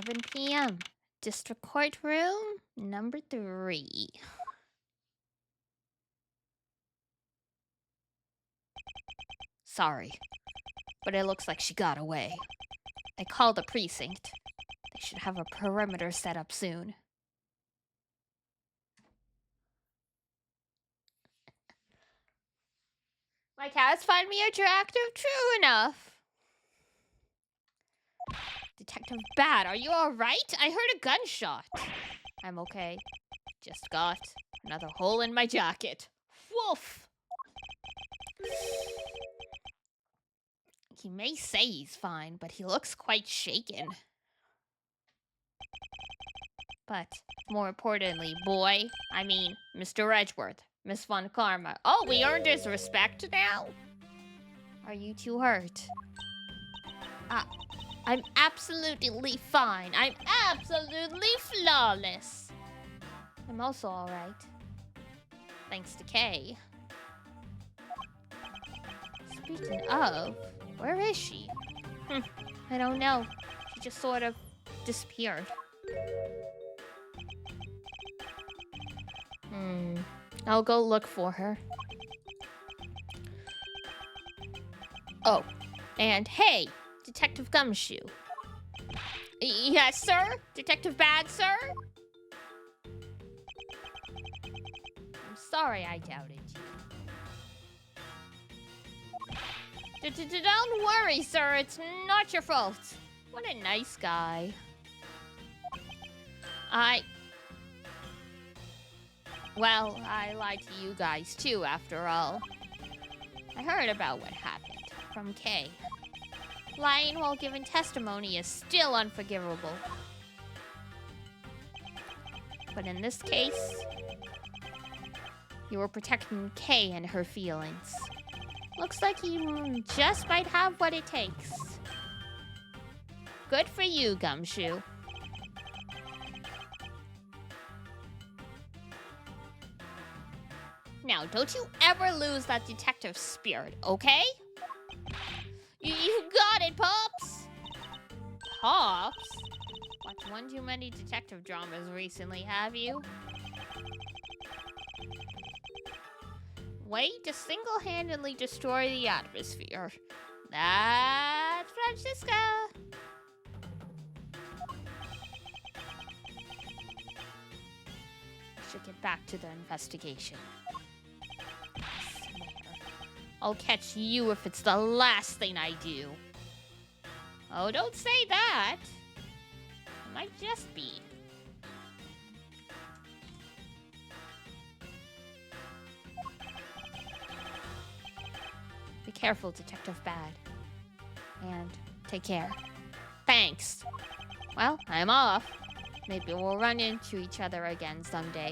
7 p.m. District Court Room number 3. Sorry, but it looks like she got away. I called the precinct. They should have a perimeter set up soon. My cats find me attractive? True enough. Detective Bad, are you alright? I heard a gunshot. I'm okay. Just got another hole in my jacket. Woof! He may say he's fine, but he looks quite shaken. But, more importantly, boy, I mean, Mr. Edgeworth, Miss Von Karma. Oh, we earned his respect now? Are you too hurt? I'm absolutely fine. I'm absolutely flawless. I'm also alright. Thanks to Kay. Speaking of, where is she? I don't know. She just sort of disappeared. I'll go look for her. Oh, and hey, Detective Gumshoe. Yes, sir? Detective Bad, sir? I'm sorry I doubted you. Don't worry, sir. It's not your fault. What a nice guy. Well, I lied to you guys too, after all. I heard about what happened from Kay. Lying while giving testimony is still unforgivable. But in this case, you were protecting Kay and her feelings. Looks like you just might have what it takes. Good for you, Gumshoe. Now, don't you ever lose that detective spirit, okay? You got it, Pops! Pops? Watched one too many detective dramas recently, have you? way to single-handedly destroy the atmosphere. That's Francisca. Should get back to the investigation. I swear. I'll catch you if it's the last thing I do. Oh, don't say that. It might just be. Be careful, Detective Bad. And take care. Thanks. Well, I'm off. Maybe we'll run into each other again someday.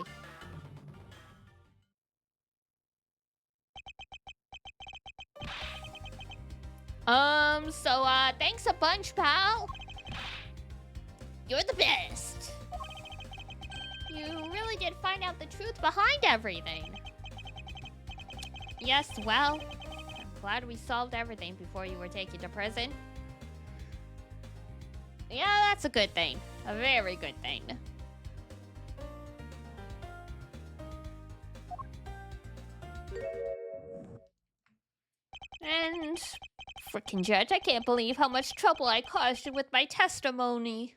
Thanks a bunch, pal. You're the best. You really did find out the truth behind everything. Yes, well, I'm glad we solved everything before you were taken to prison. Yeah, that's a good thing. A very good thing. And frickin' judge, I can't believe how much trouble I caused you with my testimony.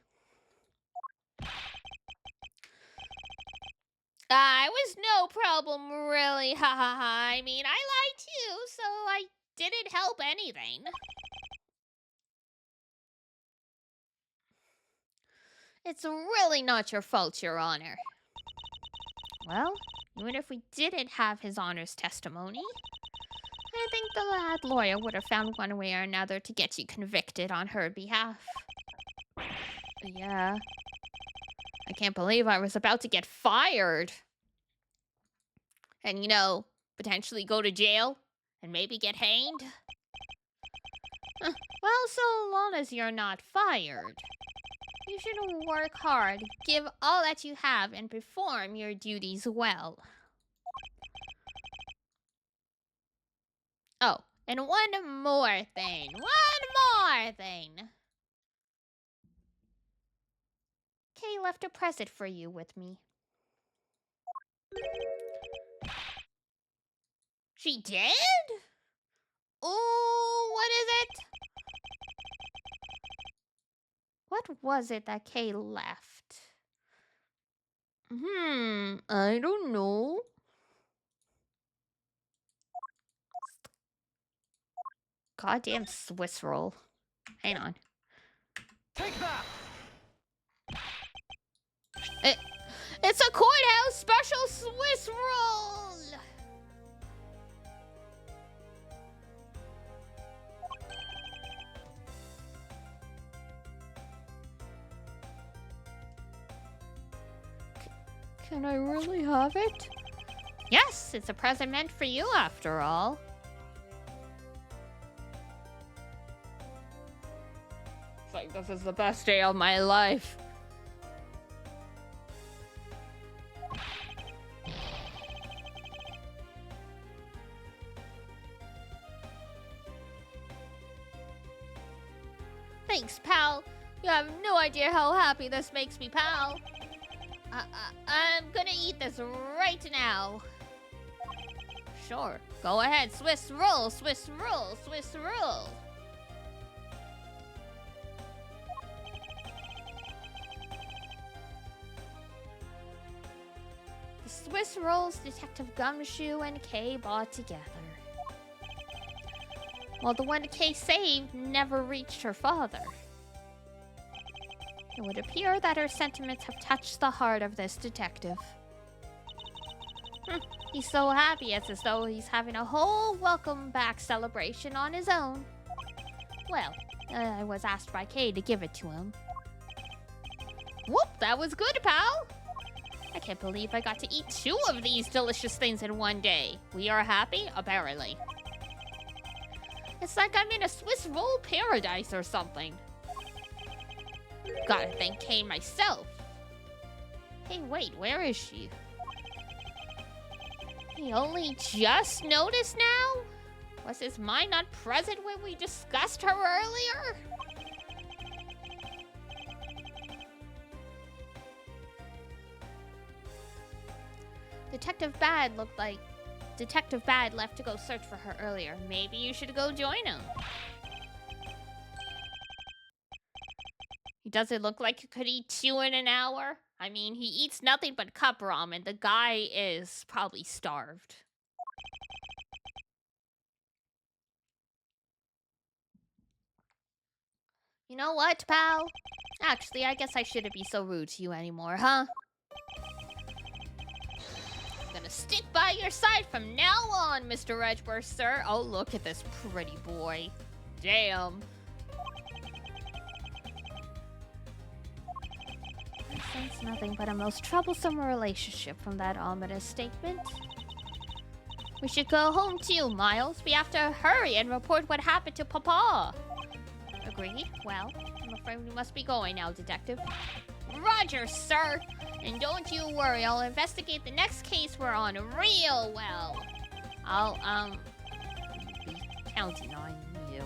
I was no problem, really. Ha ha ha. I mean, I lied too, so I didn't help anything. It's really not your fault, Your Honor. Well, even if we didn't have His Honor's testimony, I think the lad lawyer would have found one way or another to get you convicted on her behalf. Yeah. I can't believe I was about to get fired. And, potentially go to jail and maybe get hanged. Well, so long as you're not fired. You should work hard, give all that you have, and perform your duties well. Oh, and one more thing. Kay left a present for you with me. She did? Ooh, what is it? What was it that Kay left? I don't know. Goddamn Swiss roll. Hang on. Take that! It's a courthouse special Swiss roll! Can I really have it? Yes, it's a present meant for you after all. It's like, this is the best day of my life. Thanks, pal. You have no idea how happy this makes me, pal. I'm gonna eat this right now. Sure, go ahead. Swiss roll, Swiss roll, Swiss roll. The Swiss rolls Detective Gumshoe and Kay bought together. While the one Kay saved never reached her father. It would appear that her sentiments have touched the heart of this detective. He's so happy, it's as though he's having a whole welcome back celebration on his own. Well, I was asked by Kay to give it to him. Whoop, that was good, pal! I can't believe I got to eat 2 of these delicious things in one day. We are happy? Apparently. It's like I'm in a Swiss roll paradise or something. Gotta thank Kay myself. Hey, wait, where is she? He only just noticed now? Was his mind not present when we discussed her earlier? Detective Bad looked like Detective Bad left to go search for her earlier. Maybe you should go join him. He doesn't look like he could eat 2 in an hour. I mean, he eats nothing but cup ramen. The guy is probably starved. You know what, pal? Actually, I guess I shouldn't be so rude to you anymore, huh? I'm gonna stick by your side from now on, Mr. Edgeworth, sir. Oh, look at this pretty boy. Damn. I sense nothing but a most troublesome relationship from that ominous statement. We should go home too, Miles. We have to hurry and report what happened to Papa. Agreed. Well, I'm afraid we must be going now, Detective. Roger, sir! And don't you worry, I'll investigate the next case we're on real well. I'll, be counting on you.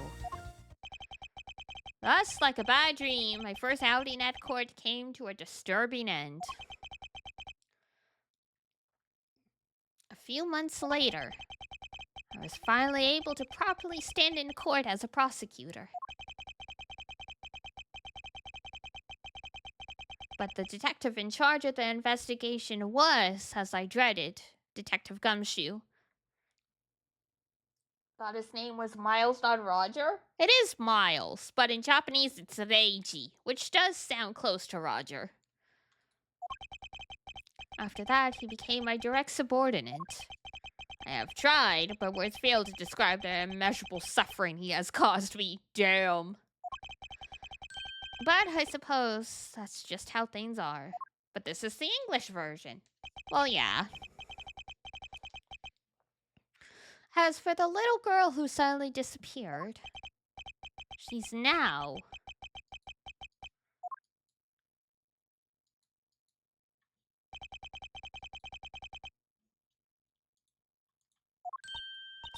Thus, like a bad dream, my first outing at court came to a disturbing end. A few months later, I was finally able to properly stand in court as a prosecutor. But the detective in charge of the investigation was, as I dreaded, Detective Gumshoe. Thought his name was Miles, not Roger? It is Miles, but in Japanese it's Reiji, which does sound close to Roger. After that, he became my direct subordinate. I have tried, but words fail to describe the immeasurable suffering he has caused me. Damn. But I suppose that's just how things are. But this is the English version. Well, yeah. As for the little girl who suddenly disappeared, she's now...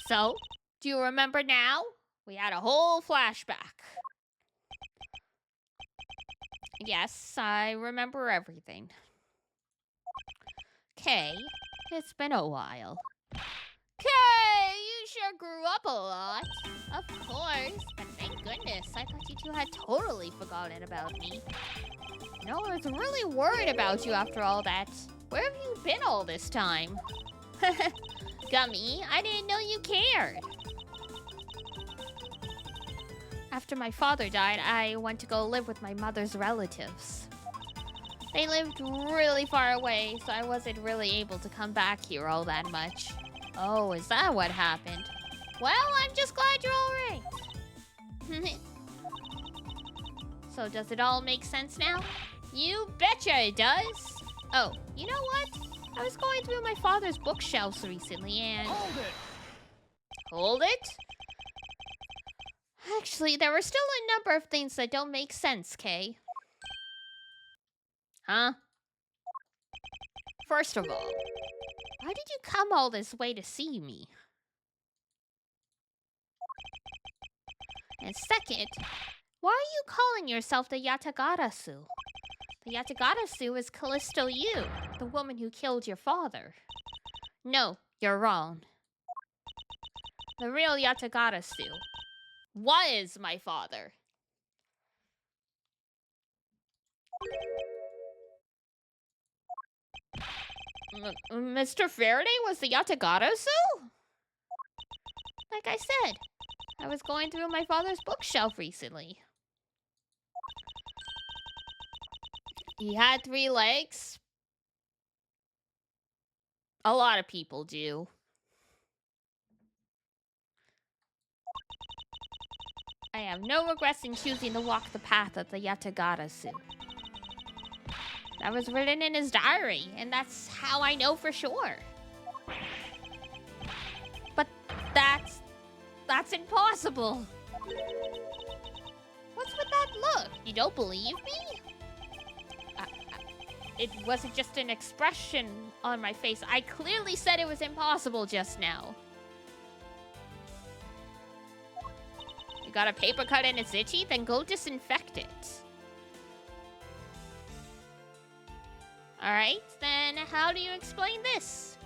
So, do you remember now? We had a whole flashback. Yes, I remember everything. Kay, it's been a while. Kay, you sure grew up a lot. Of course, but thank goodness. I thought you two had totally forgotten about me. No, I was really worried about you after all that. Where have you been all this time? Gummy, I didn't know you cared. After my father died, I went to go live with my mother's relatives. They lived really far away, so I wasn't really able to come back here all that much. Oh, is that what happened? Well, I'm just glad you're all right. So does it all make sense now? You betcha it does. Oh, you know what? I was going through my father's bookshelves recently and... Hold it! Hold it? Actually, there were still a number of things that don't make sense, Kay. Huh? First of all, why did you come all this way to see me? And second, why are you calling yourself the Yatagarasu? The Yatagarasu is Callisto Yu, the woman who killed your father. No, you're wrong. The real Yatagarasu was my father. Mr. Faraday was the Yatagarasu? Like I said, I was going through my father's bookshelf recently. He had 3 legs. A lot of people do. I have no regrets in choosing to walk the path of the Yatagarasu. That was written in his diary, and that's how I know for sure. But that's impossible. What's with that look? You don't believe me? It wasn't just an expression on my face. I clearly said it was impossible just now. You got a paper cut and it's itchy? Then go disinfect it. Alright, then how do you explain this?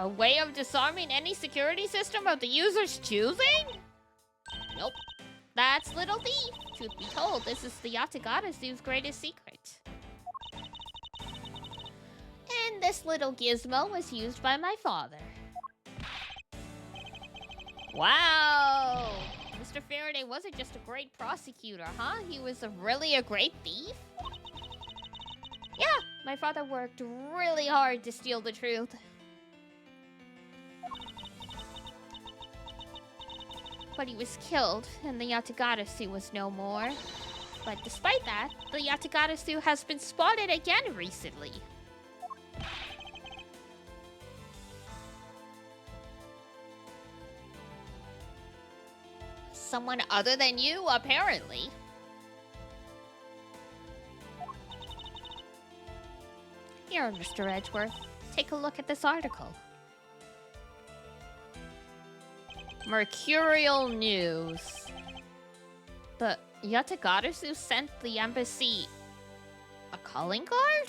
A way of disarming any security system of the user's choosing? Nope. That's Little Thief. Truth be told, this is the Yatagatasu's greatest secret. And this little gizmo was used by my father. Wow! Mr. Faraday wasn't just a great prosecutor, huh? He was really a great thief? Yeah, my father worked really hard to steal the truth. But he was killed, and the Yatagarasu was no more. But despite that, the Yatagarasu has been spotted again recently. Someone other than you, apparently. Here, Mr. Edgeworth, take a look at this article. Mercurial News. The Yatagarasu sent the embassy a calling card?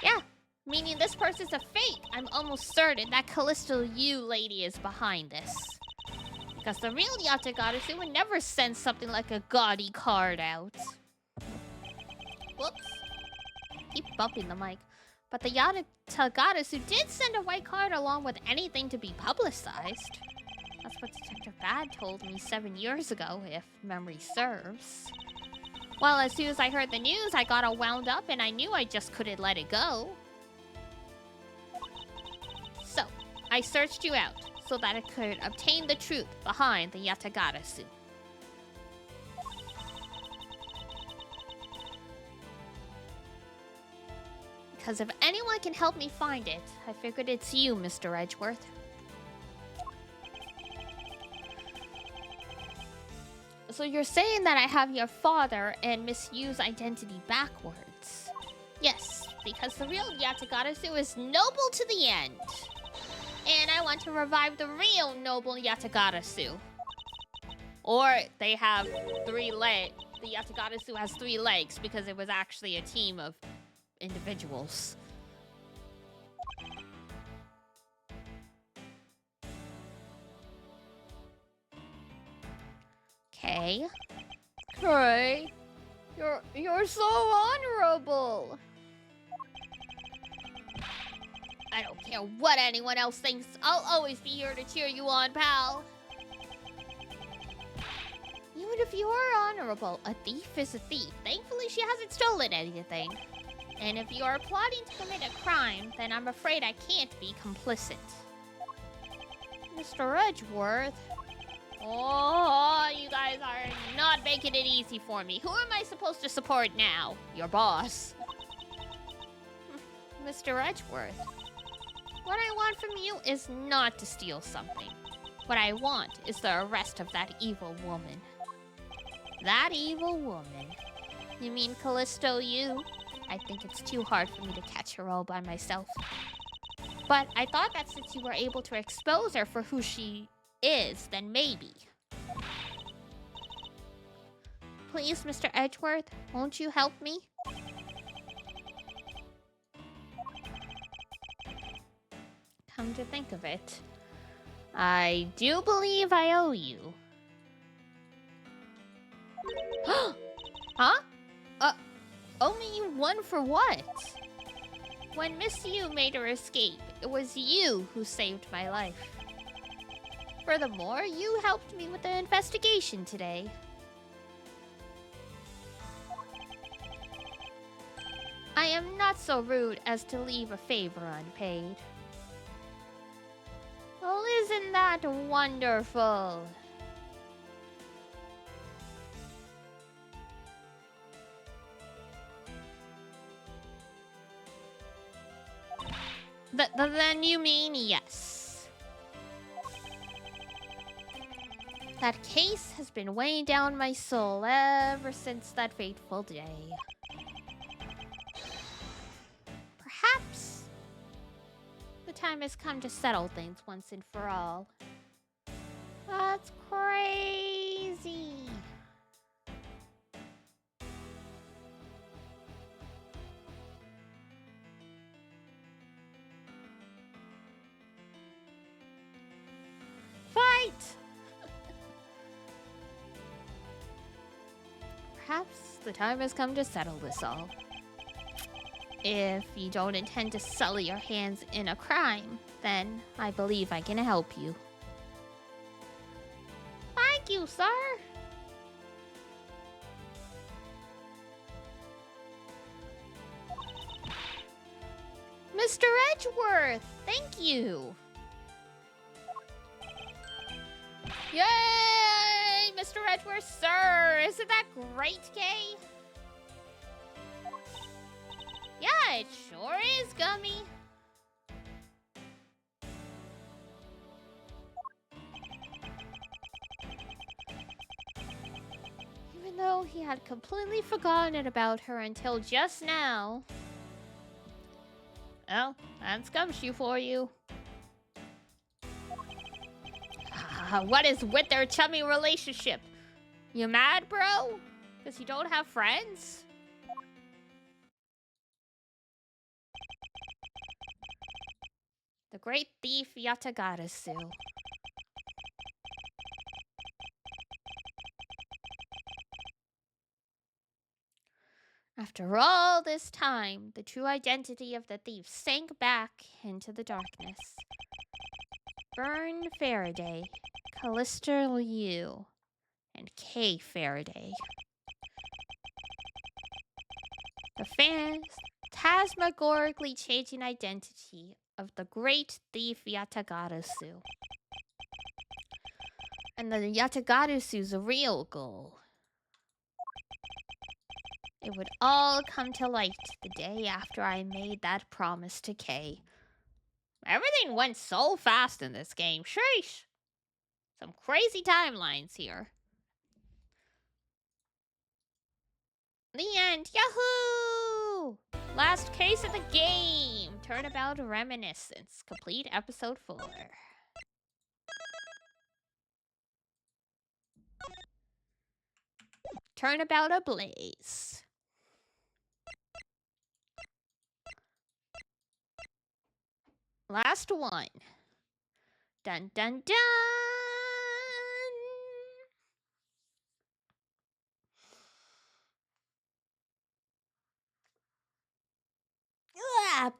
Yeah, meaning this person's a fake. I'm almost certain that Callisto Yu lady is behind this. Because the real Yatagarasu would never send something like a gaudy card out. Whoops. Keep bumping the mic. But the Yatagarasu did send a white card along with anything to be publicized. That's what Detective Bad told me 7 years ago, if memory serves. Well, as soon as I heard the news, I got all wound up and I knew I just couldn't let it go. So, I searched you out so that I could obtain the truth behind the Yatagarasu. Because if anyone can help me find it, I figured it's you, Mr. Edgeworth. So you're saying that I have your father and Miss Yu's identity backwards? Yes, because the real Yatagarasu is noble to the end. And I want to revive the real noble Yatagarasu. Or they have 3 legs. The Yatagarasu has 3 legs because it was actually a team of individuals. Okay. Right. You're so honorable. I don't care what anyone else thinks. I'll always be here to cheer you on, pal. Even if you are honorable, a thief is a thief. Thankfully, she hasn't stolen anything. And if you are plotting to commit a crime, then I'm afraid I can't be complicit. Mr. Edgeworth. Oh, you guys are not making it easy for me. Who am I supposed to support now? Your boss. Mr. Edgeworth. What I want from you is not to steal something. What I want is the arrest of that evil woman. That evil woman. You mean Callisto Yu? I think it's too hard for me to catch her all by myself. But I thought that since you were able to expose her for who she is, then maybe. Please, Mr. Edgeworth, won't you help me? Come to think of it, I do believe I owe you. Huh? Owe me one for what? When Miss Yu made her escape, it was you who saved my life. Furthermore, you helped me with the investigation today. I am not so rude as to leave a favor unpaid. Well, isn't that wonderful? Then you mean yes. That case has been weighing down my soul ever since that fateful day. Perhaps the time has come to settle things once and for all. That's crazy. Perhaps the time has come to settle this all. If you don't intend to sully your hands in a crime, then I believe I can help you. Thank you, sir. Mr. Edgeworth, thank you. Yay, Mr. Edgeworth, sir. Isn't that great, Kay? Yeah, it sure is, Gummy. Even though he had completely forgotten about her until just now. Well, that's Gumshoe for you. What is with their chummy relationship? You mad, bro? Because you don't have friends? The great thief Yatagarasu. After all this time, the true identity of the thief sank back into the darkness. Byrne Faraday, Callister Liu, and Kay Faraday. The phantasmagorically changing identity of the great thief Yatagarasu. And the Yatagarasu's real goal. It would all come to light the day after I made that promise to Kay. Everything went so fast in this game. Sheesh. Some crazy timelines here. The end. Yahoo! Last case of the game. Turnabout Reminiscence. Complete episode 4. Turnabout Ablaze. Last one. Dun dun dun!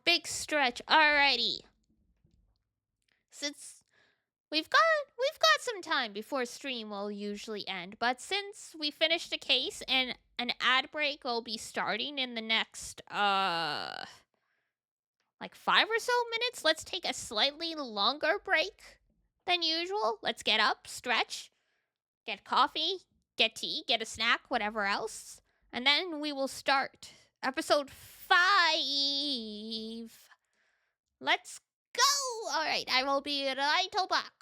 Big stretch. Alrighty. Since we've got some time before stream will usually end, but since we finished the case and an ad break will be starting in the next like 5 or so minutes, let's take a slightly longer break than usual. Let's get up, stretch, get coffee, get tea, get a snack, whatever else, and then we will start episode 5. Let's go! Alright, I will be right back.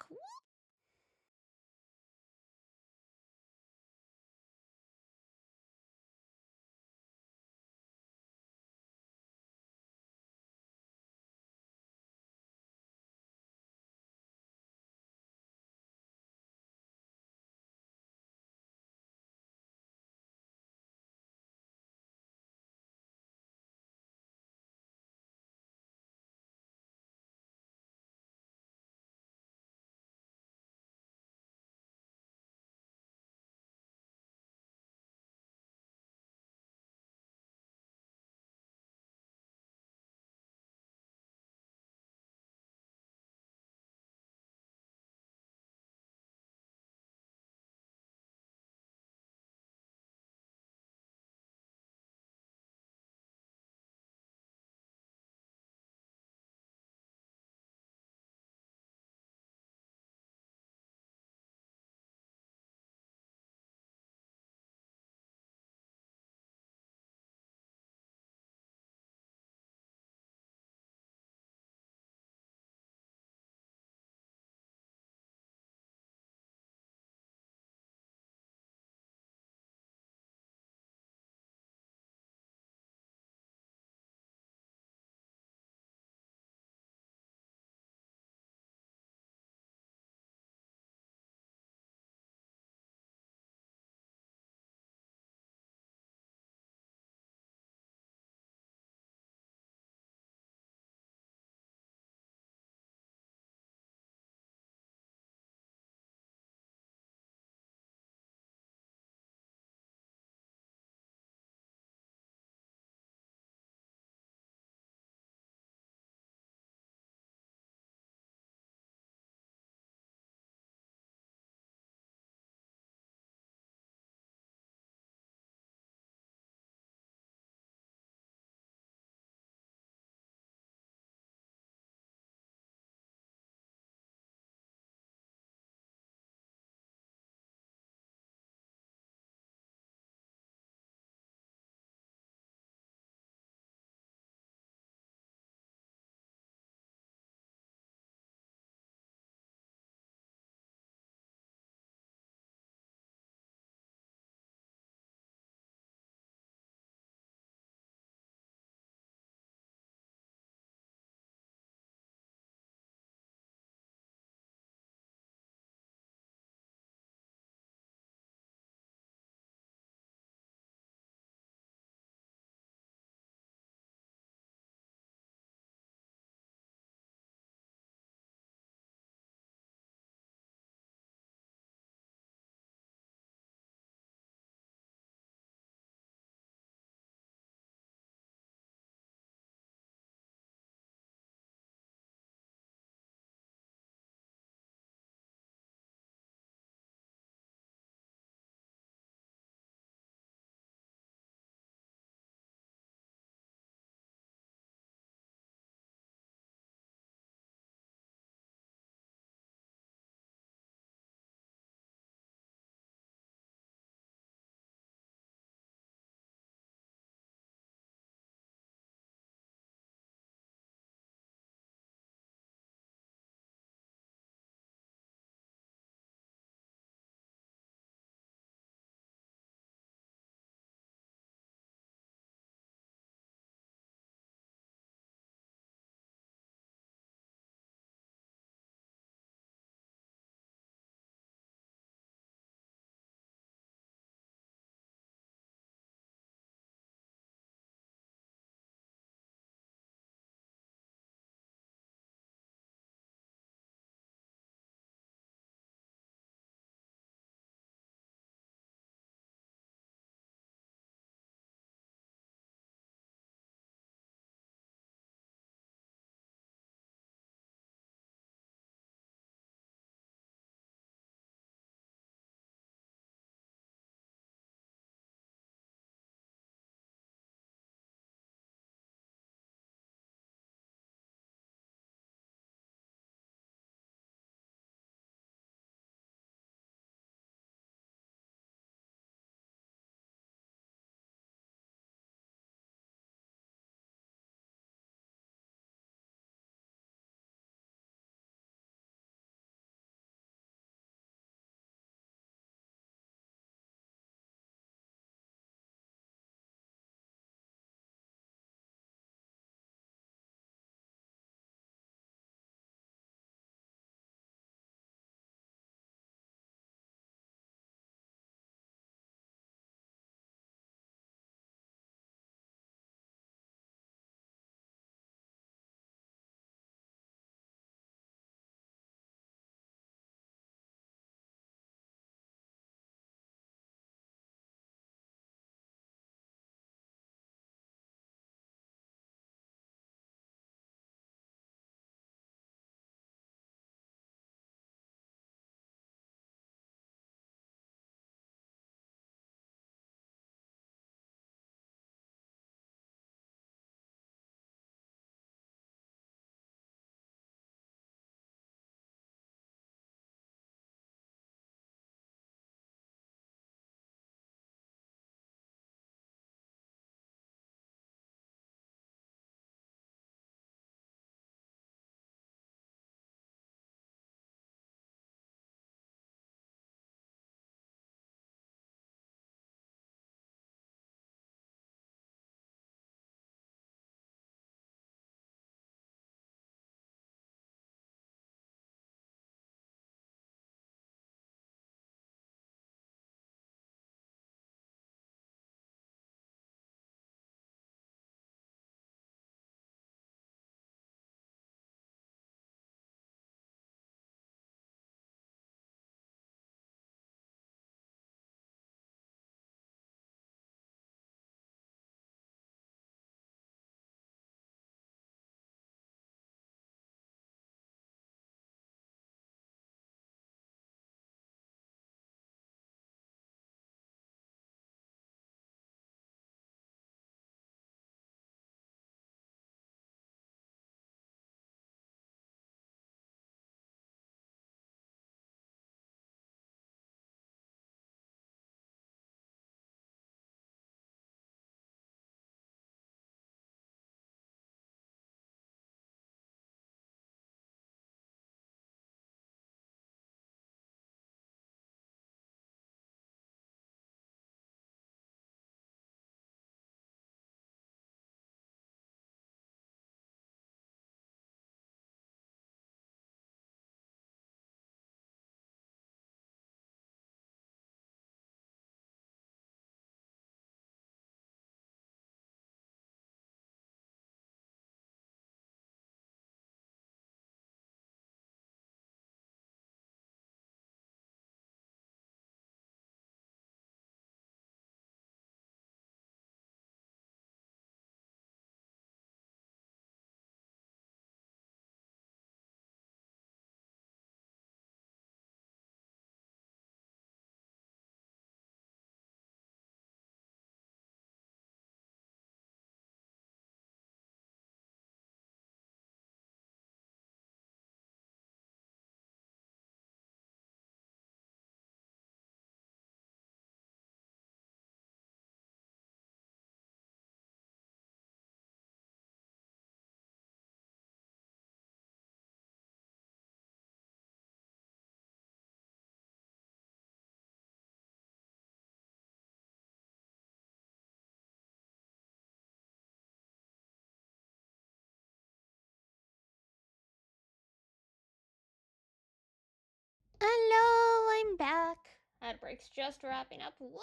I'm back. Ad break's just wrapping up. Whoop.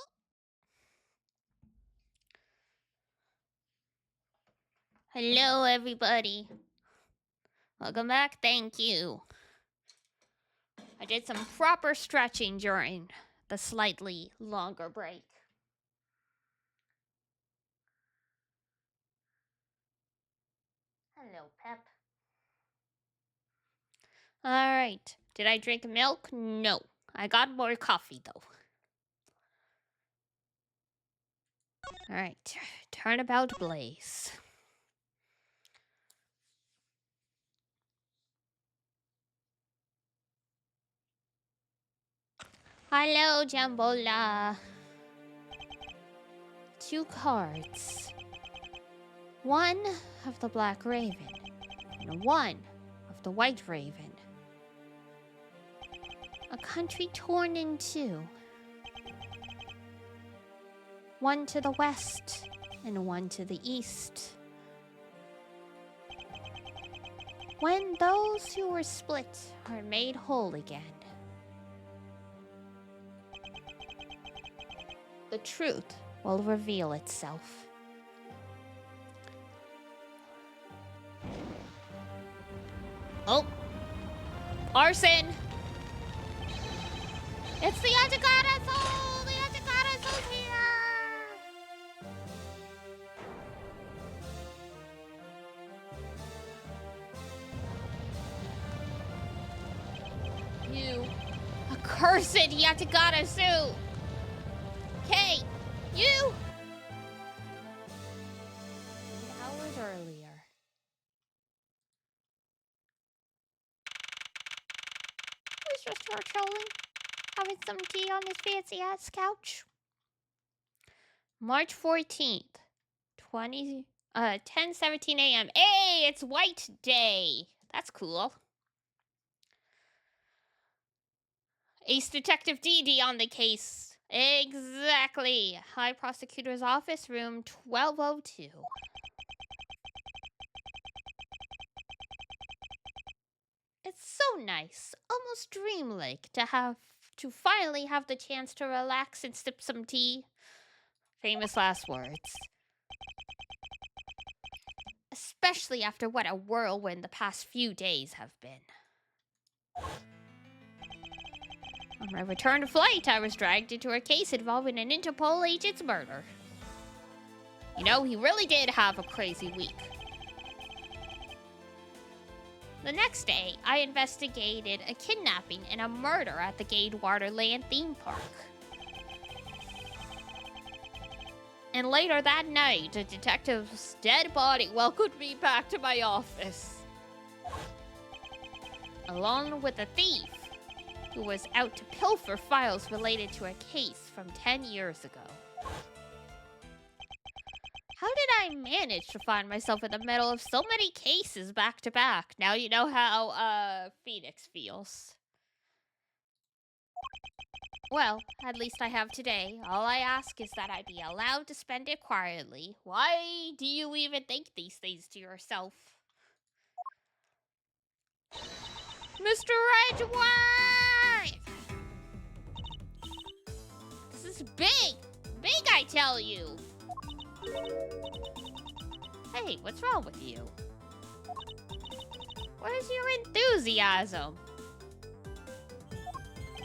Hello, everybody. Welcome back. Thank you. I did some proper stretching during the slightly longer break. Hello, Pep. All right. Did I drink milk? No. I got more coffee, though. All right. Turnabout Blaze. Hello, Jambola. 2 cards. 1 of the Black Raven, and 1 of the White Raven. A country torn in 2. 1 to the west, and 1 to the east. When those who were split are made whole again, the truth will reveal itself. Oh! Arson! It's the Atacada Soul! The Atacada Soul's here! You accursed Yatagarasu! Okay, you! Hours earlier. I was just here trolling, having some tea on this fancy ass couch. March 14th, 10:17 a.m. Hey, it's White Day! That's cool. Ace Detective DD on the case. Exactly. High Prosecutor's Office, room 1202. It's so nice, almost dreamlike, to finally have the chance to relax and sip some tea. Famous last words. Especially after what a whirlwind the past few days have been. On my return to flight, I was dragged into a case involving an Interpol agent's murder. You know, he really did have a crazy week. The next day, I investigated a kidnapping and a murder at the Gadewaterland theme park. And later that night, a detective's dead body welcomed me back to my office. Along with a thief who was out to pilfer files related to a case from 10 years ago. How did I manage to find myself in the middle of so many cases back to back? Now you know how, Phoenix feels. Well, at least I have today. All I ask is that I be allowed to spend it quietly. Why do you even think these things to yourself? Mr. Edgeworth! This is big! Big, I tell you! Hey, what's wrong with you? Where's your enthusiasm?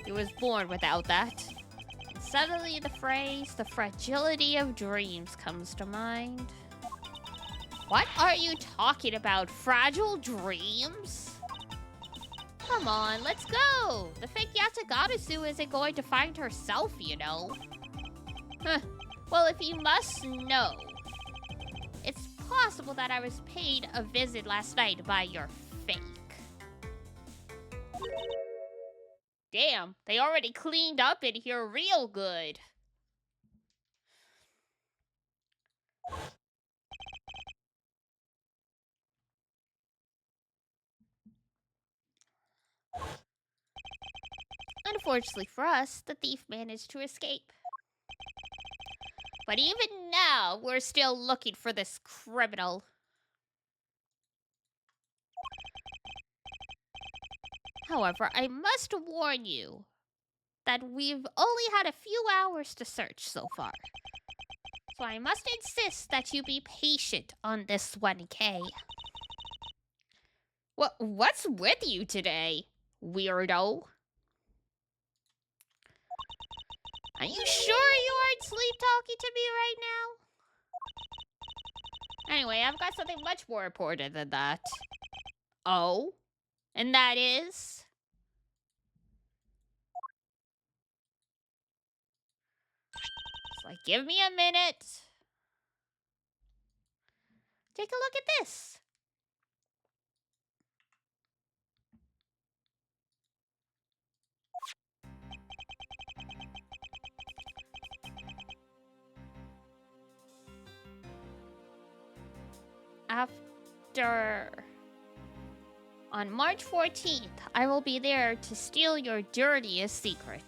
He was born without that. And suddenly the phrase, the fragility of dreams, comes to mind. What are you talking about? Fragile dreams? Come on, let's go! The fake Yatagarasu isn't going to find herself, you know. Huh. Well, if you must know, it's possible that I was paid a visit last night by your fake. Damn, they already cleaned up in here real good. Unfortunately for us, the thief managed to escape. But even now, we're still looking for this criminal. However, I must warn you that we've only had a few hours to search so far. So I must insist that you be patient on this one, Kay. What's with you today, weirdo? Are you sure you aren't sleep talking to me right now? Anyway, I've got something much more important than that. Oh? And that is... It's like, give me a minute. Take a look at this. On March 14th, I will be there to steal your dirtiest secret.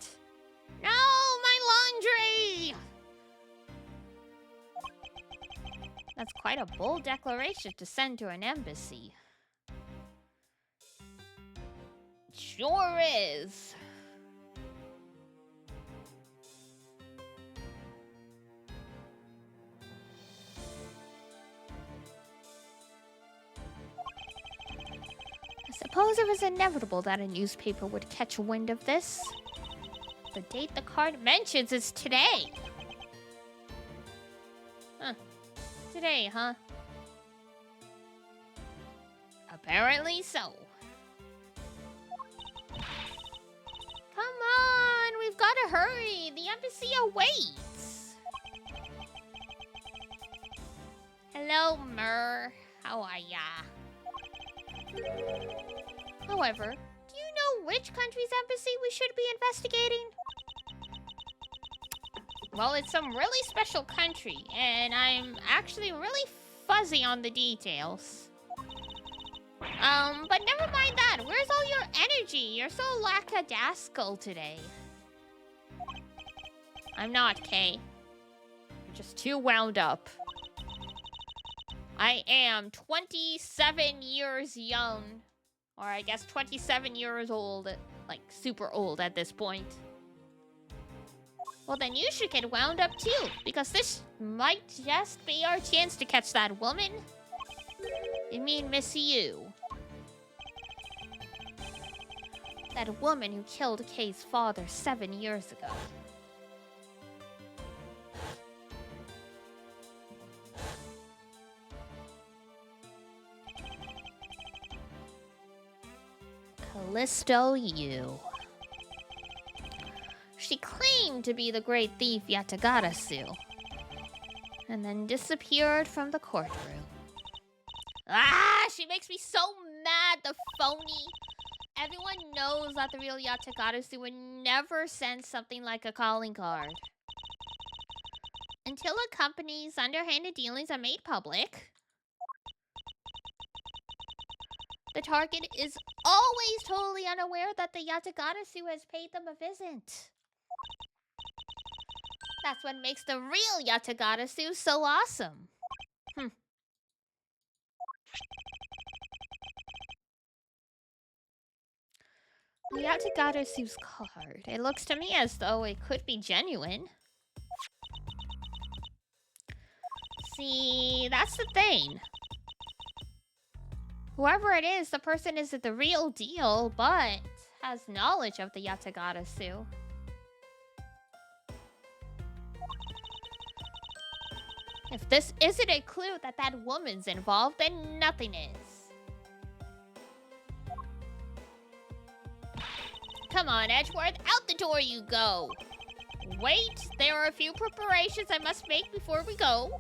No, my laundry! That's quite a bold declaration to send to an embassy. Sure is. I suppose it was inevitable that a newspaper would catch wind of this. The date the card mentions is today. Huh. Today, huh? Apparently so. Come on, we've got to hurry. The embassy awaits. Hello, Mur. How are ya? However, do you know which country's embassy we should be investigating? Well, it's some really special country, and I'm actually really fuzzy on the details. But never mind that. Where's all your energy? You're so lackadaisical today. I'm not, Kay. You're just too wound up. I am 27 years young. Or I guess 27 years old. Like, super old at this point. Well, then you should get wound up too. Because this might just be our chance to catch that woman. I mean, Miss You. That woman who killed Kay's father 7 years ago. Callisto Yu. She claimed to be the great thief Yatagarasu, and then disappeared from the courtroom. Ah, she makes me so mad, the phony. Everyone knows that the real Yatagarasu would never send something like a calling card. Until a company's underhanded dealings are made public, the target is always totally unaware that the Yatagarasu has paid them a visit. That's what makes the real Yatagarasu so awesome. The Yatagarasu's card. It looks to me as though it could be genuine. See, that's the thing. Whoever it is, the person isn't the real deal, but has knowledge of the Yatagarasu. If this isn't a clue that that woman's involved, then nothing is. Come on, Edgeworth, out the door you go. Wait, there are a few preparations I must make before we go.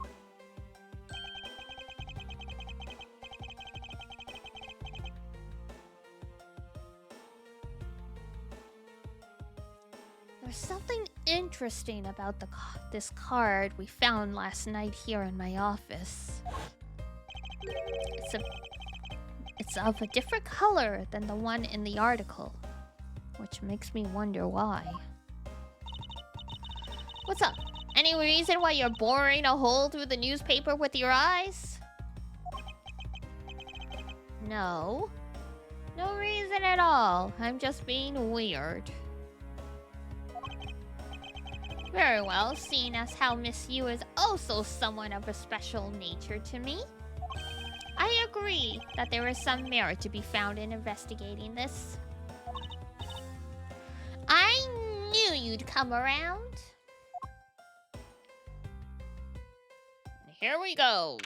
There's something interesting about this card we found last night here in my office. It's of a different color than the one in the article, which makes me wonder why. What's up? Any reason why you're boring a hole through the newspaper with your eyes? No. No reason at all. I'm just being weird. Very well, seeing as how Miss Yu is also someone of a special nature to me. I agree that there is some merit to be found in investigating this. I knew you'd come around. Here we go.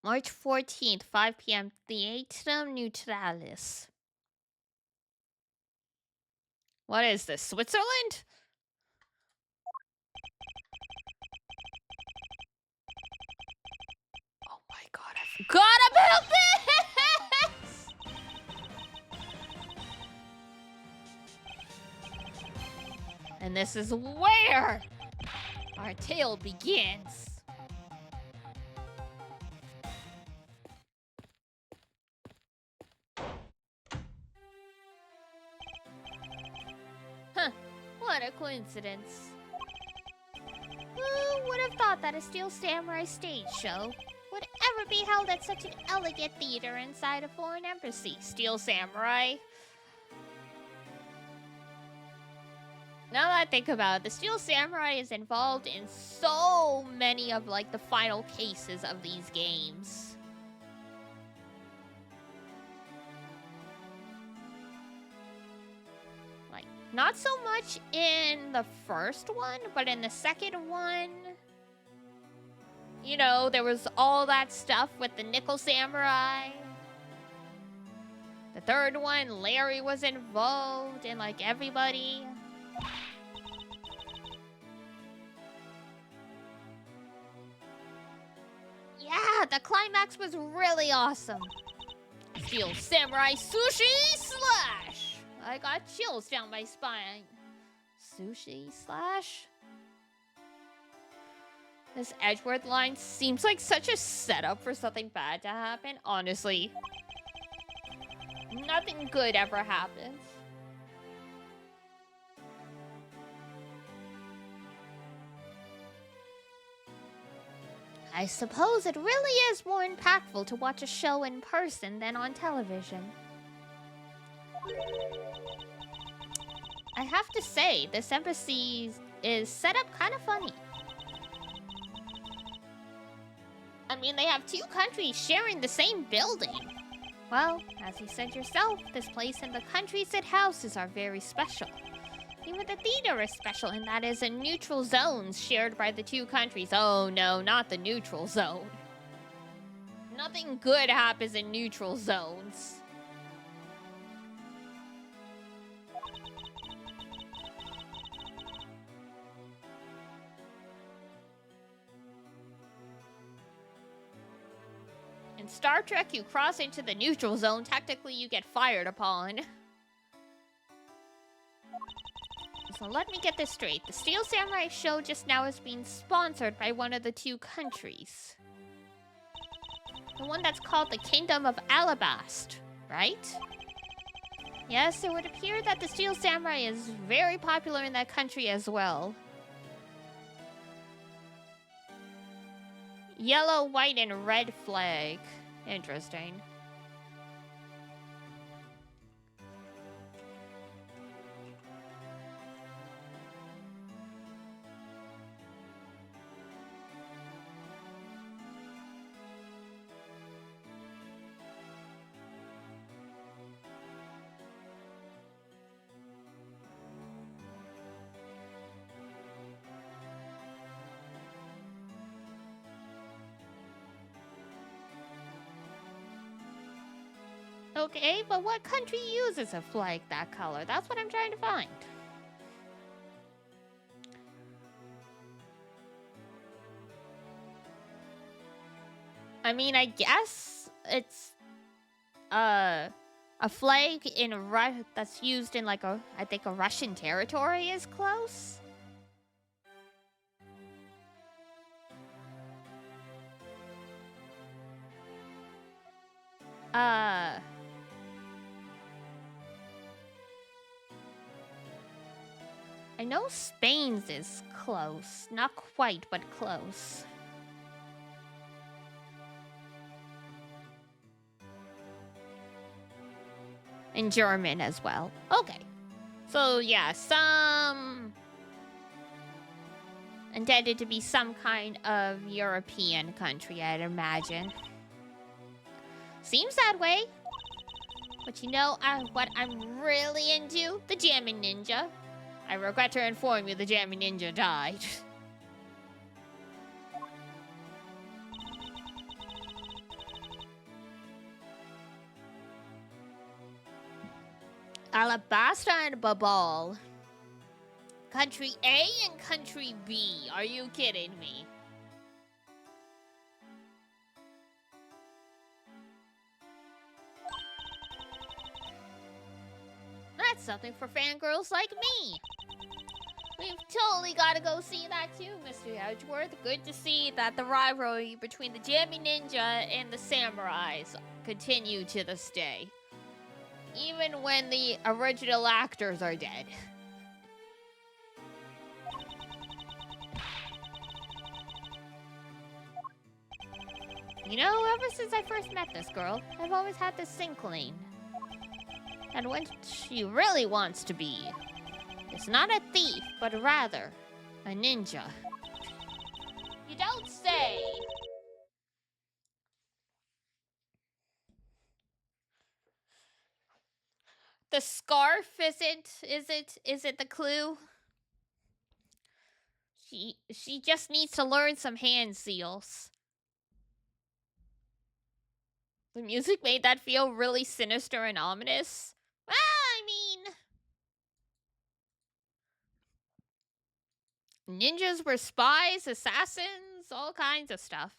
March 14th, 5 p.m. Theatrum Neutralis. What is this, Switzerland? Oh my god, I forgot about this! And this is where our tale begins. Huh, what a coincidence. Who would have thought that a Steel Samurai stage show would ever be held at such an elegant theater inside a foreign embassy? Steel Samurai. Now that I think about it, the Steel Samurai is involved in so many of like the final cases of these games. Like, not so much in the first one, but in the second one, you know, there was all that stuff with the Nickel Samurai. The third one, Larry was involved, and like everybody. Yeah, the climax was really awesome. Steel Samurai Sushi Slash! I got chills down my spine. Sushi Slash? This Edgeworth line seems like such a setup for something bad to happen. Honestly, nothing good ever happens. I suppose it really is more impactful to watch a show in person than on television. I have to say, this embassy is set up kind of funny. I mean, they have two countries sharing the same building. Well, as you said yourself, this place and the countries it houses are very special. Even the theater is special, and that is a neutral zone shared by the two countries. Oh no, not the neutral zone. Nothing good happens in neutral zones. In Star Trek, you cross into the neutral zone, technically you get fired upon. So let me get this straight. The Steel Samurai show just now is being sponsored by one of the two countries. The one that's called the Kingdom of Alabast, right? Yes, it would appear that the Steel Samurai is very popular in that country as well. Yellow, white, and red flag. Interesting. Okay, but what country uses a flag that color? That's what I'm trying to find. I mean, I guess it's a flag in that's used in like I think a Russian territory is close. I know Spain's is close. Not quite, but close. And German as well. Okay. So, yeah, some... intended to be some kind of European country, I'd imagine. Seems that way. But you know what I'm really into? The Jammin' Ninja. I regret to inform you the Jammin' Ninja died. Alabasta and Babal. Country A and Country B. Are you kidding me? That's something for fangirls like me. We've totally got to go see that too, Mr. Edgeworth. Good to see that the rivalry between the Jammy Ninja and the Samurais continue to this day. Even when the original actors are dead. You know, ever since I first met this girl, I've always had this inkling. And what she really wants to be is not a thief, but rather a ninja. You don't say! The scarf is it the clue? She just needs to learn some hand seals. The music made that feel really sinister and ominous. Ah, I mean... ninjas were spies, assassins, all kinds of stuff.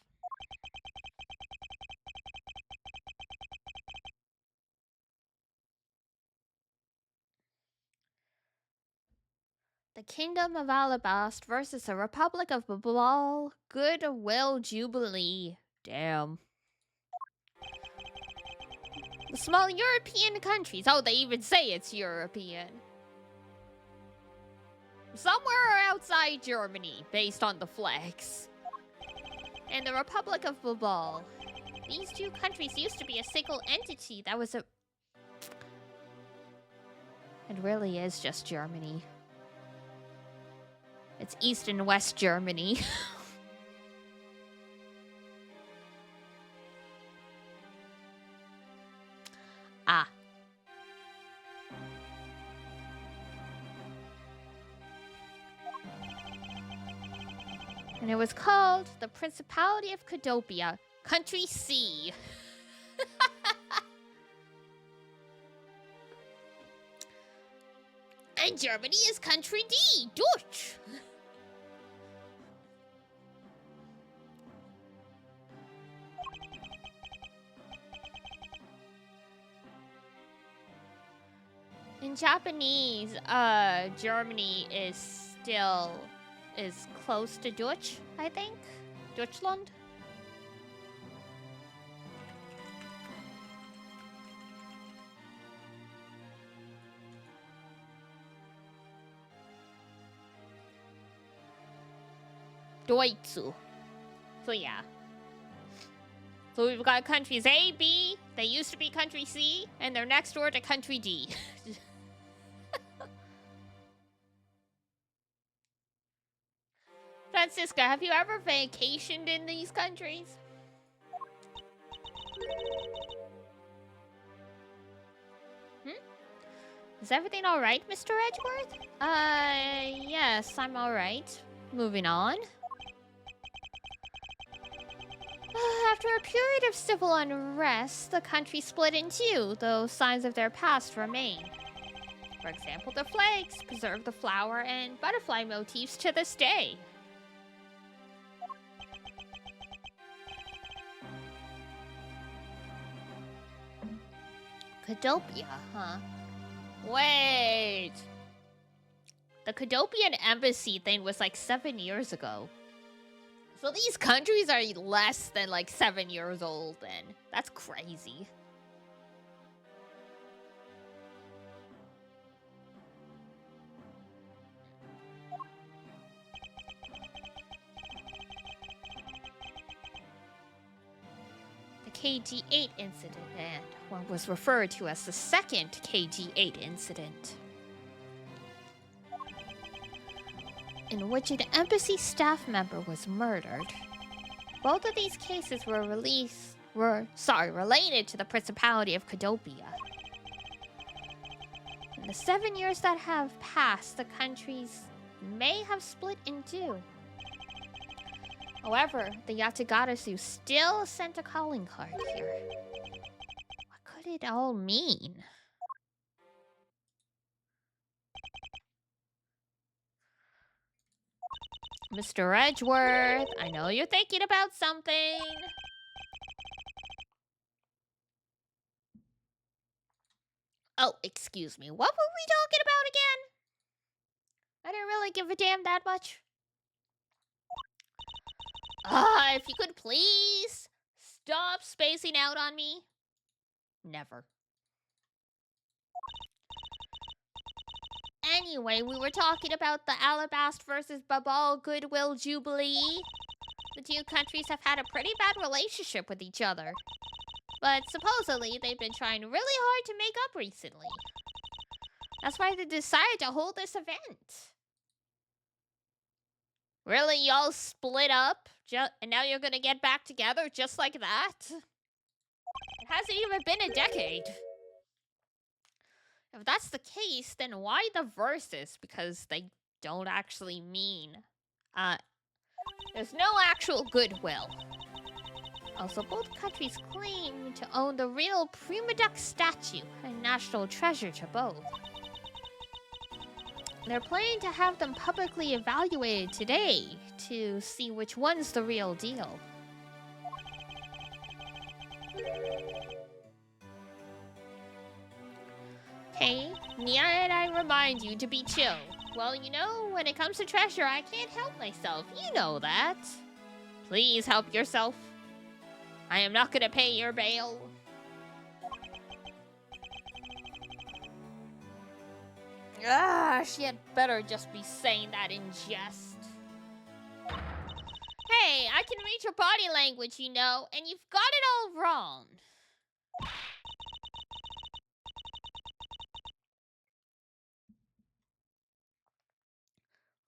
The Kingdom of Alabast versus the Republic of Babal. Goodwill Jubilee. Damn. The small European countries. Oh, they even say it's European. Somewhere outside Germany, based on the flags. And the Republic of Babal. These two countries used to be a single entity that was a... It really is just Germany. It's East and West Germany. Ah. And it was called the Principality of Cadopia, Country C. And Germany is Country D, Deutsch. In Japanese, Germany is close to Deutsch, I think. Deutschland. Deutsche. So yeah. So we've got countries A, B, they used to be country C, and they're next door to country D. Francisca, have you ever vacationed in these countries? Is everything alright, Mr. Edgeworth? Yes, I'm alright. Moving on. After a period of civil unrest, the country split in two, though signs of their past remain. For example, the flags preserve the flower and butterfly motifs to this day. Cadopia, huh? Wait. The Cadopian embassy thing was like 7 years ago. So these countries are less than like 7 years old then. That's crazy. The KG-8 incident and what was referred to as the second KG-8 incident, in which an embassy staff member was murdered. Both of these cases were related to the Principality of Cadopia. In the 7 years that have passed, the countries may have split in two. However, the Yatagarasu still sent a calling card here. What could it all mean? Mr. Edgeworth, I know you're thinking about something. Oh, excuse me. What were we talking about again? I didn't really give a damn that much. If you could please stop spacing out on me. Never. Anyway, we were talking about the Alabast versus Babal Goodwill Jubilee. The two countries have had a pretty bad relationship with each other. But supposedly, they've been trying really hard to make up recently. That's why they decided to hold this event. Really, y'all split up? And now you're gonna get back together just like that? It hasn't even been a decade. If that's the case, then why the versus? Because they don't actually mean... there's no actual goodwill. Also, both countries claim to own the real Prima Duck statue, a national treasure to both. They're planning to have them publicly evaluated today to see which one's the real deal. Hey, Nia and I remind you to be chill. Well, you know, when it comes to treasure, I can't help myself. You know that. Please help yourself. I am not gonna pay your bail. She had better just be saying that in jest. Hey, I can read your body language, you know, and you've got it all wrong.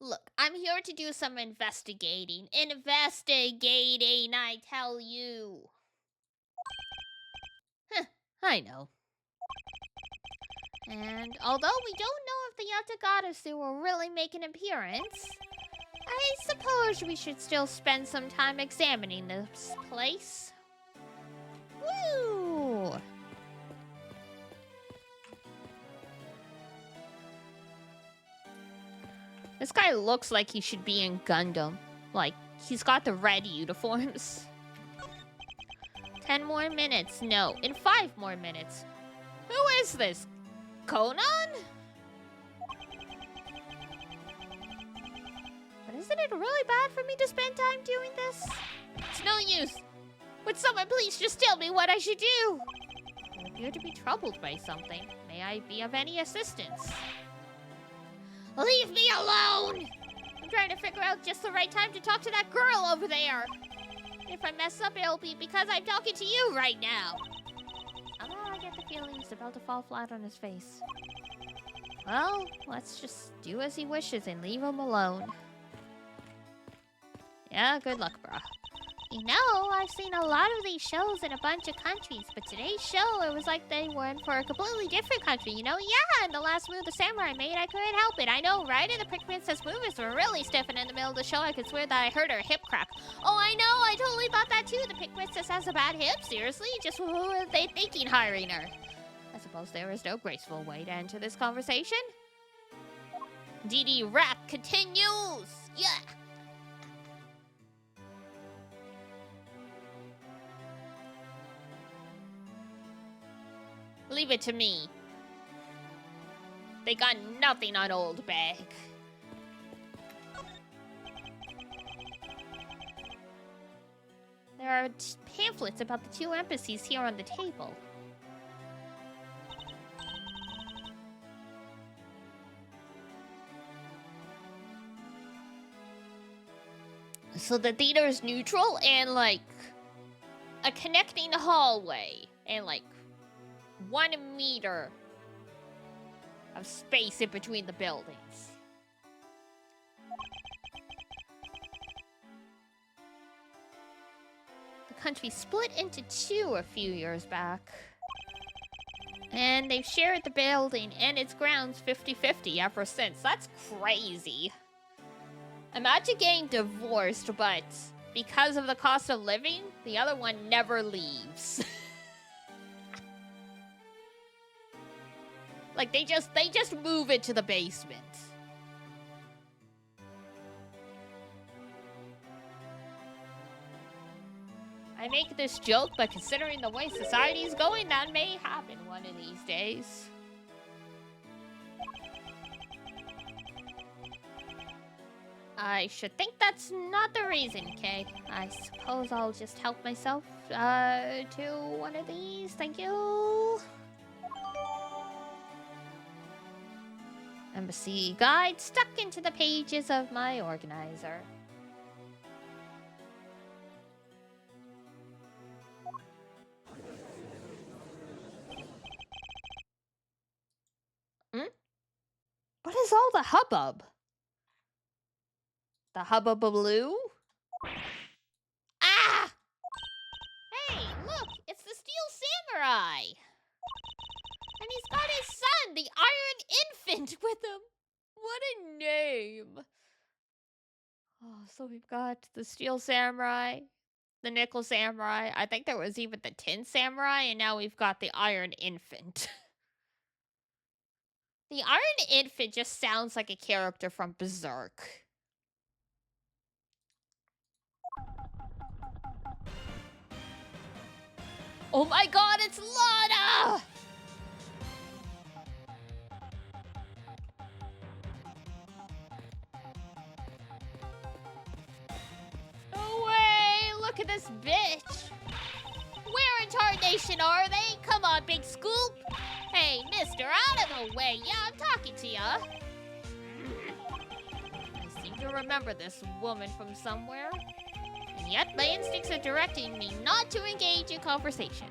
Look, I'm here to do some investigating. Investigating, I tell you. I know. And although we don't know if the Yatagarasu will really make an appearance, I suppose we should still spend some time examining this place. Woo! This guy looks like he should be in Gundam. Like, he's got the red uniforms. 10 more minutes. No, in 5 more minutes. Who is this? Conan? But isn't it really bad for me to spend time doing this? It's no use. Would someone please just tell me what I should do? I appear to be troubled by something. May I be of any assistance? Leave me alone! I'm trying to figure out just the right time to talk to that girl over there. If I mess up, it'll be because I'm talking to you right now. Somehow I get the feeling he's about to fall flat on his face. Well, let's just do as he wishes and leave him alone. Yeah, good luck, bruh. You know, I've seen a lot of these shows in a bunch of countries, but today's show, it was like they went for a completely different country, you know? Yeah, and the last move the samurai made, I couldn't help it. I know, right? And the Prick Princess movements were really stiff, and in the middle of the show, I could swear that I heard her hip crack. Oh, I know, I totally thought that too. The Prick Princess has a bad hip, seriously? Just who were they thinking hiring her? I suppose there is no graceful way to enter this conversation. DD rap continues! Yeah! Leave it to me. They got nothing on Old Bag. There are pamphlets about the two embassies here on the table. So the theater is neutral and, like, a connecting hallway and like 1 meter of space in between the buildings. The country split into 2 a few years back. And they've shared the building and its grounds 50-50 ever since. That's crazy. Imagine getting divorced, but because of the cost of living, the other one never leaves. Like they just move into the basement. I make this joke, but considering the way society is going, that may happen one of these days. I should think that's not the reason, Kay. I suppose I'll just help myself to one of these. Thank you. Embassy guide stuck into the pages of my organizer. What is all the hubbub? The hubbubaloo? Ah! Hey, look! It's the Steel Samurai! And he's got his son, the Iron Infant, with him. What a name. Oh, so we've got the Steel Samurai, the Nickel Samurai. I think there was even the Tin Samurai, and now we've got the Iron Infant. The Iron Infant just sounds like a character from Berserk. Oh my god, it's Lana! No way! Look at this bitch! Where in tarnation are they? Come on, Big Scoop! Hey, mister, out of the way! Yeah, I'm talking to ya! I seem to remember this woman from somewhere. And yet my instincts are directing me not to engage in conversation.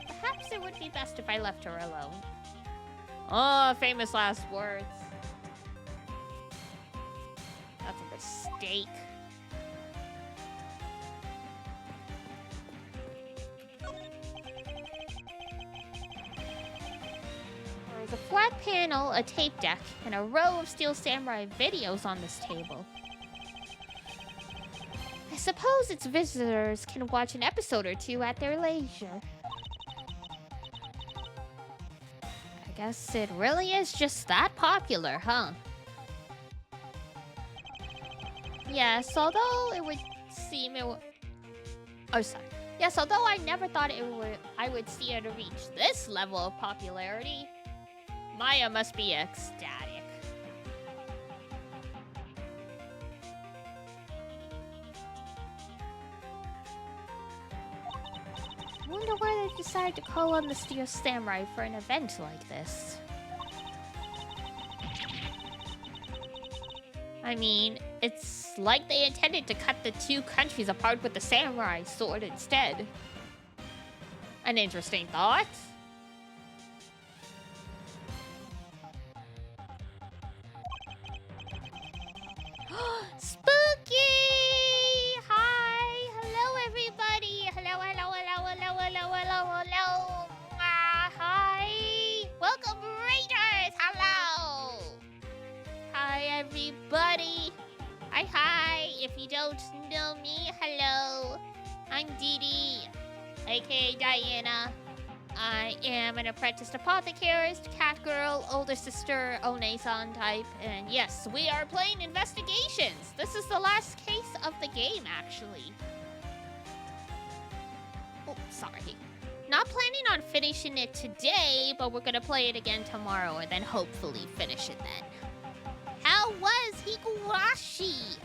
Perhaps it would be best if I left her alone. Oh, famous last words. That's a mistake. There's a flat panel, a tape deck, and a row of Steel Samurai videos on this table. I suppose its visitors can watch an episode or two at their leisure. I guess it really is just that popular, huh? Yes, although it would seem it would... Oh, sorry. Yes, although I never thought I would see it reach this level of popularity. Maya must be ecstatic. I wonder why they decided to call on the Steel Samurai for an event like this. I mean, it's like they intended to cut the 2 countries apart with the samurai sword instead. An interesting thought. Spooky! Hi! Hello, everybody! Hello, hello, hello, hello, hello, hello, hello! Hi! Welcome, Raiders! Hello! Hi, everybody! Hi! If you don't know me, hello! I'm Dee Dee, aka Diana. I am an apprenticed apothecarist, cat girl, older sister, One-san type, and yes, we are playing Investigations. This is the last case of the game, actually. Oh, sorry. Not planning on finishing it today, but we're gonna play it again tomorrow and then hopefully finish it then. How was Higuashi?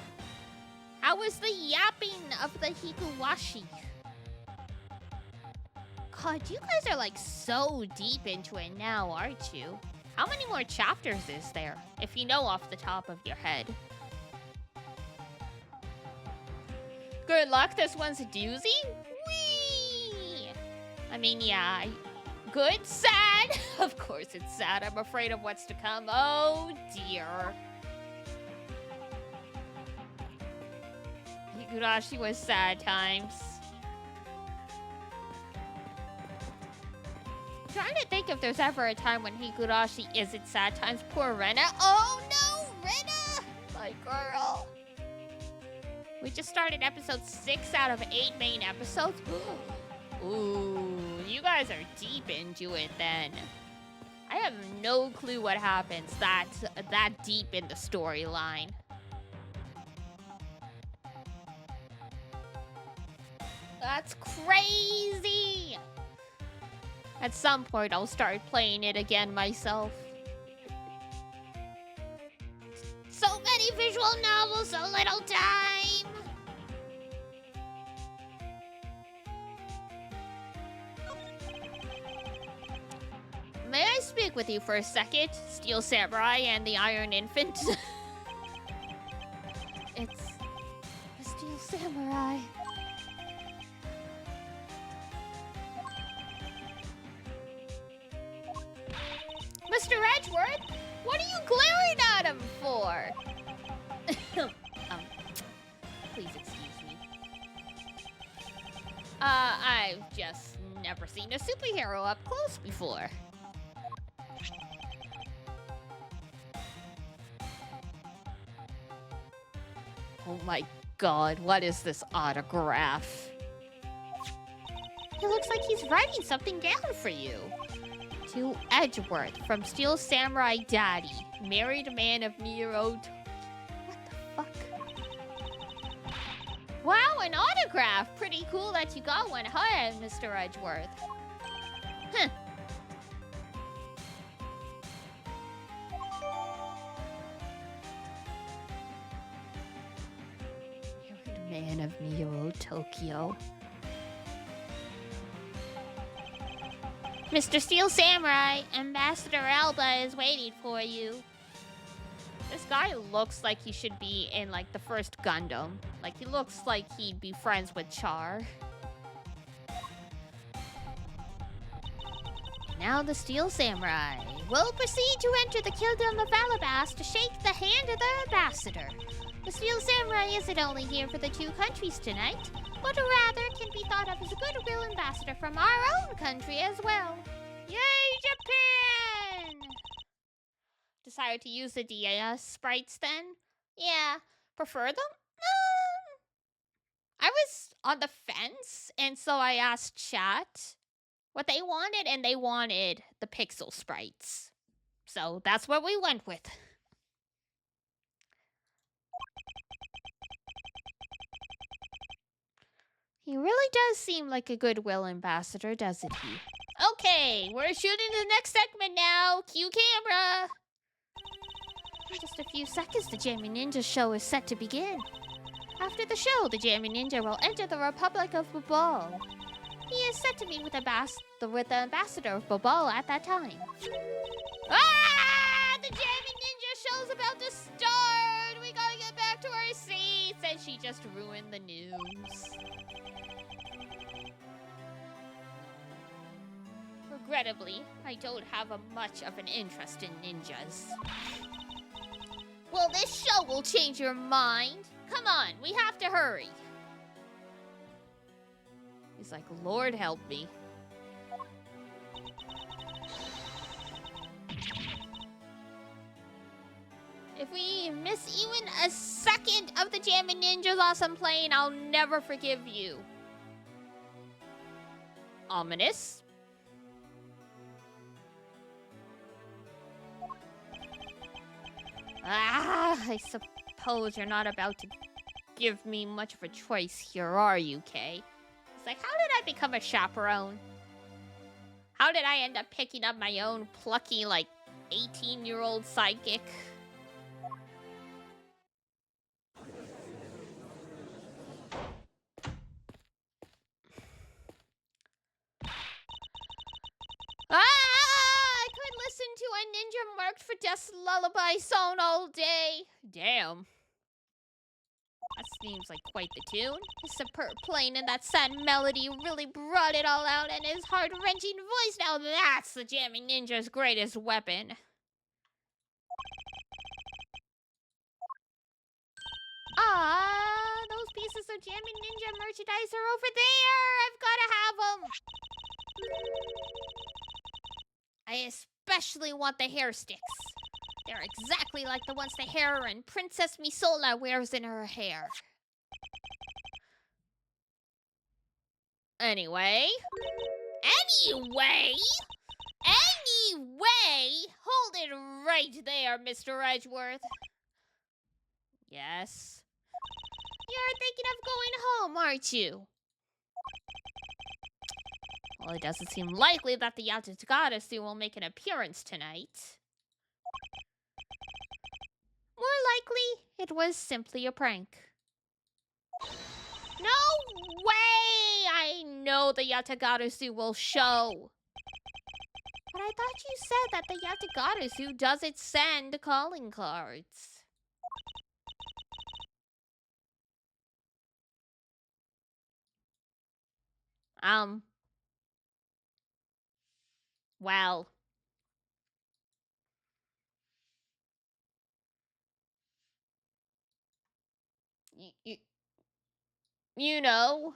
How was the yapping of the Higuashi? God, you guys are like so deep into it now, aren't you? How many more chapters is there, if you know off the top of your head? Good luck, this one's a doozy? Whee! I mean, yeah. Good, sad. Of course it's sad. I'm afraid of what's to come. Oh, dear. Higurashi was sad times. I'm trying to think if there's ever a time when Higurashi isn't sad times. Poor Rena. Oh, no, Rena! My girl. We just started episode 6 out of 8 main episodes. Ooh, you guys are deep into it then. I have no clue what happens that deep in the storyline. That's crazy! At some point, I'll start playing it again myself. So many visual novels, so little time! May I speak with you for a second, Steel Samurai and the Iron Infant? It's the Steel Samurai. Mr. Edgeworth, what are you glaring at him for? Please excuse me. I've just never seen a superhero up close before. Oh my god, what is this autograph? It looks like he's writing something down for you. To Edgeworth from Steel Samurai Daddy, married man of Nero. What the fuck? Wow, an autograph! Pretty cool that you got one, huh, Mr. Edgeworth? Huh. Married man of Nero, Tokyo. Mr. Steel Samurai, Ambassador Alba is waiting for you. This guy looks like he should be in, like, the first Gundam. Like, he looks like he'd be friends with Char. Now the Steel Samurai will proceed to enter the Kingdom of Alabas to shake the hand of the Ambassador. The Steel Samurai isn't only here for the two countries tonight, but rather can be thought of as a goodwill ambassador from our own country as well. Yay, Japan! Decided to use the DS sprites then? Yeah, prefer them? I was on the fence, and so I asked chat what they wanted, and they wanted the pixel sprites. So that's what we went with. He really does seem like a goodwill ambassador, doesn't he? Okay, we're shooting the next segment now. Cue camera. In just a few seconds, the Jammy Ninja show is set to begin. After the show, the Jammy Ninja will enter the Republic of Babal. He is set to meet with the ambassador of Babal at that time. Ah! The Jammy Ninja show's about to start! We gotta get back to our seats! And she just ruined the news. Regrettably, I don't have much of an interest in ninjas. Well, this show will change your mind. Come on, we have to hurry. He's like, Lord help me. If we miss even a second of the Jammin' Ninja's awesome playing, I'll never forgive you. Ominous. I suppose you're not about to give me much of a choice here, are you, Kay? It's like, how did I become a chaperone? How did I end up picking up my own plucky, like, 18-year-old sidekick? I could listen to a ninja marked for Death's lullaby song all day. Damn. That's seems like quite the tune. His superb playing and that sad melody really brought it all out, and his heart-wrenching voice, now that's the jamming ninja's greatest weapon. Those pieces of jamming ninja merchandise are over there. I've gotta have them. I especially want the hair sticks. They're exactly like the ones the heroine, Princess Misola, wears in her hair. Anyway, hold it right there, Mr. Edgeworth. Yes? You're thinking of going home, aren't you? Well, it doesn't seem likely that the Yatagarasu will make an appearance tonight. More likely, it was simply a prank. No way! I know the Yatagarasu will show. But I thought you said that the Yatagarasu doesn't send calling cards. Well. You know.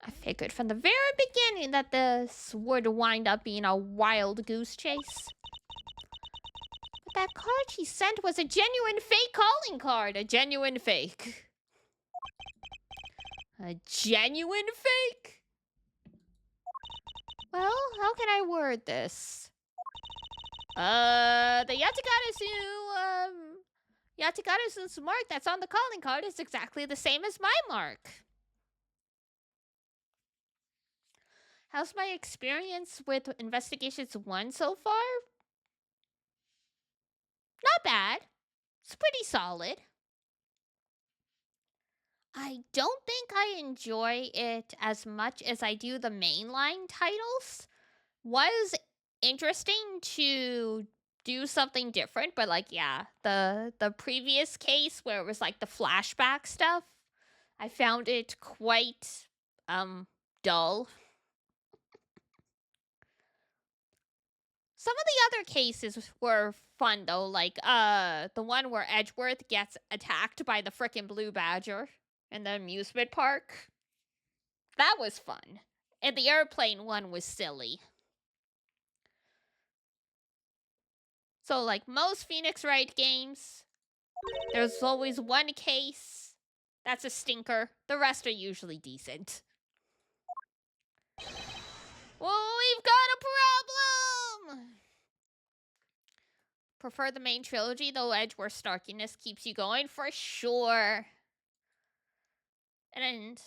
I figured from the very beginning that this would wind up being a wild goose chase. But that card he sent was a genuine fake calling card. A genuine fake. A genuine fake? Well, how can I word this? The Yatagarasu's mark that's on the calling card is exactly the same as my mark. How's my experience with Investigations 1 so far? Not bad. It's pretty solid. I don't think I enjoy it as much as I do the mainline titles. Was interesting to do something different, but like, yeah, the previous case where it was like the flashback stuff, I found it quite dull. Some of the other cases were fun though, like the one where Edgeworth gets attacked by the frickin' blue badger in the amusement park. That was fun. And the airplane one was silly. So like most Phoenix Wright games, there's always one case that's a stinker. The rest are usually decent. Well, we've got a problem! Prefer the main trilogy, though Edgeworth's starkiness keeps you going for sure. And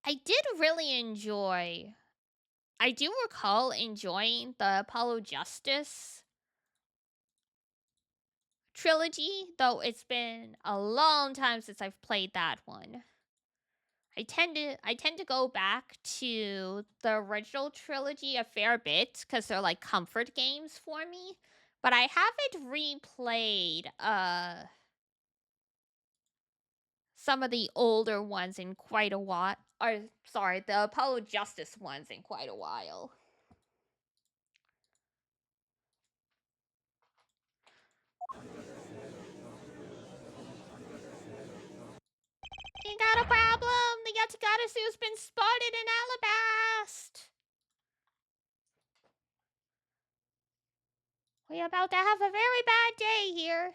I did really enjoy... I do recall enjoying the Apollo Justice trilogy, though it's been a long time since I've played that one. I tend to go back to the original trilogy a fair bit because they're like comfort games for me. But I haven't replayed some of the older ones in quite a while. Or sorry, the Apollo Justice ones in quite a while. You got a problem? The Yatagarasu been spotted in Alabast. We're about to have a very bad day here.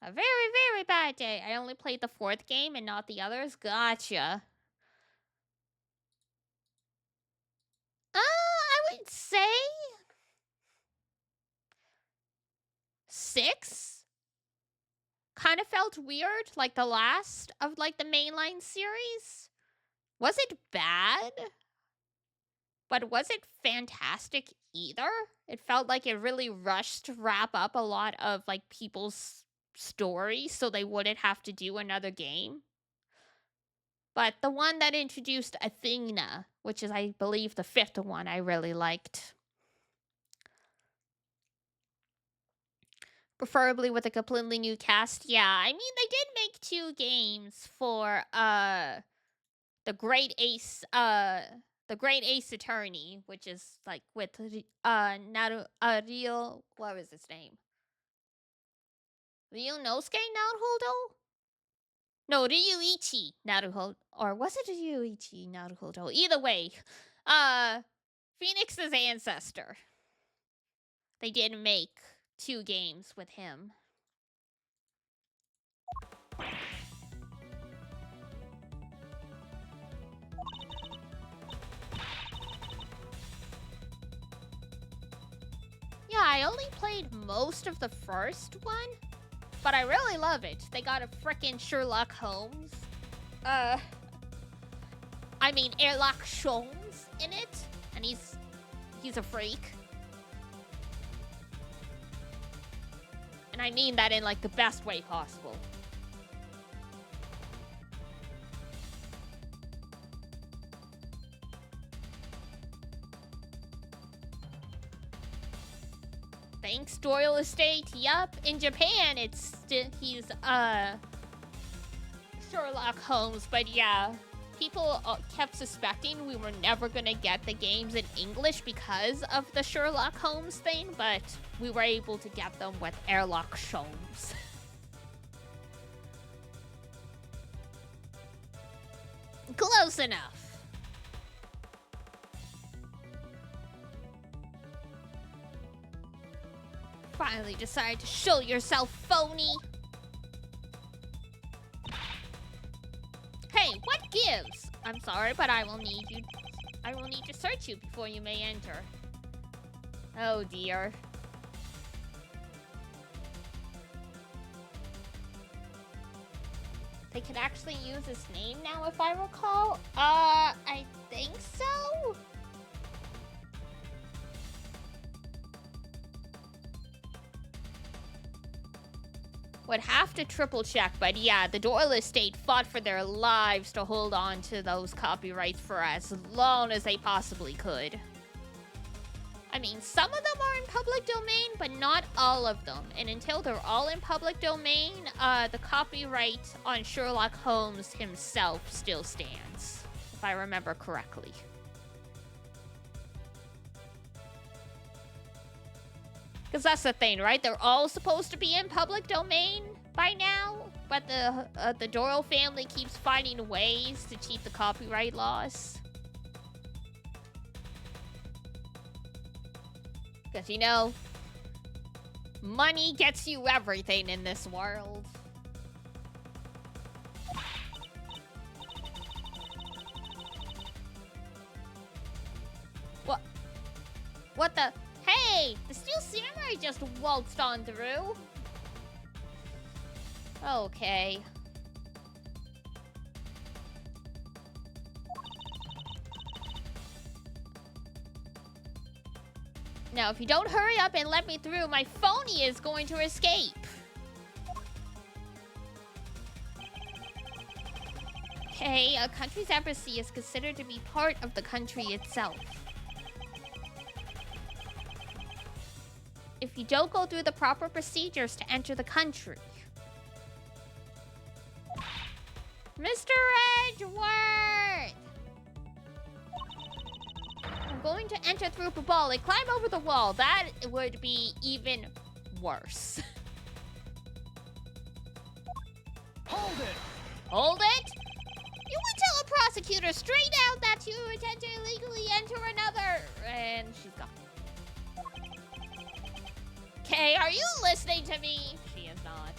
A very, very bad day. I only played the 4th game and not the others. Gotcha. I would say 6. Kind of felt weird, like the last of like the mainline series. Was it bad? But was it fantastic either? It felt like it really rushed to wrap up a lot of like people's stories so they wouldn't have to do another game. But the one that introduced Athena, which is, I believe, the 5th one, I really liked. Preferably with a completely new cast. Yeah, I mean, they did make 2 games for, the Great Ace Attorney, which is, like, with, Real, what was his name? Ryunosuke Naruhodo? No, Ryuichi Naruhodo. Or was it Ryuichi Naruhodo? Either way, Phoenix's ancestor. They did make 2 games with him. Yeah, I only played most of the first one, but I really love it. They got a frickin' Sherlock Holmes. Sherlock Sholmes in it, and he's a freak. And I mean that in, like, the best way possible. Thanks, Doyle Estate. Yup, in Japan, he's Sherlock Holmes, but yeah, people kept suspecting we were never gonna get the games in English because of the Sherlock Holmes thing, but we were able to get them with Sherlock Holmes. Close enough. Finally decided to show yourself, phony. Hey, what gives? I'm sorry, but I will need to search you before you may enter. Oh dear. They can actually use his name now, if I recall. I think so? Would have to triple check, but yeah, the Doyle Estate fought for their lives to hold on to those copyrights for as long as they possibly could. I mean, some of them are in public domain, but not all of them. And until they're all in public domain, the copyright on Sherlock Holmes himself still stands, if I remember correctly. Because that's the thing, right? They're all supposed to be in public domain by now, but the Doyle family keeps finding ways to cheat the copyright laws. Because, you know, money gets you everything in this world. What the? Hey, the Steel Samurai just waltzed on through. Okay. Now, if you don't hurry up and let me through, my phony is going to escape. Okay, a country's embassy is considered to be part of the country itself. If you don't go through the proper procedures to enter the country. Mr. Edgeworth! I'm going to enter through a ball and climb over the wall. That would be even worse. Hold it! Hold it? You would tell a prosecutor straight out that you intend to illegally enter another... And she's gone. Okay, are you listening to me? She is not.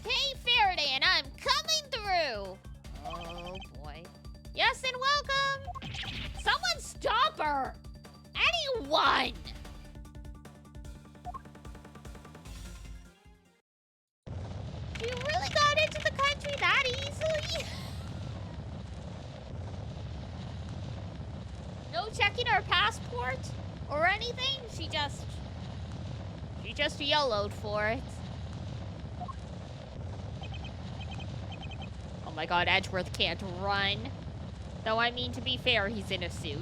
Okay, Faraday, and I'm coming through. Oh, boy. Yes, and welcome. Someone stop her. Anyone. You really got into the country that easily? No checking her passport or anything? She just yellowed for it. my god, Edgeworth can't run. Though, I mean, to be fair, he's in a suit.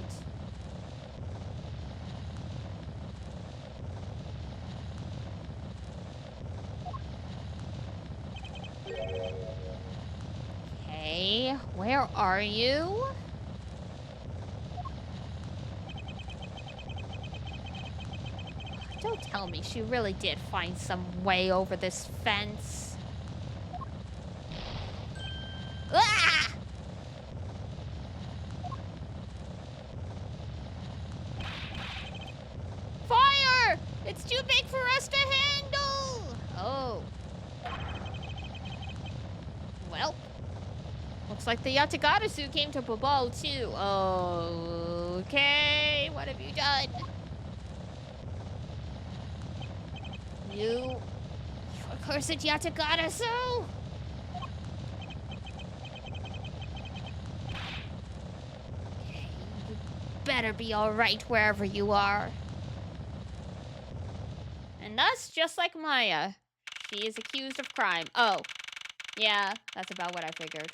Okay, where are you? Don't tell me she really did find some way over this fence. Ah! Fire! It's too big for us to handle! Oh. Well. Looks like the Yatagarasu came to Babal too. Okay, what have you done? You accursed Yatagarasu! Okay, you better be alright wherever you are. And thus, just like Maya, she is accused of crime. Oh, yeah, that's about what I figured.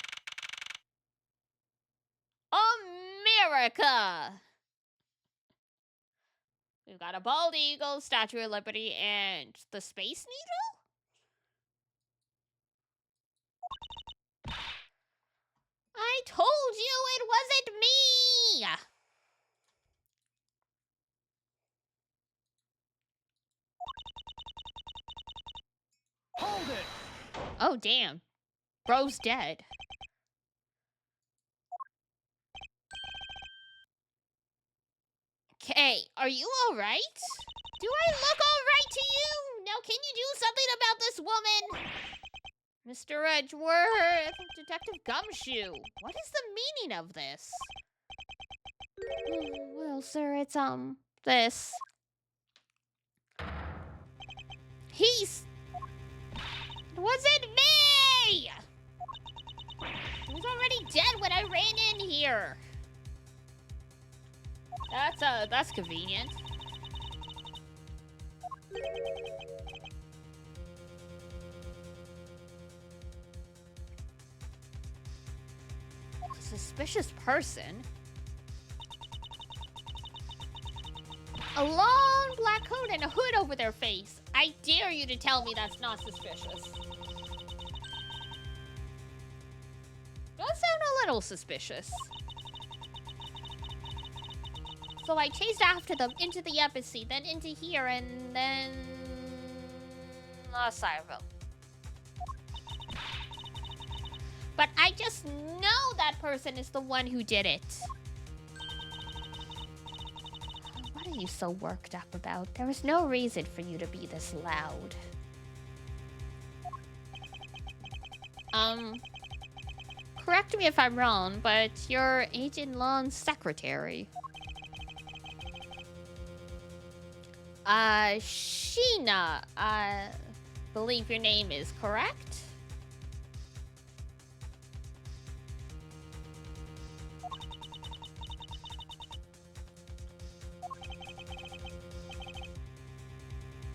America! We've got a bald eagle, Statue of Liberty, and the Space Needle? I told you it wasn't me! Hold it! Oh, damn. Bro's dead. Okay, are you alright? Do I look alright to you? Now, can you do something about this woman? Mr. Edgeworth, Detective Gumshoe, what is the meaning of this? Well, sir, it's, this. He's... It wasn't me! He was already dead when I ran in here. That's convenient. A suspicious person? A long black coat and a hood over their face. I dare you to tell me that's not suspicious. Does sound a little suspicious. So I chased after them into the embassy, then into here, and then... Cyreville. But I just know that person is the one who did it. What are you so worked up about? There was no reason for you to be this loud. Correct me if I'm wrong, but you're Agent Long's secretary. Sheena, I believe your name is correct?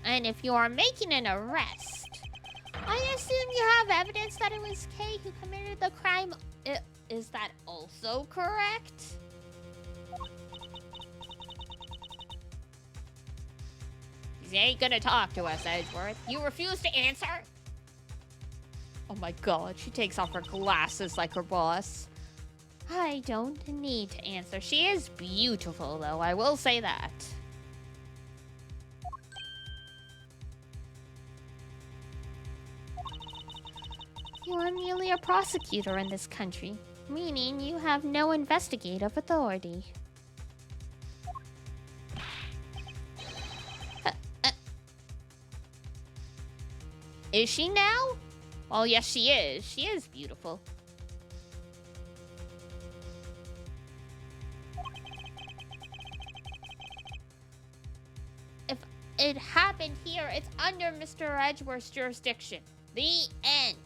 And if you are making an arrest, I assume you have evidence that it was Kay who committed the crime. Is that also correct? He ain't gonna talk to us, Edgeworth. You refuse to answer? Oh my god, she takes off her glasses like her boss. I don't need to answer. She is beautiful, though, I will say that. You are merely a prosecutor in this country, meaning you have no investigative authority. Is she now? Well, yes, she is. She is beautiful. If it happened here, it's under Mr. Edgeworth's jurisdiction. The end.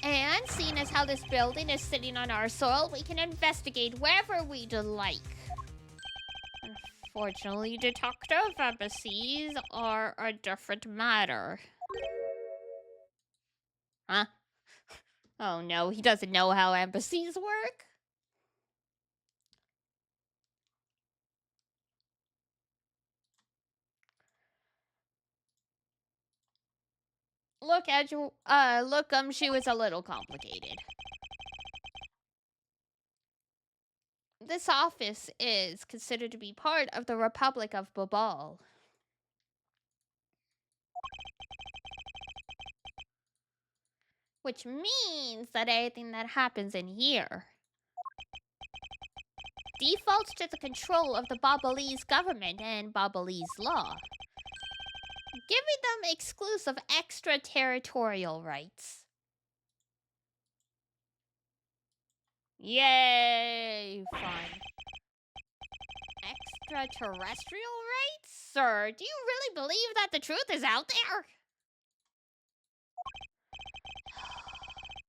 And seeing as how this building is sitting on our soil, we can investigate wherever we'd like. Unfortunately, detective embassies are a different matter. Huh? Oh no, he doesn't know how embassies work. Look, Gumshoe is a little complicated. This office is considered to be part of the Republic of Babal. Which means that anything that happens in here defaults to the control of the Babalese government and Babalese law, giving them exclusive extraterritorial rights. Yay! Fun. Extraterrestrial rights? Sir, do you really believe that the truth is out there?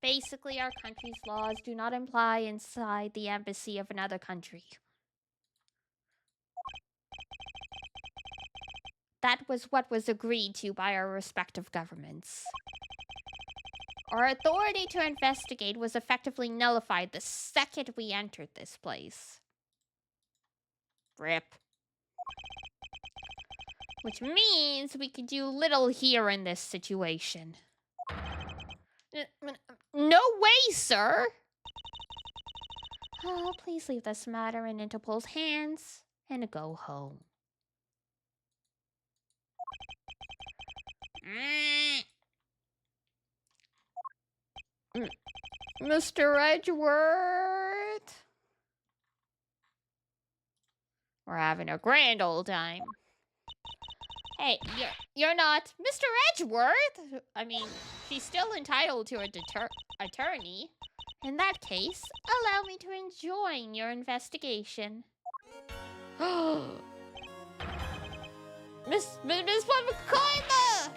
Basically, our country's laws do not imply inside the embassy of another country. That was what was agreed to by our respective governments. Our authority to investigate was effectively nullified the second we entered this place. Rip. Which means we could do little here in this situation. No way, sir! Oh, please leave this matter in Interpol's hands and go home. Mr. Edgeworth? We're having a grand old time. Hey, you're not Mr. Edgeworth. I mean, she's still entitled to a attorney. In that case, allow me to join your investigation. Miss Pamakaima!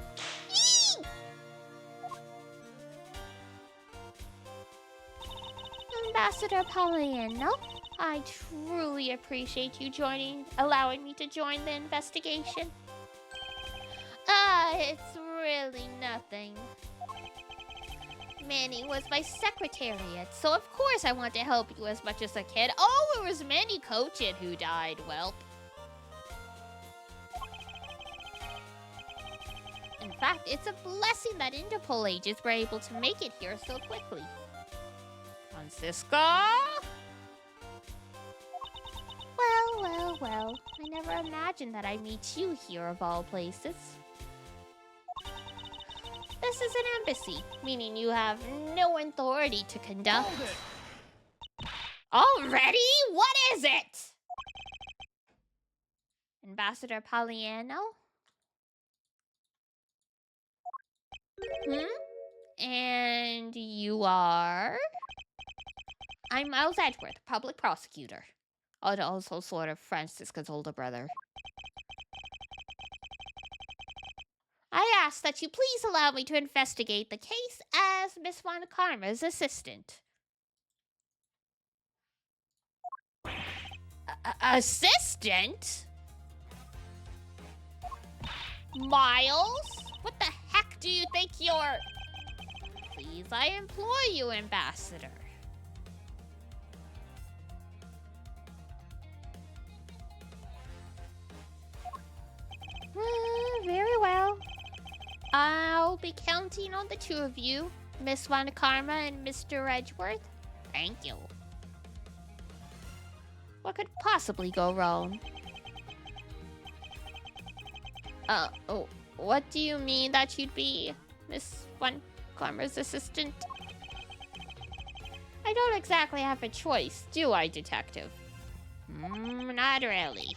Ambassador Poliano, I truly appreciate you allowing me to join the investigation. It's really nothing. Manny was my secretariat, so of course I want to help you as much as I can. Oh, it was Manny Cochin who died, welp. In fact, it's a blessing that Interpol agents were able to make it here so quickly. Francisco? Well. I never imagined that I'd meet you here of all places. This is an embassy, meaning you have no authority to conduct. Already? What is it? Ambassador Poliano? And you are? I'm Miles Edgeworth, public prosecutor. Also sort of Francisca's older brother. I ask that you please allow me to investigate the case as Miss Von Karma's assistant. Assistant? Miles? What the heck do you think you're... Please, I implore you, Ambassador. Very well. I'll be counting on the two of you, Miss Von Karma and Mr. Edgeworth. Thank you. What could possibly go wrong? What do you mean that you'd be Miss Von Karma's assistant? I don't exactly have a choice, do I, Detective? Not really.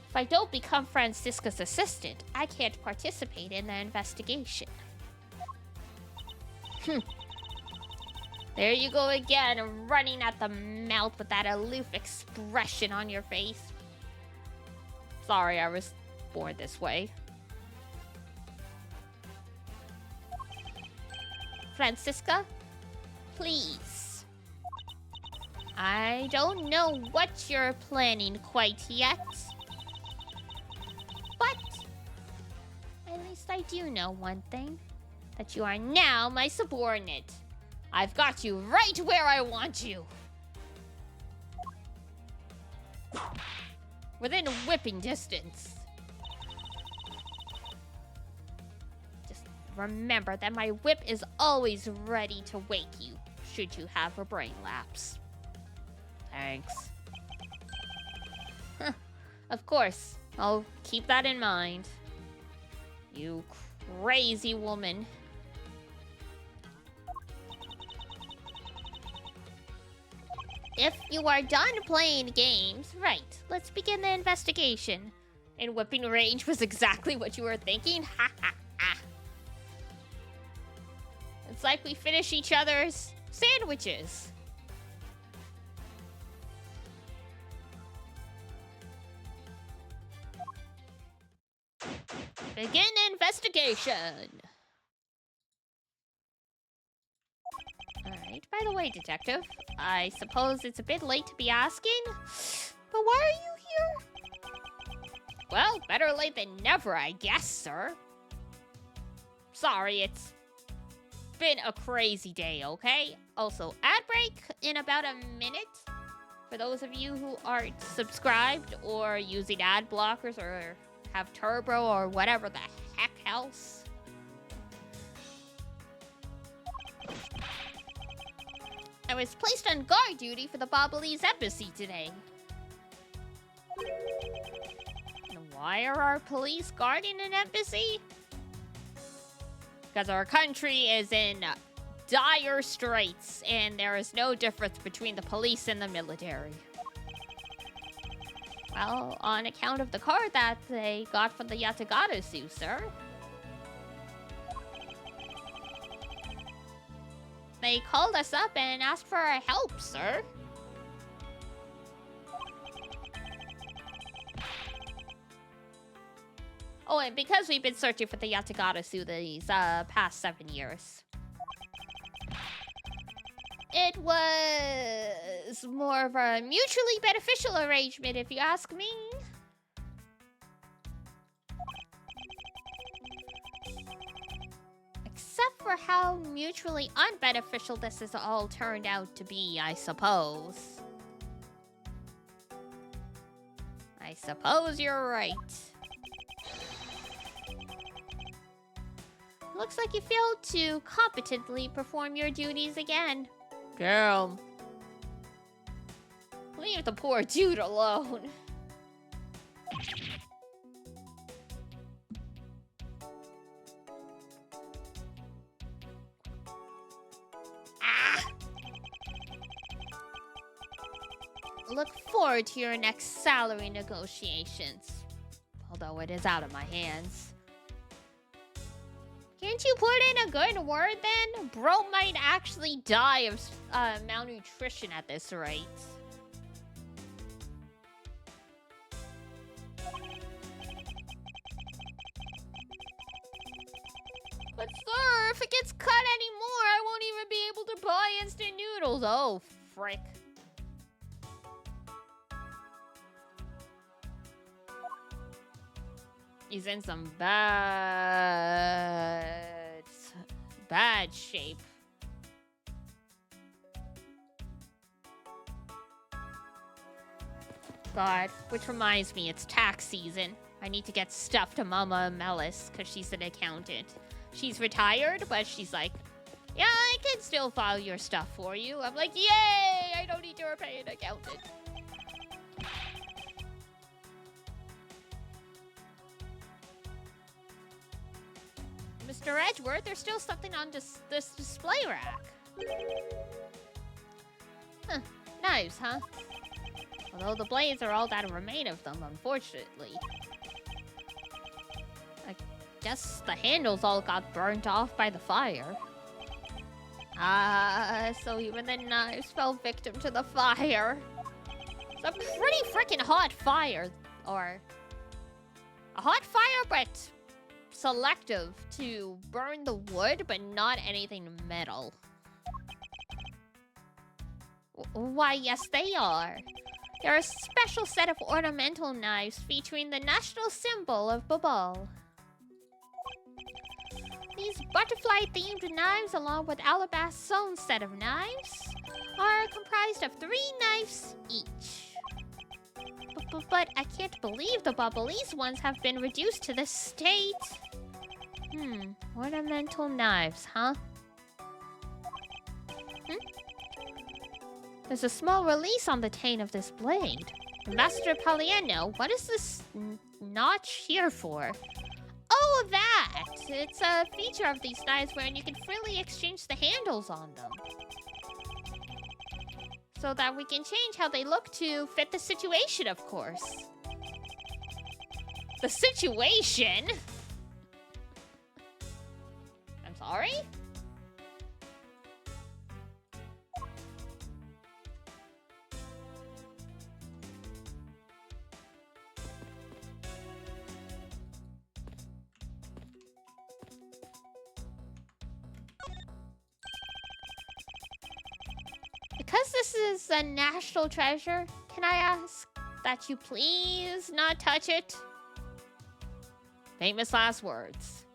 If I don't become Francisca's assistant, I can't participate in the investigation. There you go again, running at the mouth with that aloof expression on your face. Sorry, I was born this way. Francisca, please. I don't know what you're planning quite yet. But at least least I do know one thing. That you are now my subordinate. I've got you right where I want you. Within whipping distance. Just remember that my whip is always ready to wake you, should you have a brain lapse. Thanks. Of course, I'll keep that in mind. You crazy woman. If you are done playing games, right, let's begin the investigation. And whipping range was exactly what you were thinking? Ha ha ha. It's like we finish each other's sandwiches. Begin investigation. Alright, by the way, detective, I suppose it's a bit late to be asking, but why are you here? Well, better late than never, I guess, sir. Sorry, it's been a crazy day, okay? Also, ad break in about a minute. For those of you who aren't subscribed or using ad blockers or have turbo or whatever the heck else. I was placed on guard duty for the Bobblese embassy today. And why are our police guarding an embassy? Because our country is in dire straits, and there is no difference between the police and the military. Well, on account of the card that they got from the Yatagata-su, sir. They called us up and asked for our help, sir. Oh, and because we've been searching for the Yatagata-su these past 7 years. It was more of a mutually beneficial arrangement, if you ask me. Except for how mutually unbeneficial this has all turned out to be, I suppose. I suppose you're right. Looks like you failed to competently perform your duties again. Damn. Leave the poor dude alone. Ah! Look forward to your next salary negotiations. Although it is out of my hands. Can't you put in a good word then? Bro might actually die of malnutrition at this rate. But sir, if it gets cut anymore, I won't even be able to buy instant noodles. Oh, frick. He's in some bad shape. God, which reminds me, it's tax season. I need to get stuff to Mama Melis, because she's an accountant. She's retired, but she's like, yeah, I can still file your stuff for you. I'm like, yay! I don't need to repay an accountant. Mr. Edgeworth, there's still something on this display rack. Huh. Knives, huh? Although the blades are all that remain of them, unfortunately. I guess the handles all got burnt off by the fire. So even the knives fell victim to the fire. It's a pretty freaking hot fire. Or a hot fire, but selective to burn the wood, but not anything metal. Why, yes, they are. They're a special set of ornamental knives featuring the national symbol of Babal. These butterfly-themed knives, along with Alabast's own set of knives, are comprised of 3 knives each. But I can't believe the Bubbly's ones have been reduced to this state. Ornamental knives, huh? There's a small release on the tane of this blade. Master Palliano, what is this notch here for? Oh, that! It's a feature of these knives wherein you can freely exchange the handles on them. So that we can change how they look to fit the situation, of course. The situation? I'm sorry? Because this is a national treasure, can I ask that you please not touch it? Famous last words.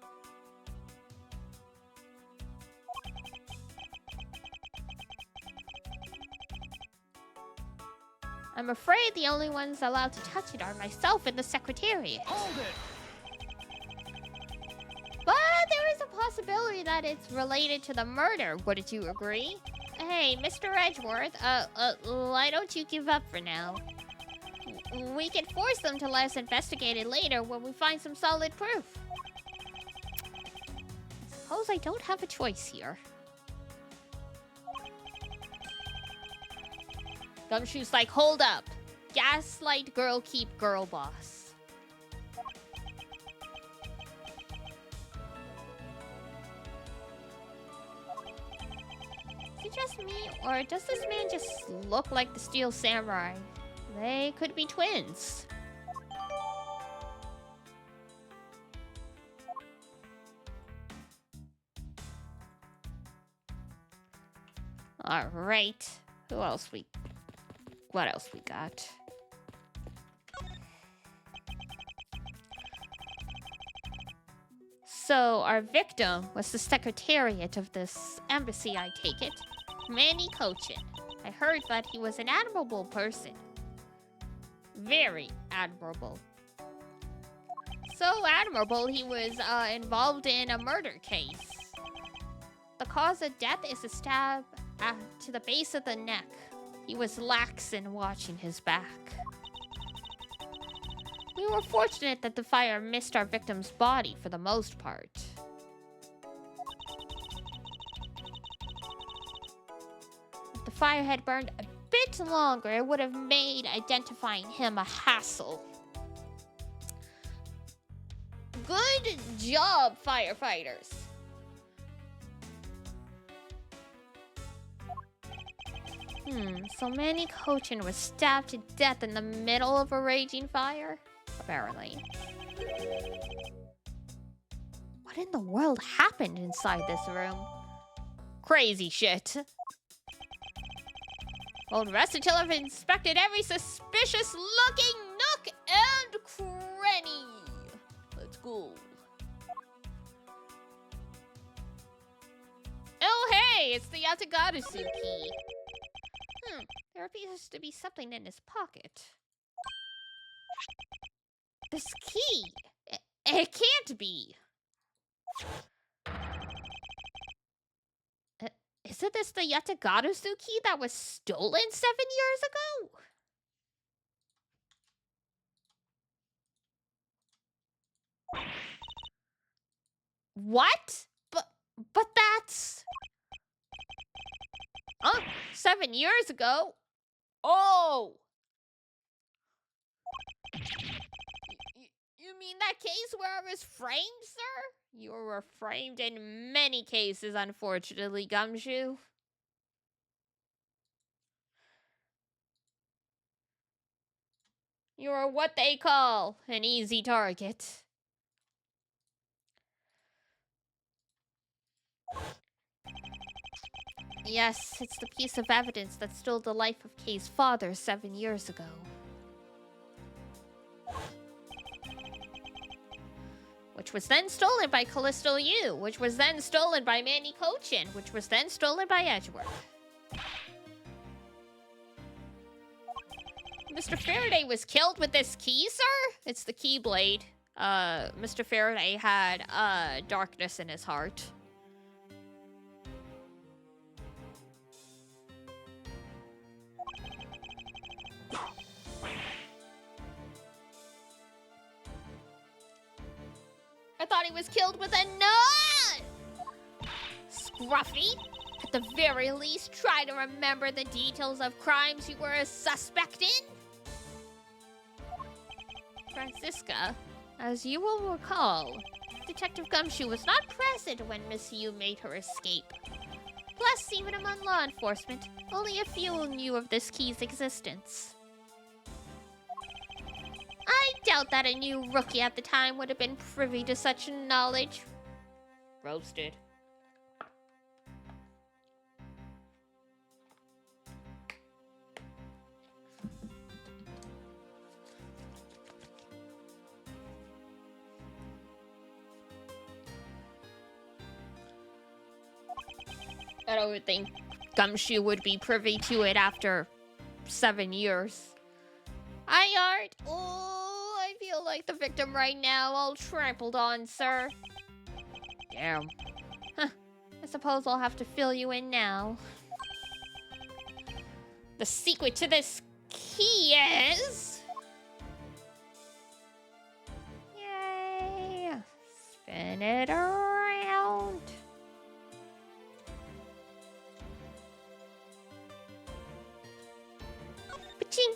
I'm afraid the only ones allowed to touch it are myself and the Secretariat. Hold it! But there is a possibility that it's related to the murder, wouldn't you agree? Hey, Mr. Edgeworth, why don't you give up for now? We can force them to let us investigate it later when we find some solid proof. I suppose I don't have a choice here. Gumshoe's like, hold up. Gaslight girl, keep girl boss. Is it just me, or does this man just look like the Steel Samurai? They could be twins. Alright. What else we got? So, our victim was the Secretariat of this embassy, I take it. Manny Cochin. I heard that he was an admirable person. Very admirable. So admirable, he was involved in a murder case. The cause of death is a stab to the base of the neck. He was lax in watching his back. We were fortunate that the fire missed our victim's body for the most part. If the fire had burned a bit longer, it would have made identifying him a hassle. Good job, firefighters. So Manny Cochin was stabbed to death in the middle of a raging fire? Apparently. What in the world happened inside this room? Crazy shit. Won't rest until I've inspected every suspicious-looking nook and cranny. Let's go. Oh, hey! It's the Yatagarasu key. There appears to be something in his pocket. This key! It can't be! Isn't this the Yatagarasu key that was stolen 7 years ago? What? But that's... 7 years ago? Oh! You mean that case where I was framed, sir? You were framed in many cases, unfortunately, Gumshoe. You are what they call an easy target. Yes, it's the piece of evidence that stole the life of Kay's father 7 years ago. which was then stolen by Callisto U, which was then stolen by Manny Cochin, which was then stolen by Edgeworth. Mr. Faraday was killed with this key, sir? It's the Keyblade. Mr. Faraday had, darkness in his heart. I thought he was killed with a nut! Scruffy, at the very least, try to remember the details of crimes you were a suspect in. Francisca, as you will recall, Detective Gumshoe was not present when Miss Yu made her escape. Plus, even among law enforcement, only a few knew of this key's existence. I doubt that a new rookie at the time would have been privy to such knowledge. Roasted. I don't think Gumshoe would be privy to it after 7 years. Hi, Art. Oh, I feel like the victim right now, all trampled on, sir. Damn. Huh. I suppose I'll have to fill you in now. The secret to this key is... Yay. Spin it around. Ba-ching.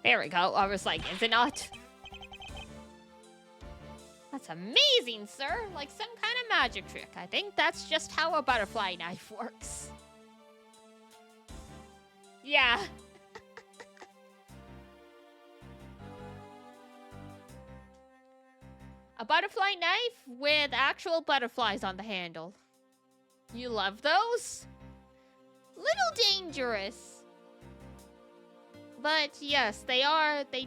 There we go. I was like, is it not? That's amazing, sir. Like some kind of magic trick. I think that's just how a butterfly knife works. Yeah. A butterfly knife with actual butterflies on the handle. You love those? Little dangerous. But yes, they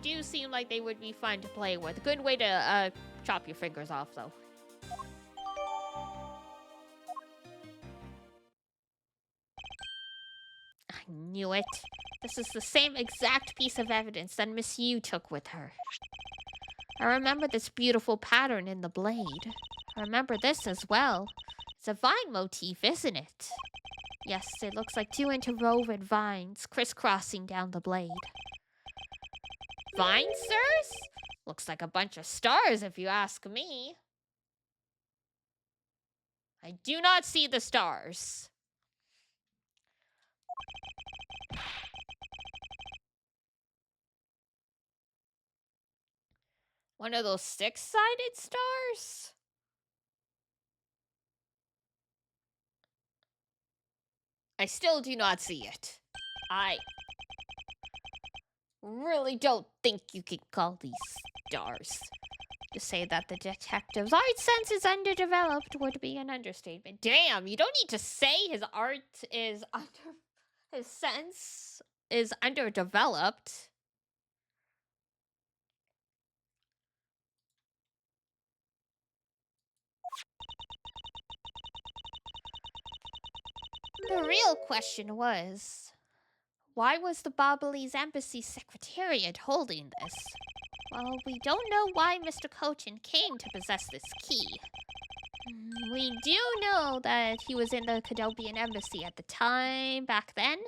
do seem like they would be fun to play with. Good way to chop your fingers off, though. I knew it. This is the same exact piece of evidence that Miss Yu took with her. I remember this beautiful pattern in the blade. I remember this as well. It's a vine motif, isn't it? Yes, it looks like 2 interwoven vines crisscrossing down the blade. Vines, sirs? Looks like a bunch of stars, if you ask me. I do not see the stars. One of those 6-sided stars? I still do not see it. I really don't think you could call these stars. To say that the detective's art sense is underdeveloped would be an understatement. Damn, you don't need to say his art is his sense is underdeveloped. The real question was, why was the Bobbly's embassy secretariat holding this? Well, we don't know why Mr. Cochin came to possess this key. We do know that he was in the Cadobian embassy at the time back then.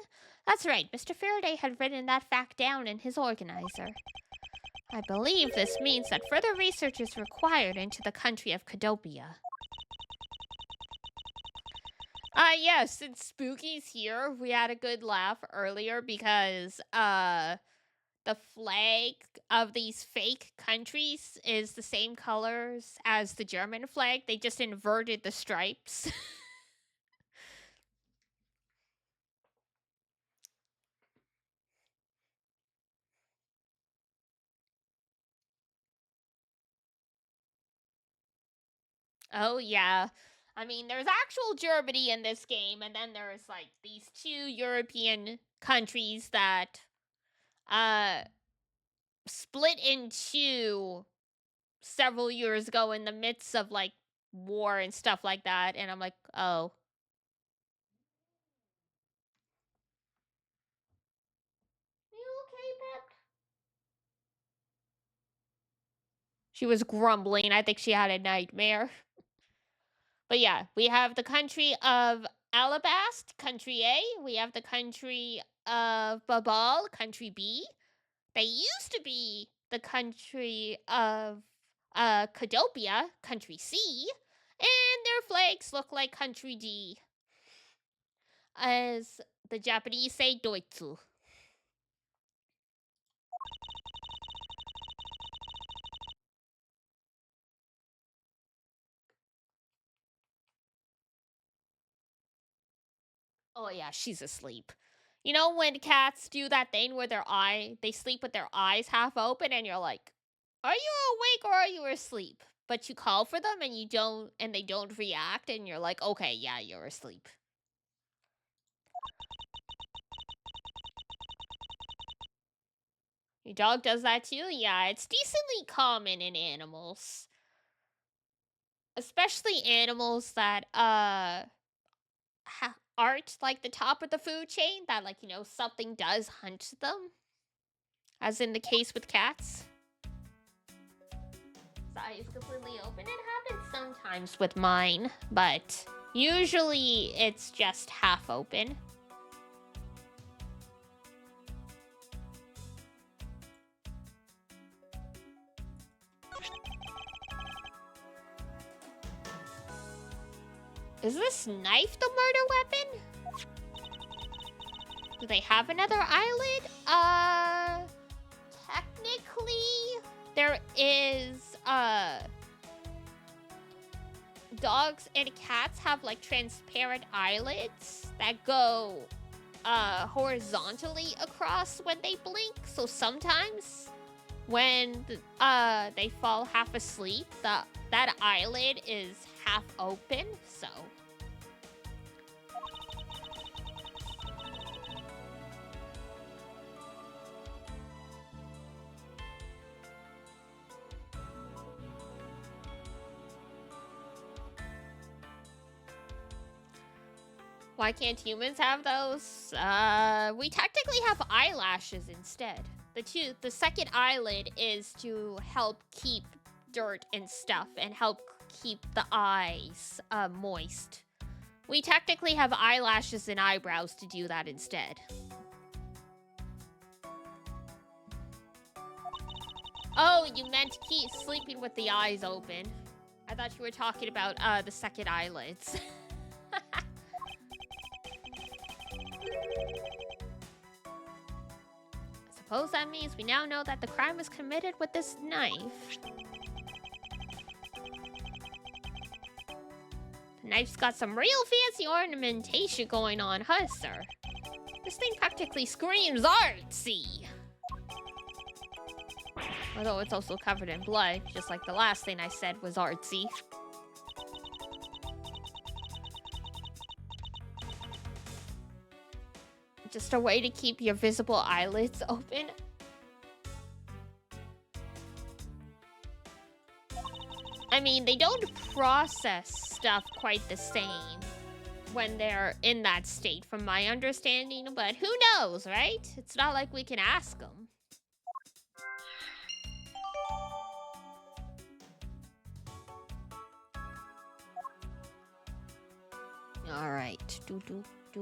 That's right, Mr. Faraday had written that fact down in his organizer. I believe this means that further research is required into the country of Cadobia. Yes, since Spooky's here, we had a good laugh earlier because, the flag of these fake countries is the same colors as the German flag. They just inverted the stripes. Oh, yeah. I mean, there's actual Germany in this game, and then there's, like, these 2 European countries that, split in two several years ago in the midst of like war and stuff like that. And I'm like, oh. Are you okay, Pep? She was grumbling. I think she had a nightmare. But yeah, we have the country of Alabast, country A. We have the country of Babal, country B. They used to be the country of Cadopia, country C. And their flags look like country D. As the Japanese say, Doitsu. Oh yeah, she's asleep. You know when cats do that thing where they sleep with their eyes half open and you're like, are you awake or are you asleep? But you call for them and they don't react and you're like, okay, yeah, you're asleep. Your dog does that too? Yeah, it's decently common in animals. Especially animals that aren't like the top of the food chain, that like, something does hunt them. As in the case with cats. The eyes completely open. It happens sometimes with mine, but usually it's just half open. Is this knife the murder weapon? Do they have another eyelid? Technically, there is, dogs and cats have, like, transparent eyelids that go, horizontally across when they blink. So sometimes when, they fall half asleep, that eyelid is half open, so... Why can't humans have those? We technically have eyelashes instead. The second eyelid is to help keep dirt and stuff and help keep the eyes moist. We technically have eyelashes and eyebrows to do that instead. Oh, you meant keep sleeping with the eyes open. I thought you were talking about the second eyelids. I suppose that means we now know that the crime was committed with this knife. The knife's got some real fancy ornamentation going on, huh, sir? This thing practically screams artsy. Although it's also covered in blood, just like the last thing I said was artsy. Just a way to keep your visible eyelids open. I mean, they don't process stuff quite the same when they're in that state, from my understanding, but who knows, right? It's not like we can ask them. All right. Is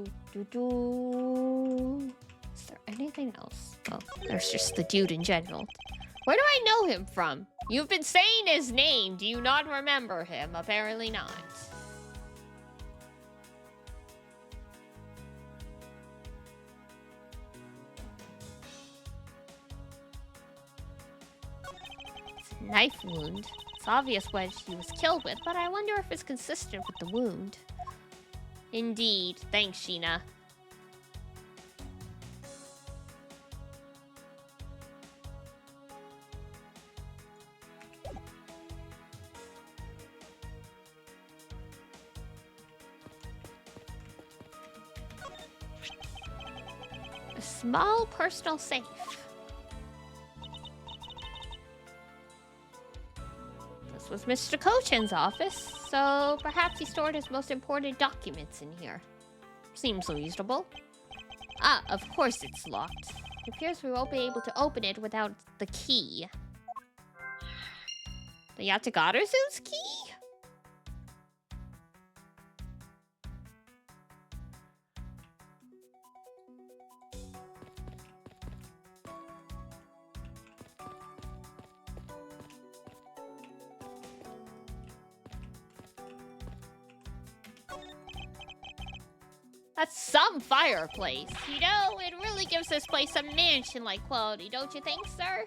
there anything else? Oh, there's just the dude in general. Where do I know him from? You've been saying his name. Do you not remember him? Apparently not. It's a knife wound. It's obvious what he was killed with, but I wonder if it's consistent with the wound. Indeed. Thanks, Sheena. A small personal safe. was Mr. Kochen's office, so perhaps he stored his most important documents in here. Seems reasonable. Ah, of course it's locked. It appears we won't be able to open it without the key. The Yatagarazu's key? That's some fireplace. You know, it really gives this place a mansion-like quality, don't you think, sir?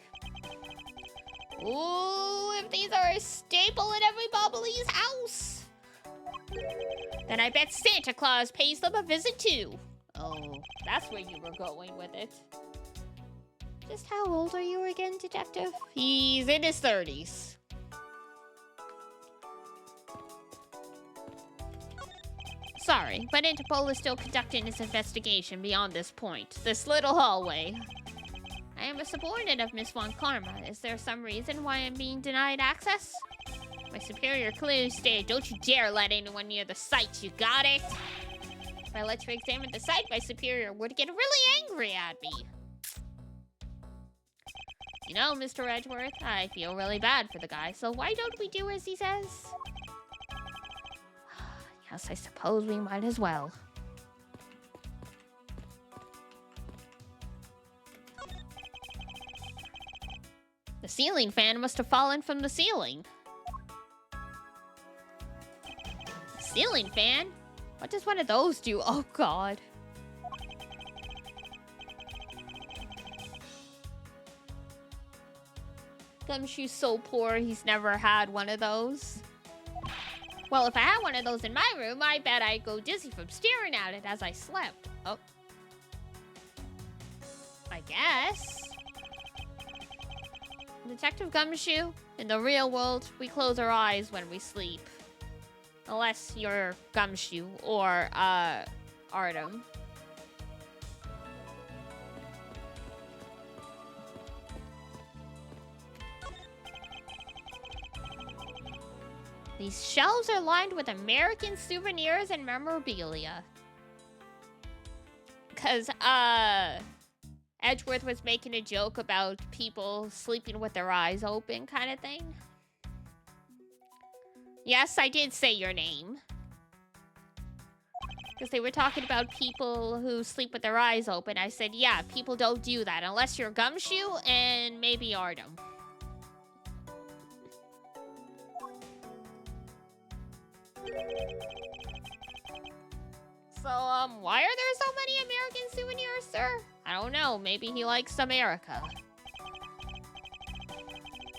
Ooh, if these are a staple in every Bobbly's house, then I bet Santa Claus pays them a visit too. Oh, that's where you were going with it. Just how old are you again, Detective? He's in his 30s. Sorry, but Interpol is still conducting its investigation beyond this point. This little hallway. I am a subordinate of Miss Von Karma. Is there some reason why I'm being denied access? My superior clearly stated, don't you dare let anyone near the site, you got it? If I let you examine the site, my superior would get really angry at me. You know, Mr. Edgeworth, I feel really bad for the guy, so why don't we do as he says? Yes, I suppose we might as well. The ceiling fan must have fallen from the ceiling. Ceiling fan? What does one of those do? Oh, God. Gumshoe's so poor, he's never had one of those. Well, if I had one of those in my room, I bet I'd go dizzy from staring at it as I slept. Oh. I guess. Detective Gumshoe, in the real world, we close our eyes when we sleep. Unless you're Gumshoe or, Artem. These shelves are lined with American souvenirs and memorabilia. Because, Edgeworth was making a joke about people sleeping with their eyes open kind of thing. Yes, I did say your name. Because they were talking about people who sleep with their eyes open. I said, yeah, people don't do that unless you're Gumshoe and maybe Artem. So, why are there so many American souvenirs, sir? I don't know. Maybe he likes America.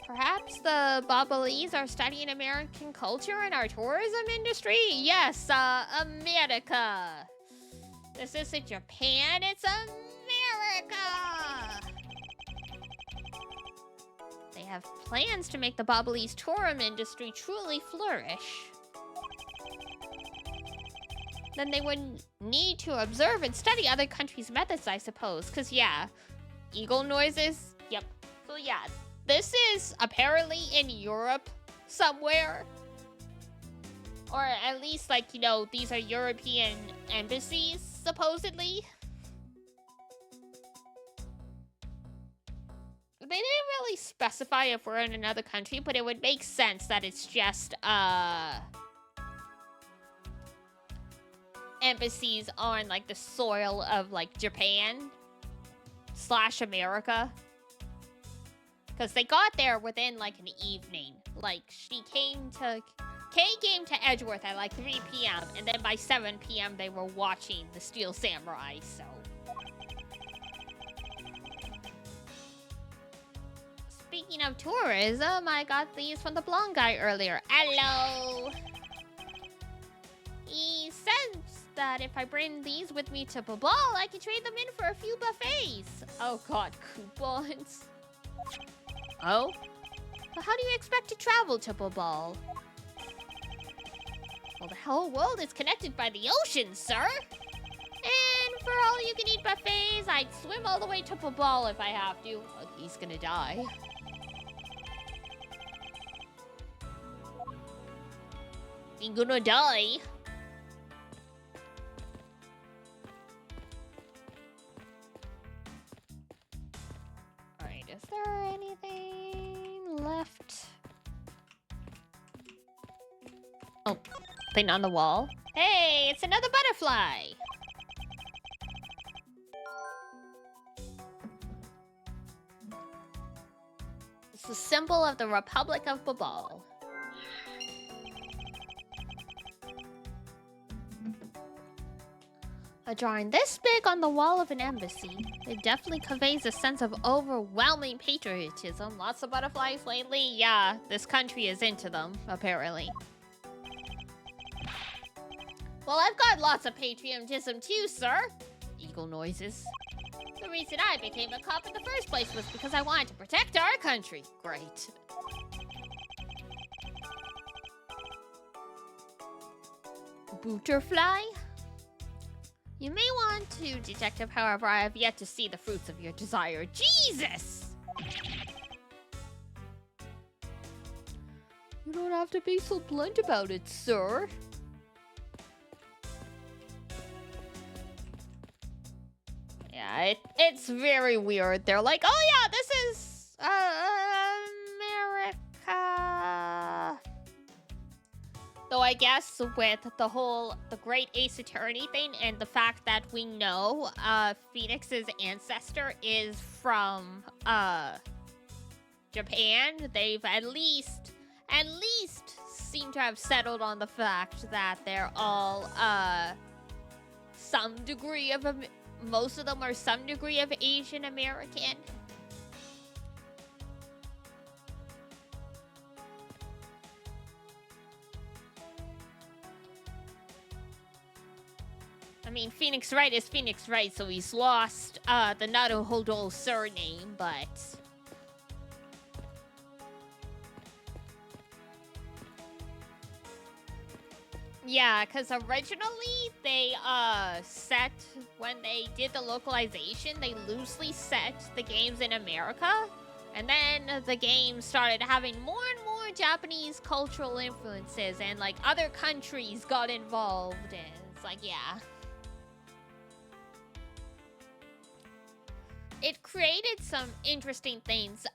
Perhaps the Bobbleys are studying American culture and our tourism industry? Yes, America. This isn't Japan, it's America. They have plans to make the Bobbleys tourism industry truly flourish. Then they would need to observe and study other countries' methods, I suppose. Because, yeah, eagle noises. Yep. So, yeah, this is apparently in Europe somewhere. Or at least, like, you know, these are European embassies, supposedly. They didn't really specify if we're in another country, but it would make sense that it's just, embassies on, like, the soil of, like, Japan / America. Because they got there within, like, an evening. Like, Kay came to Edgeworth at, like, 3 p.m. And then by 7 p.m. they were watching the Steel Samurai, so. Speaking of tourism, I got these from the blonde guy earlier. Hello! He says that if I bring these with me to Babal, I can trade them in for a few buffets. Oh god, coupons. Oh? But how do you expect to travel to Babal? Well, the whole world is connected by the ocean, sir. And for all you can eat buffets, I'd swim all the way to Babal if I have to. Well, he's gonna die. You're gonna die. Alright, is there anything left? Oh, thing on the wall. Hey, it's another butterfly! It's the symbol of the Republic of Babal. A drawing this big on the wall of an embassy. It definitely conveys a sense of overwhelming patriotism. Lots of butterflies lately? Yeah, this country is into them, apparently. Well, I've got lots of patriotism too, sir. Eagle noises. The reason I became a cop in the first place was because I wanted to protect our country. Great. Butterfly? You may want to, Detective, however, I have yet to see the fruits of your desire. Jesus! You don't have to be so blunt about it, sir. Yeah, it's very weird. They're like, oh yeah, this is America. Though I guess with the Great Ace Attorney thing and the fact that we know Phoenix's ancestor is from Japan, they've at least seem to have settled on the fact that they're all some degree of most of them are some degree of Asian American. I mean, Phoenix Wright is Phoenix Wright, so he's lost the Naruhodo surname, but... Yeah, because originally they set, when they did the localization, they loosely set the games in America. And then the game started having more and more Japanese cultural influences, and like other countries got involved, and it's like, yeah. It created some interesting things.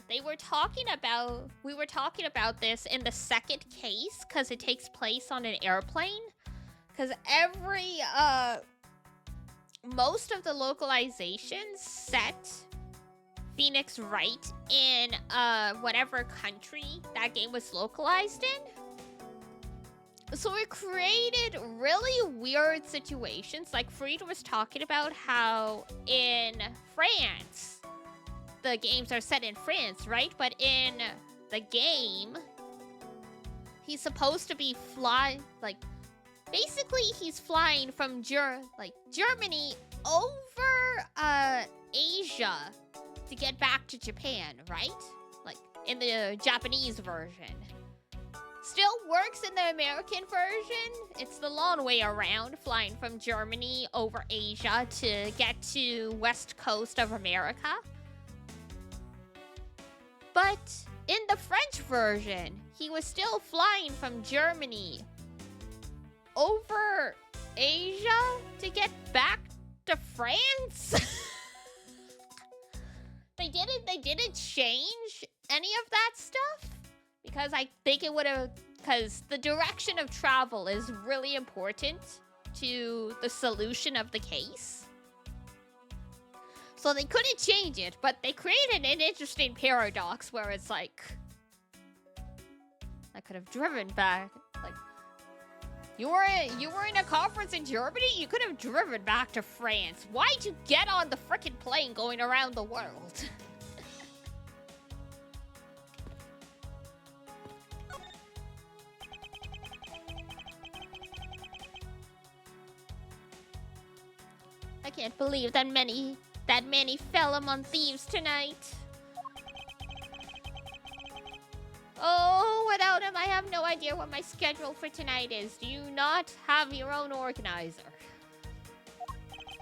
We were talking about this in the second case, because it takes place on an airplane. Because most of the localizations set Phoenix Wright in, whatever country that game was localized in. So it created really weird situations. Like Fried was talking about how in France, the games are set in France, right? But in the game, he's supposed to be basically he's flying from Germany over Asia to get back to Japan, right? Like in the Japanese version. Still works in the American version. It's the long way around, flying from Germany over Asia to get to west coast of America. But in the French version, he was still flying from Germany over Asia to get back to France. They didn't change any of that stuff. Because I think it would have... Because the direction of travel is really important to the solution of the case. So they couldn't change it, but they created an interesting paradox where it's like... I could have driven back. Like, you were in a conference in Germany? You could have driven back to France. Why'd you get on the frickin' plane going around the world? I can't believe that many fell among thieves tonight. Oh, without him, I have no idea what my schedule for tonight is. Do you not have your own organizer?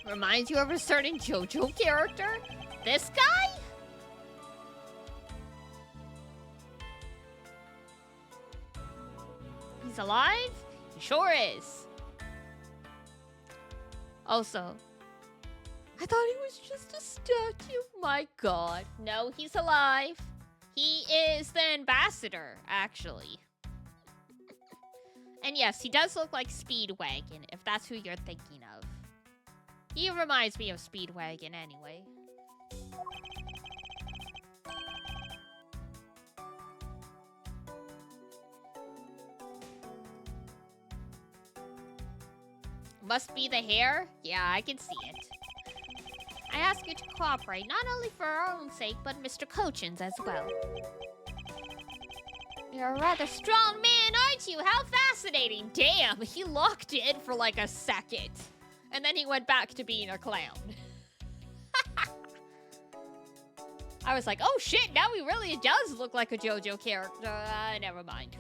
Reminds you of a certain JoJo character? This guy? He's alive? He sure is. Also, I thought he was just a statue. My god. No, he's alive. He is the ambassador, actually. And yes, he does look like Speedwagon, if that's who you're thinking of. He reminds me of Speedwagon anyway. Must be the hair? Yeah, I can see it. I ask you to cooperate, not only for our own sake, but Mr. Cochin's as well. You're a rather strong man, aren't you? How fascinating. Damn, he locked in for like a second. And then he went back to being a clown. I was like, oh shit, now he really does look like a JoJo character. Never mind.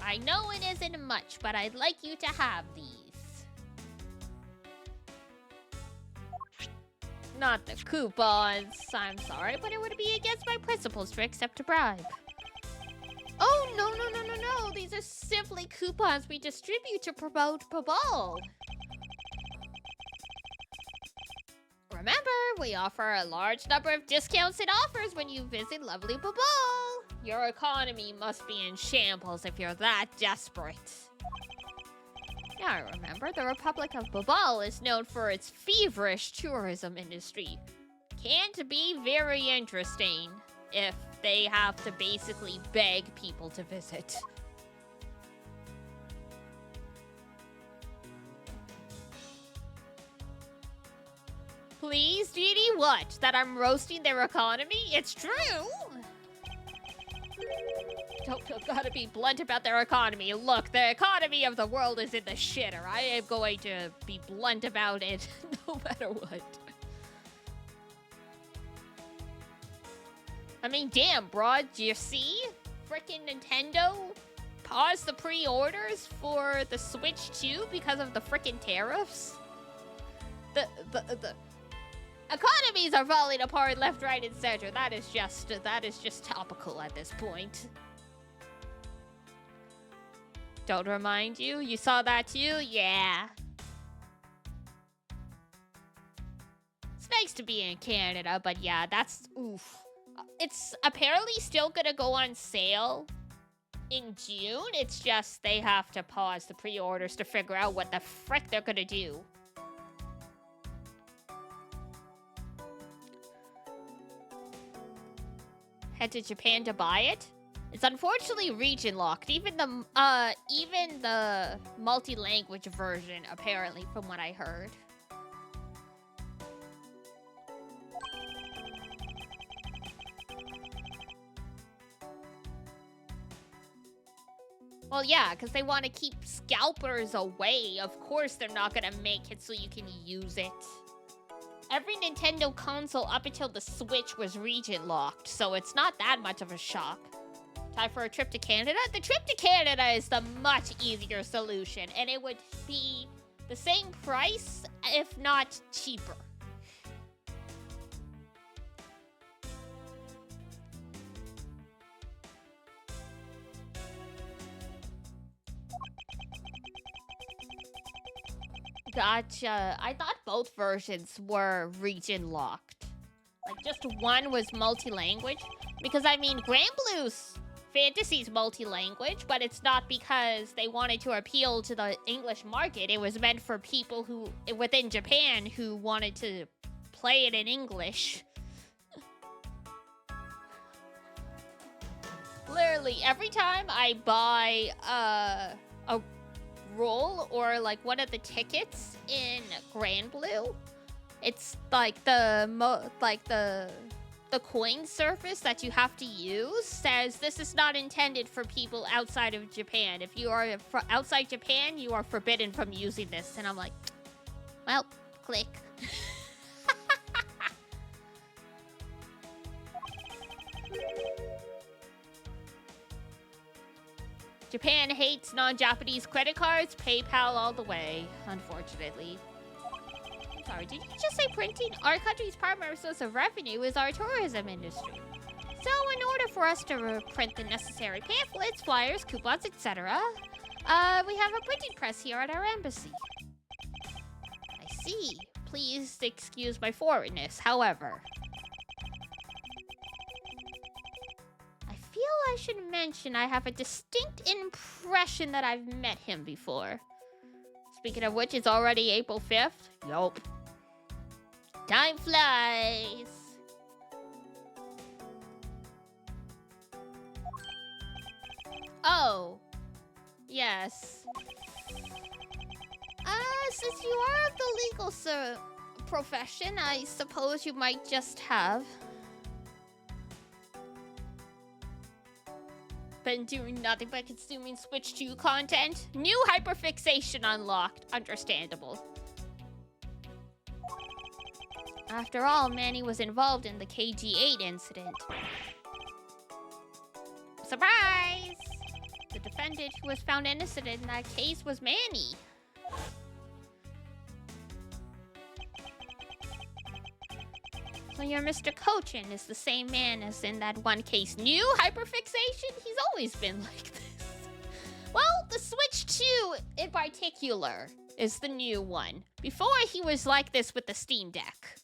I know it isn't much, but I'd like you to have these. Not the coupons. I'm sorry, but it would be against my principles to accept a bribe. Oh, no. These are simply coupons we distribute to promote Babal. Remember, we offer a large number of discounts and offers when you visit lovely Babal. Your economy must be in shambles if you're that desperate. Now I remember, the Republic of Babal is known for its feverish tourism industry. Can't be very interesting if they have to basically beg people to visit. Please, Didi, what? That I'm roasting their economy? It's true! Don't gotta be blunt about their economy. Look, the economy of the world is in the shitter. I am going to be blunt about it no matter what. I mean, damn, bro, do you see? Frickin' Nintendo paused the pre-orders for the Switch 2 because of the frickin' tariffs. The economies are falling apart left, right, and center. That is just topical at this point. Don't remind you? You saw that too? Yeah. It's nice to be in Canada, but yeah, that's oof. It's apparently still gonna go on sale in June. It's just they have to pause the pre-orders to figure out what the frick they're gonna do. Head to Japan to buy it? It's unfortunately region locked. Even the multi-language version, apparently, from what I heard. Well, yeah, because they want to keep scalpers away. Of course, they're not going to make it so you can use it. Every Nintendo console up until the Switch was region locked, so it's not that much of a shock. Time for a trip to Canada? The trip to Canada is the much easier solution, and it would be the same price, if not cheaper. Gotcha. I thought both versions were region locked. Like, just one was multi-language. Because, I mean, Granblue's Fantasy's multi-language, but it's not because they wanted to appeal to the English market. It was meant for people who, within Japan, who wanted to play it in English. Literally, every time I buy a roll or like one of the tickets in Granblue, it's like the coin surface that you have to use says this is not intended for people outside of Japan. If you are outside Japan, you are forbidden from using this. And I'm like, well, click. Japan hates non-Japanese credit cards. PayPal all the way, unfortunately. Sorry, did you just say printing? Our country's primary source of revenue is our tourism industry. So in order for us to print the necessary pamphlets, flyers, coupons, etc., we have a printing press here at our embassy. I see. Please excuse my foreignness, however. I feel I should mention I have a distinct impression that I've met him before. Speaking of which, it's already April 5th. Yup. Time flies. Oh. Yes. Since you are of the legal profession, I suppose you might just have been doing nothing but consuming Switch 2 content. New hyperfixation unlocked. Understandable. After all, Manny was involved in the KG-8 incident. Surprise! The defendant who was found innocent in that case was Manny. So your Mr. Cochin is the same man as in that one case. New hyperfixation? He's always been like this. Well, the Switch 2 in particular is the new one. Before, he was like this with the Steam Deck.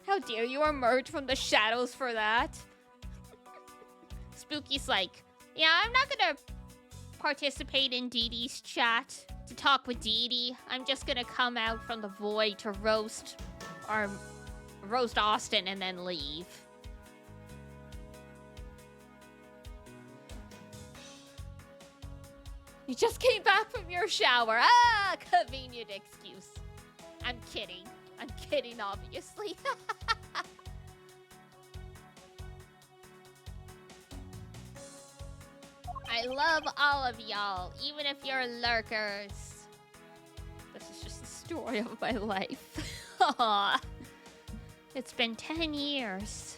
How dare you emerge from the shadows for that? Spooky's like, yeah, I'm not gonna participate in Dee Dee's chat to talk with Dee Dee. I'm just gonna come out from the void to roast Austin and then leave. You just came back from your shower. Ah, convenient excuse. I'm kidding. I'm kidding, obviously. I love all of y'all, even if you're lurkers. This is just the story of my life. Aw. It's been 10 years.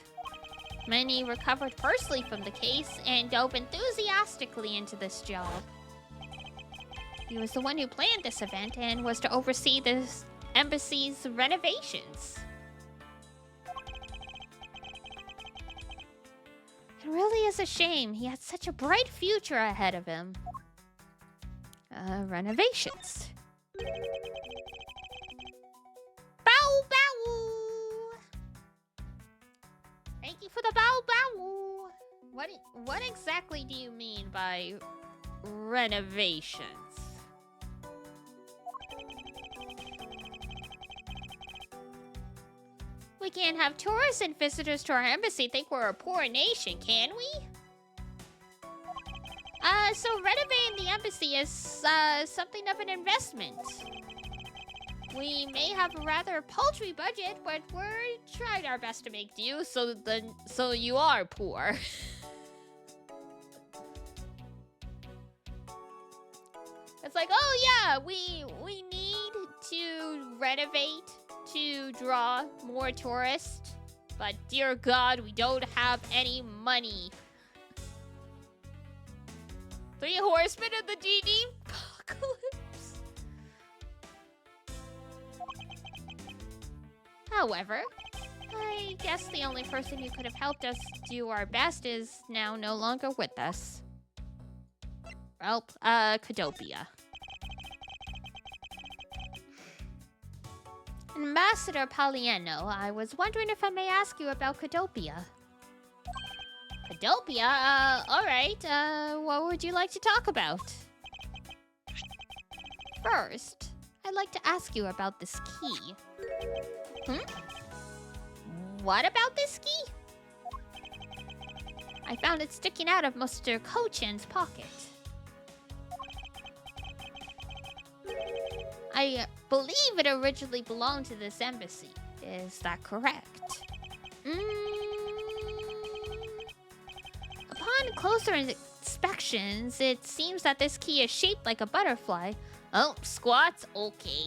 Manny recovered personally from the case and dove enthusiastically into this job. He was the one who planned this event and was to oversee this embassy's renovations. It really is a shame. He had such a bright future ahead of him. Renovations. Bow bow! Thank you for the bow bow! What exactly do you mean by renovations? We can't have tourists and visitors to our embassy think we're a poor nation, can we? So renovating the embassy is, something of an investment. We may have a rather paltry budget, but we're trying our best to make do, so you are poor. It's like, oh yeah, we need to renovate to draw more tourists, but dear God, we don't have any money. 3 horsemen of the DD apocalypse. However, I guess the only person who could have helped us do our best is now no longer with us. Well, Cadopia. Ambassador Palliano, I was wondering if I may ask you about Cadopia. Cadopia? Alright, what would you like to talk about? First, I'd like to ask you about this key. What about this key? I found it sticking out of Mr. Kochin's pocket. I believe it originally belonged to this embassy. Is that correct? Upon closer inspections, it seems that this key is shaped like a butterfly. Oh, squats? Okay.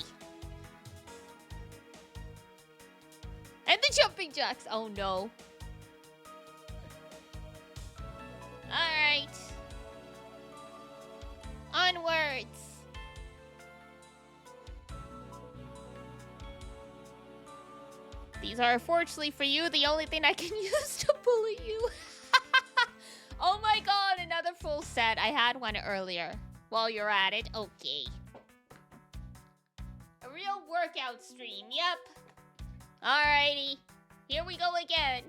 And the jumping jacks! Oh no. Alright. onwards. These are, unfortunately for you, the only thing I can use to bully you. Oh my god, another full set. I had one earlier. While you're at it, okay. A real workout stream, yep. Alrighty, here we go again.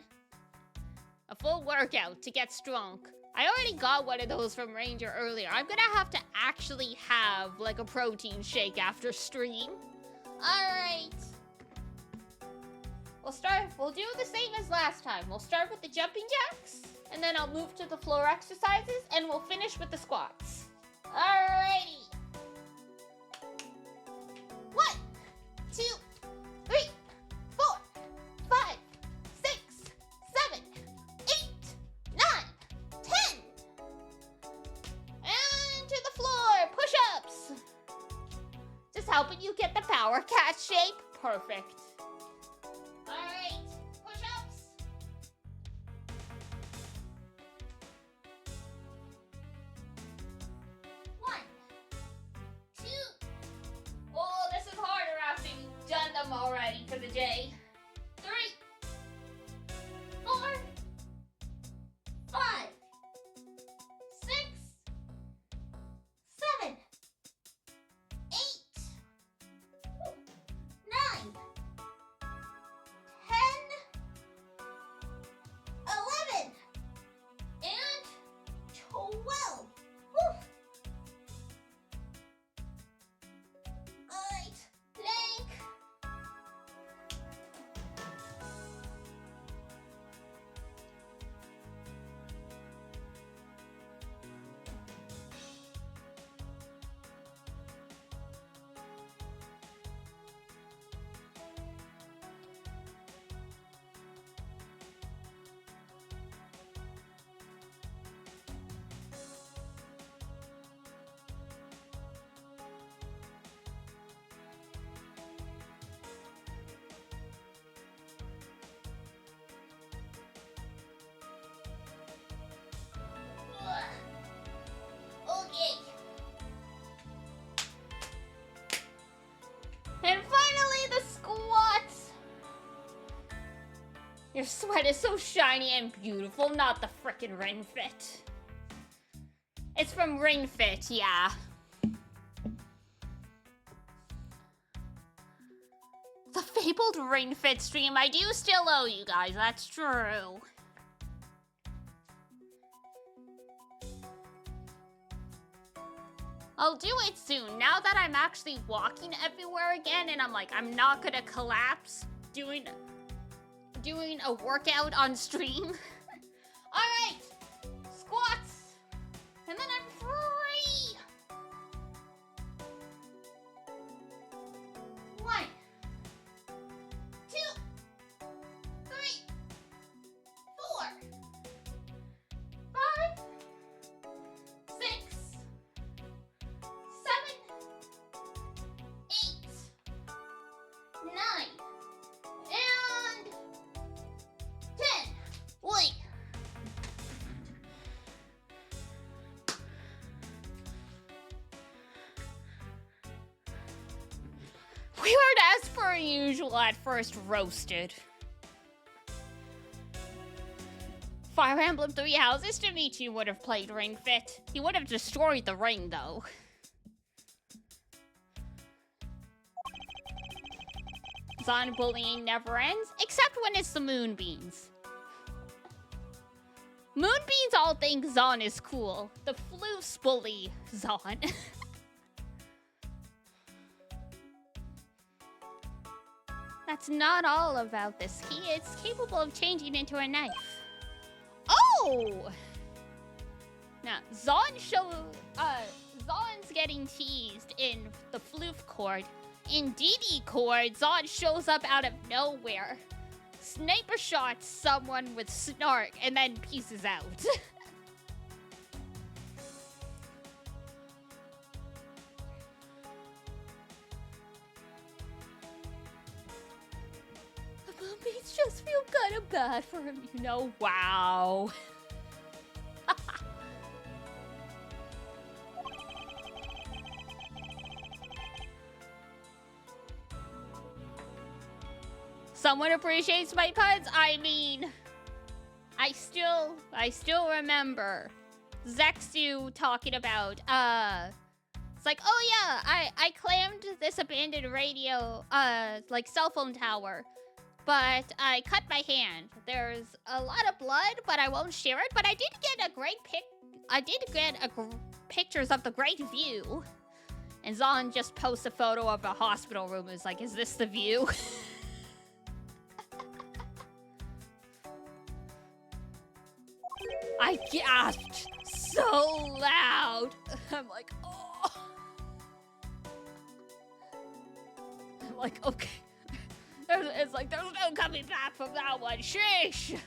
A full workout to get strong. I already got one of those from Ranger earlier. I'm gonna have to actually have like a protein shake after stream. Alright. We'll do the same as last time. We'll start with the jumping jacks, and then I'll move to the floor exercises, and we'll finish with the squats. Alrighty. 1, 2, 3, 4, 5, 6, 7, 8, 9, 10. And to the floor, push-ups. Just helping you get the power cat shape. Perfect. Alright, push-ups. 1, 2. Oh, this is harder after you've done them already for the day. 3, 4, 5, 6, 7, 8, 9, 10, 11, and 12. Woo. Alright, plank. Okay. And finally, the squats. Your sweat is so shiny and beautiful, not the frickin' Ring Fit. It's from Ring Fit, yeah. The fabled Ring Fit stream, I do still owe you guys, that's true. I'll do it soon, now that I'm actually walking everywhere again and I'm like, I'm not gonna collapse doing a workout on stream. Alright, squats, and then I'm free. 1, 2, 3, 4, 5, 6, 7, 8, 9, and 10. Wait. We weren't as per usual at first roasted. Fire Emblem 3 Houses, Dimitri would have played Ring Fit. He would have destroyed the ring, though. Zon bullying never ends, except when it's the Moonbeams. Moonbeams all think Zon is cool. The floofs bully Zon. That's not all about this key. It's capable of changing into a knife. Oh! Now, Zon's getting teased in the floof chord. In DD chord, Zon shows up out of nowhere. Sniper shots someone with snark and then pieces out. The Moonbeams just feel kind of bad for him, you know? Wow. someone appreciates my puns. I mean, I still remember Zexu talking about, it's like, oh yeah, I claimed this abandoned radio, like cell phone tower, but I cut my hand. There's a lot of blood, but I won't share it. But I did get a great pictures of the great view. And Zon just posts a photo of a hospital room. It's like, is this the view? I gasped so loud. I'm like, oh. I'm like, okay. It's like, there's no coming back from that one. Sheesh.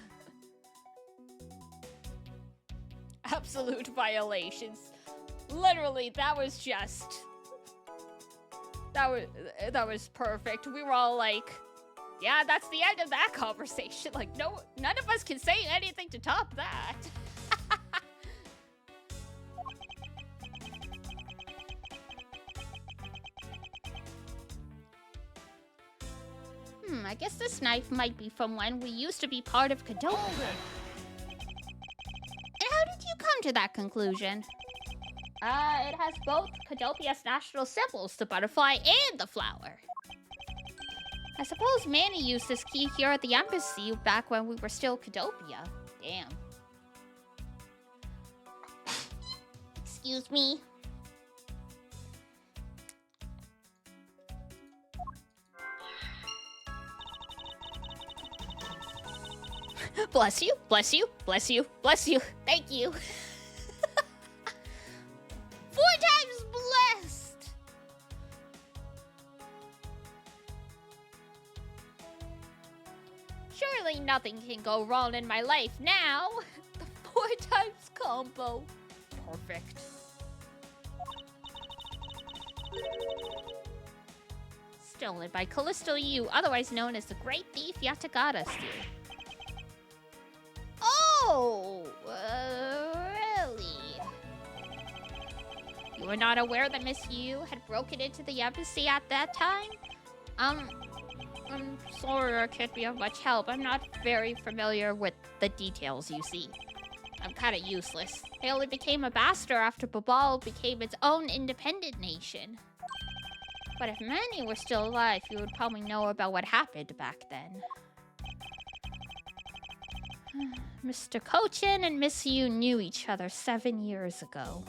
Absolute violations. Literally, that was just... That was perfect. We were all like, yeah, that's the end of that conversation. Like, no, none of us can say anything to top that. I guess this knife might be from when we used to be part of Kadopia. And how did you come to that conclusion? It has both Kadopia's national symbols, the butterfly and the flower. I suppose Manny used this key here at the embassy back when we were still Kadopia. Damn. Excuse me. Bless you, bless you, bless you, bless you. Thank you. 4 times blessed. Surely nothing can go wrong in my life now. The 4 times combo. Perfect. Stolen by Callisto Yu, otherwise known as the Great Thief Yatagata Stew. Oh, really? You were not aware that Miss Yu had broken into the embassy at that time? I'm sorry I can't be of much help. I'm not very familiar with the details, you see. I'm kinda useless. I only became a bastard after Babal became its own independent nation. But if Manny were still alive, he would probably know about what happened back then. Mr. Cochin and Miss Yu knew each other 7 years ago.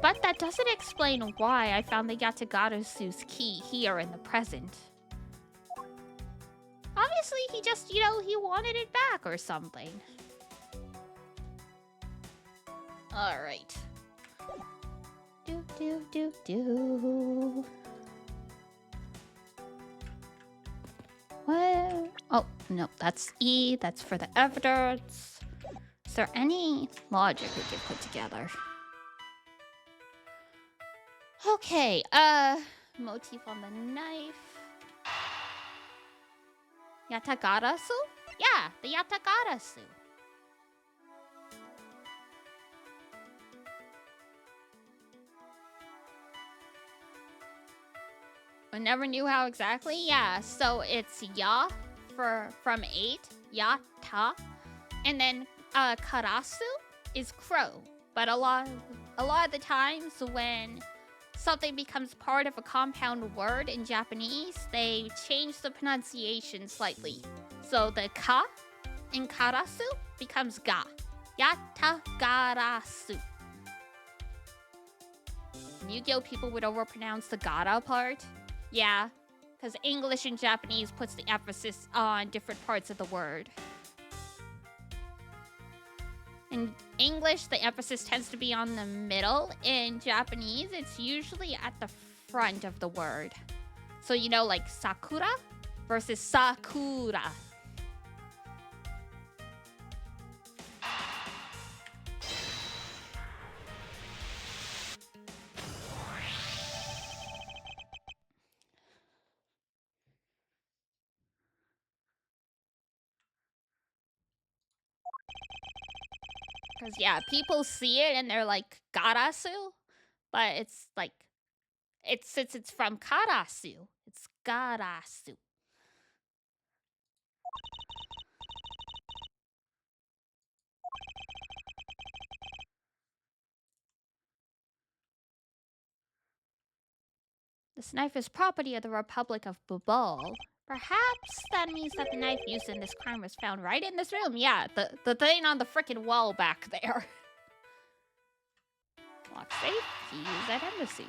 But that doesn't explain why I found the Yatagata-su's key here in the present. Obviously, he just, he wanted it back or something. Alright. Do. What? Oh, no, that's E. That's for the evidence. Is there any logic we could put together? Okay, motif on the knife. Yatagarasu? Yeah, the Yatagarasu. I never knew how exactly. Yeah, so it's ya from 8, yata, and then karasu is crow. But a lot of the times when something becomes part of a compound word in Japanese, they change the pronunciation slightly. So the ka in karasu becomes ga. Yatagarasu. In Yu-Gi-Oh! People would overpronounce the gara part. Yeah, because English and Japanese puts the emphasis on different parts of the word. In English, the emphasis tends to be on the middle. In Japanese, it's usually at the front of the word. So, like sakura versus sakura. Because, yeah, people see it and they're like, garasu? But it's like, Since it's from Karasu. It's Karasu. This knife is property of the Republic of Bubal. Perhaps that means that the knife used in this crime was found right in this room. Yeah, the thing on the frickin' wall back there. Lock safe. Keys at embassy.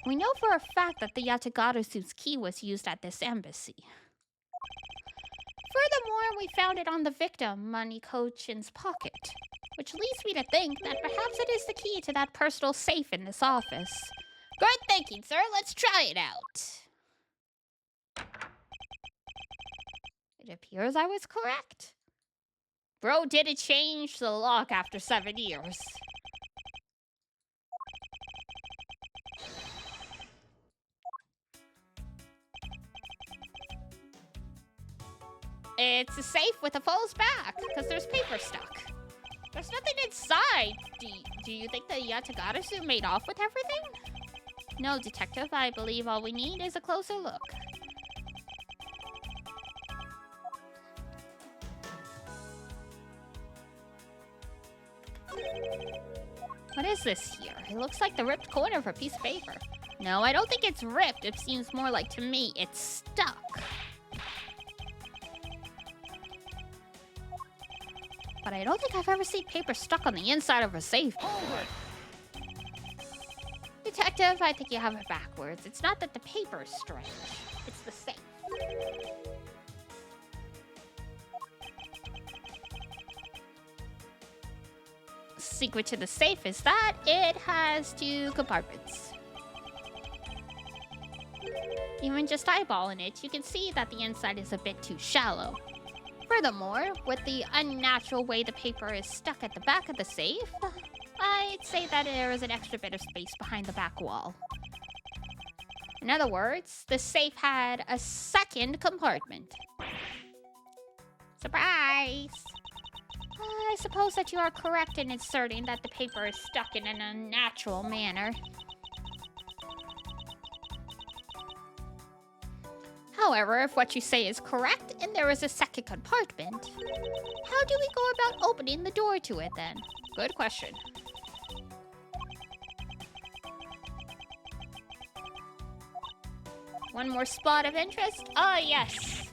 We know for a fact that the Yatagata-suit's key was used at this embassy. Furthermore, we found it on the victim, Manikochin's pocket, which leads me to think that perhaps it is the key to that personal safe in this office. Good thinking, sir. Let's try it out. It appears I was correct. Bro didn't change the lock after 7 years. It's a safe with a false back, because there's paper stuck. There's nothing inside. Do you think the Yatagata-suit made off with everything? No, Detective. I believe all we need is a closer look. What is this here? It looks like the ripped corner of a piece of paper. No, I don't think it's ripped. It seems more like, to me, it's stuck. But I don't think I've ever seen paper stuck on the inside of a safe. Detective, I think you have it backwards. It's not that the paper is strange. It's the safe. Secret to the safe is that it has 2 compartments. Even just eyeballing it, you can see that the inside is a bit too shallow. Furthermore, with the unnatural way the paper is stuck at the back of the safe, I'd say that there is an extra bit of space behind the back wall. In other words, the safe had a second compartment. Surprise! I suppose that you are correct in asserting that the paper is stuck in an unnatural manner. However, if what you say is correct and there is a second compartment, how do we go about opening the door to it then? Good question. One more spot of interest? Ah, yes.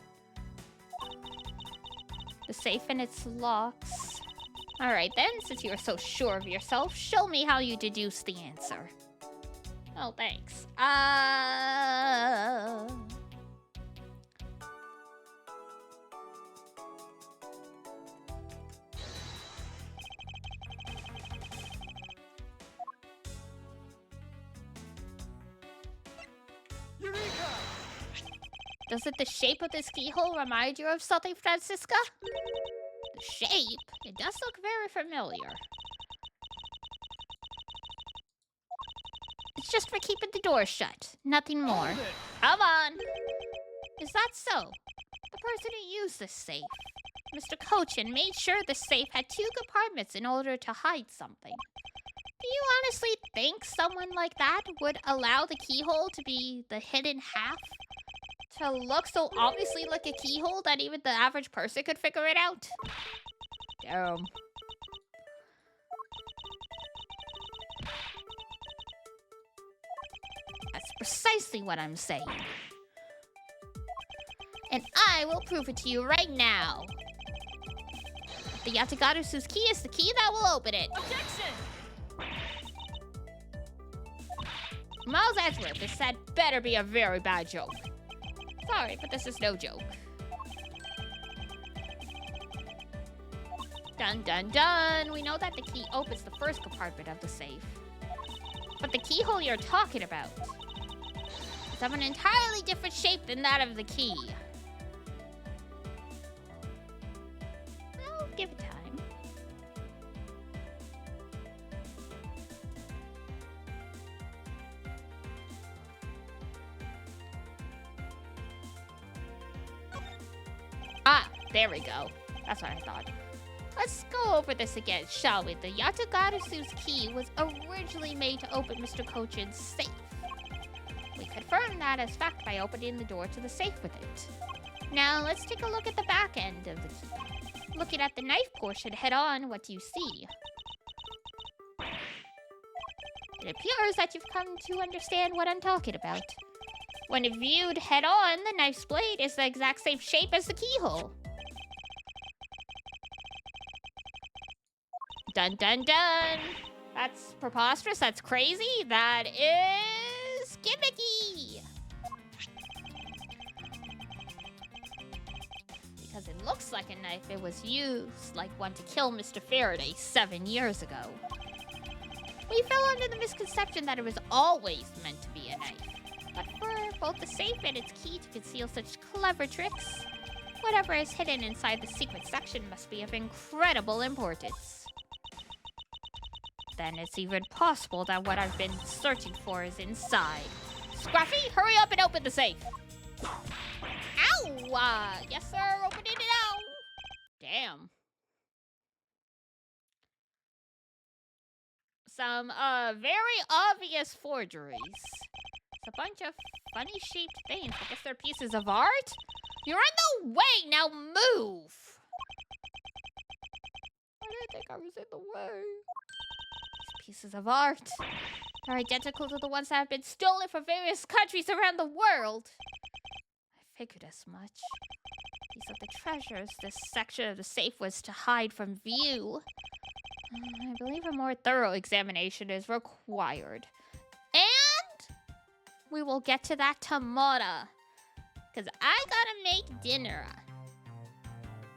The safe and its locks. Alright then, since you are so sure of yourself, show me how you deduce the answer. Oh, thanks. Doesn't the shape of this keyhole remind you of something, Francisca? The shape? It does look very familiar. It's just for keeping the door shut. Nothing more. Come on! Is that so? The person who used this safe, Mr. Cochin, made sure the safe had 2 compartments in order to hide something. Do you honestly think someone like that would allow the keyhole to be the hidden half? To look so obviously like a keyhole that even the average person could figure it out? Damn. That's precisely what I'm saying. And I will prove it to you right now. The Yatagata-suit's key is the key that will open it. Objection! Miles Edgeworth, this had better be a very bad joke. Sorry, but this is no joke. Dun dun dun! We know that the key opens the first compartment of the safe. But the keyhole you're talking about is of an entirely different shape than that of the key. Well, give it time. Ah, there we go. That's what I thought. Let's go over this again, shall we? The Yatagarazu's key was originally made to open Mr. Kochin's safe. We confirm that as fact by opening the door to the safe with it. Now, let's take a look at the back end of the key. Looking at the knife portion head-on, what do you see? It appears that you've come to understand what I'm talking about. When viewed head-on, the knife's blade is the exact same shape as the keyhole. Dun dun dun! That's preposterous, that's crazy, that is gimmicky! Because it looks like a knife, it was used like one to kill Mr. Faraday 7 years ago. We fell under the misconception that it was always meant to be a knife. But for both the safe and its key to conceal such clever tricks, whatever is hidden inside the secret section must be of incredible importance. Then it's even possible that what I've been searching for is inside. Scruffy, hurry up and open the safe! Ow! Yes, sir, opening it out! Damn. Some, very obvious forgeries. It's a bunch of funny-shaped things. I guess they're pieces of art? You're in the way! Now move! I didn't think I was in the way. These pieces of art. They're identical to the ones that have been stolen from various countries around the world. I figured as much. These are the treasures this section of the safe was to hide from view. I believe a more thorough examination is required. And we will get to that tomorrow. Because I gotta make dinner.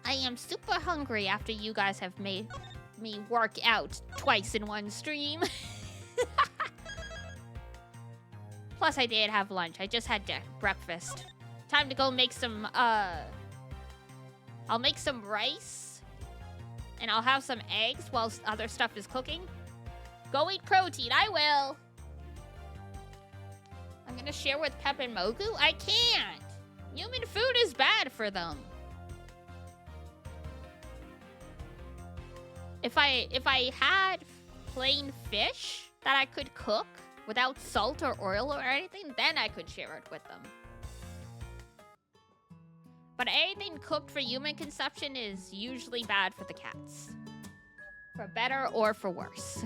I am super hungry after you guys have made me work out twice in one stream. Plus, I did have lunch. I just had breakfast. Time to go make some, I'll make some rice. And I'll have some eggs while other stuff is cooking. Go eat protein, I will. I'm gonna share with Pep and Mogu? I can't. Human food is bad for them. If I had plain fish that I could cook without salt or oil or anything, then I could share it with them. But anything cooked for human consumption is usually bad for the cats. For better or for worse.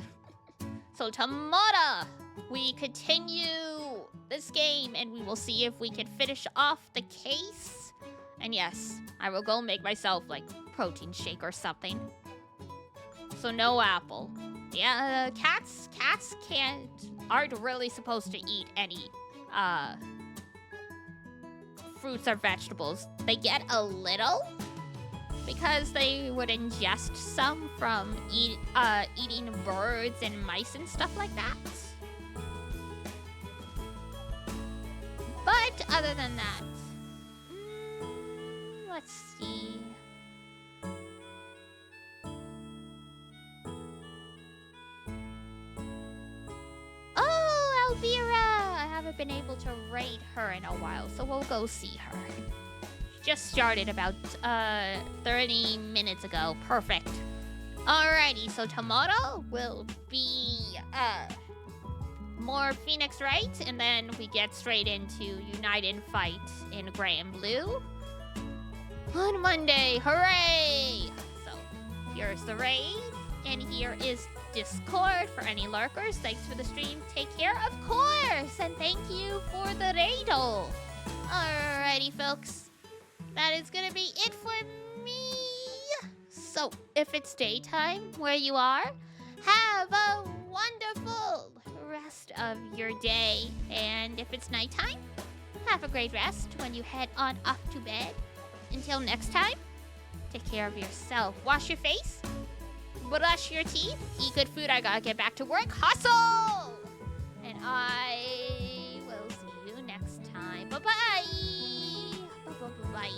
So tomorrow, we continue this game and we will see if we can finish off the case. And yes, I will go make myself like protein shake or something. So no apple. Yeah, cats aren't really supposed to eat any, fruits or vegetables. They get a little because they would ingest some from eating birds and mice and stuff like that. But other than that, let's see. Oh, Elvira! I haven't been able to raid her in a while, so we'll go see her. Just started about 30 minutes ago. Perfect. Alrighty, so tomorrow will be more Phoenix Wright, and then we get straight into Unite and Fight in Gray and Blue on Monday. Hooray! So here's the raid, and here is Discord for any lurkers. Thanks for the stream. Take care, of course, and thank you for the raidle. Alrighty, folks. That is gonna be it for me. So, if it's daytime where you are, have a wonderful rest of your day. And if it's nighttime, have a great rest when you head on off to bed. Until next time, take care of yourself. Wash your face, brush your teeth, eat good food. I gotta get back to work. Hustle! And I will see you next time. Bye-bye. Bye-bye.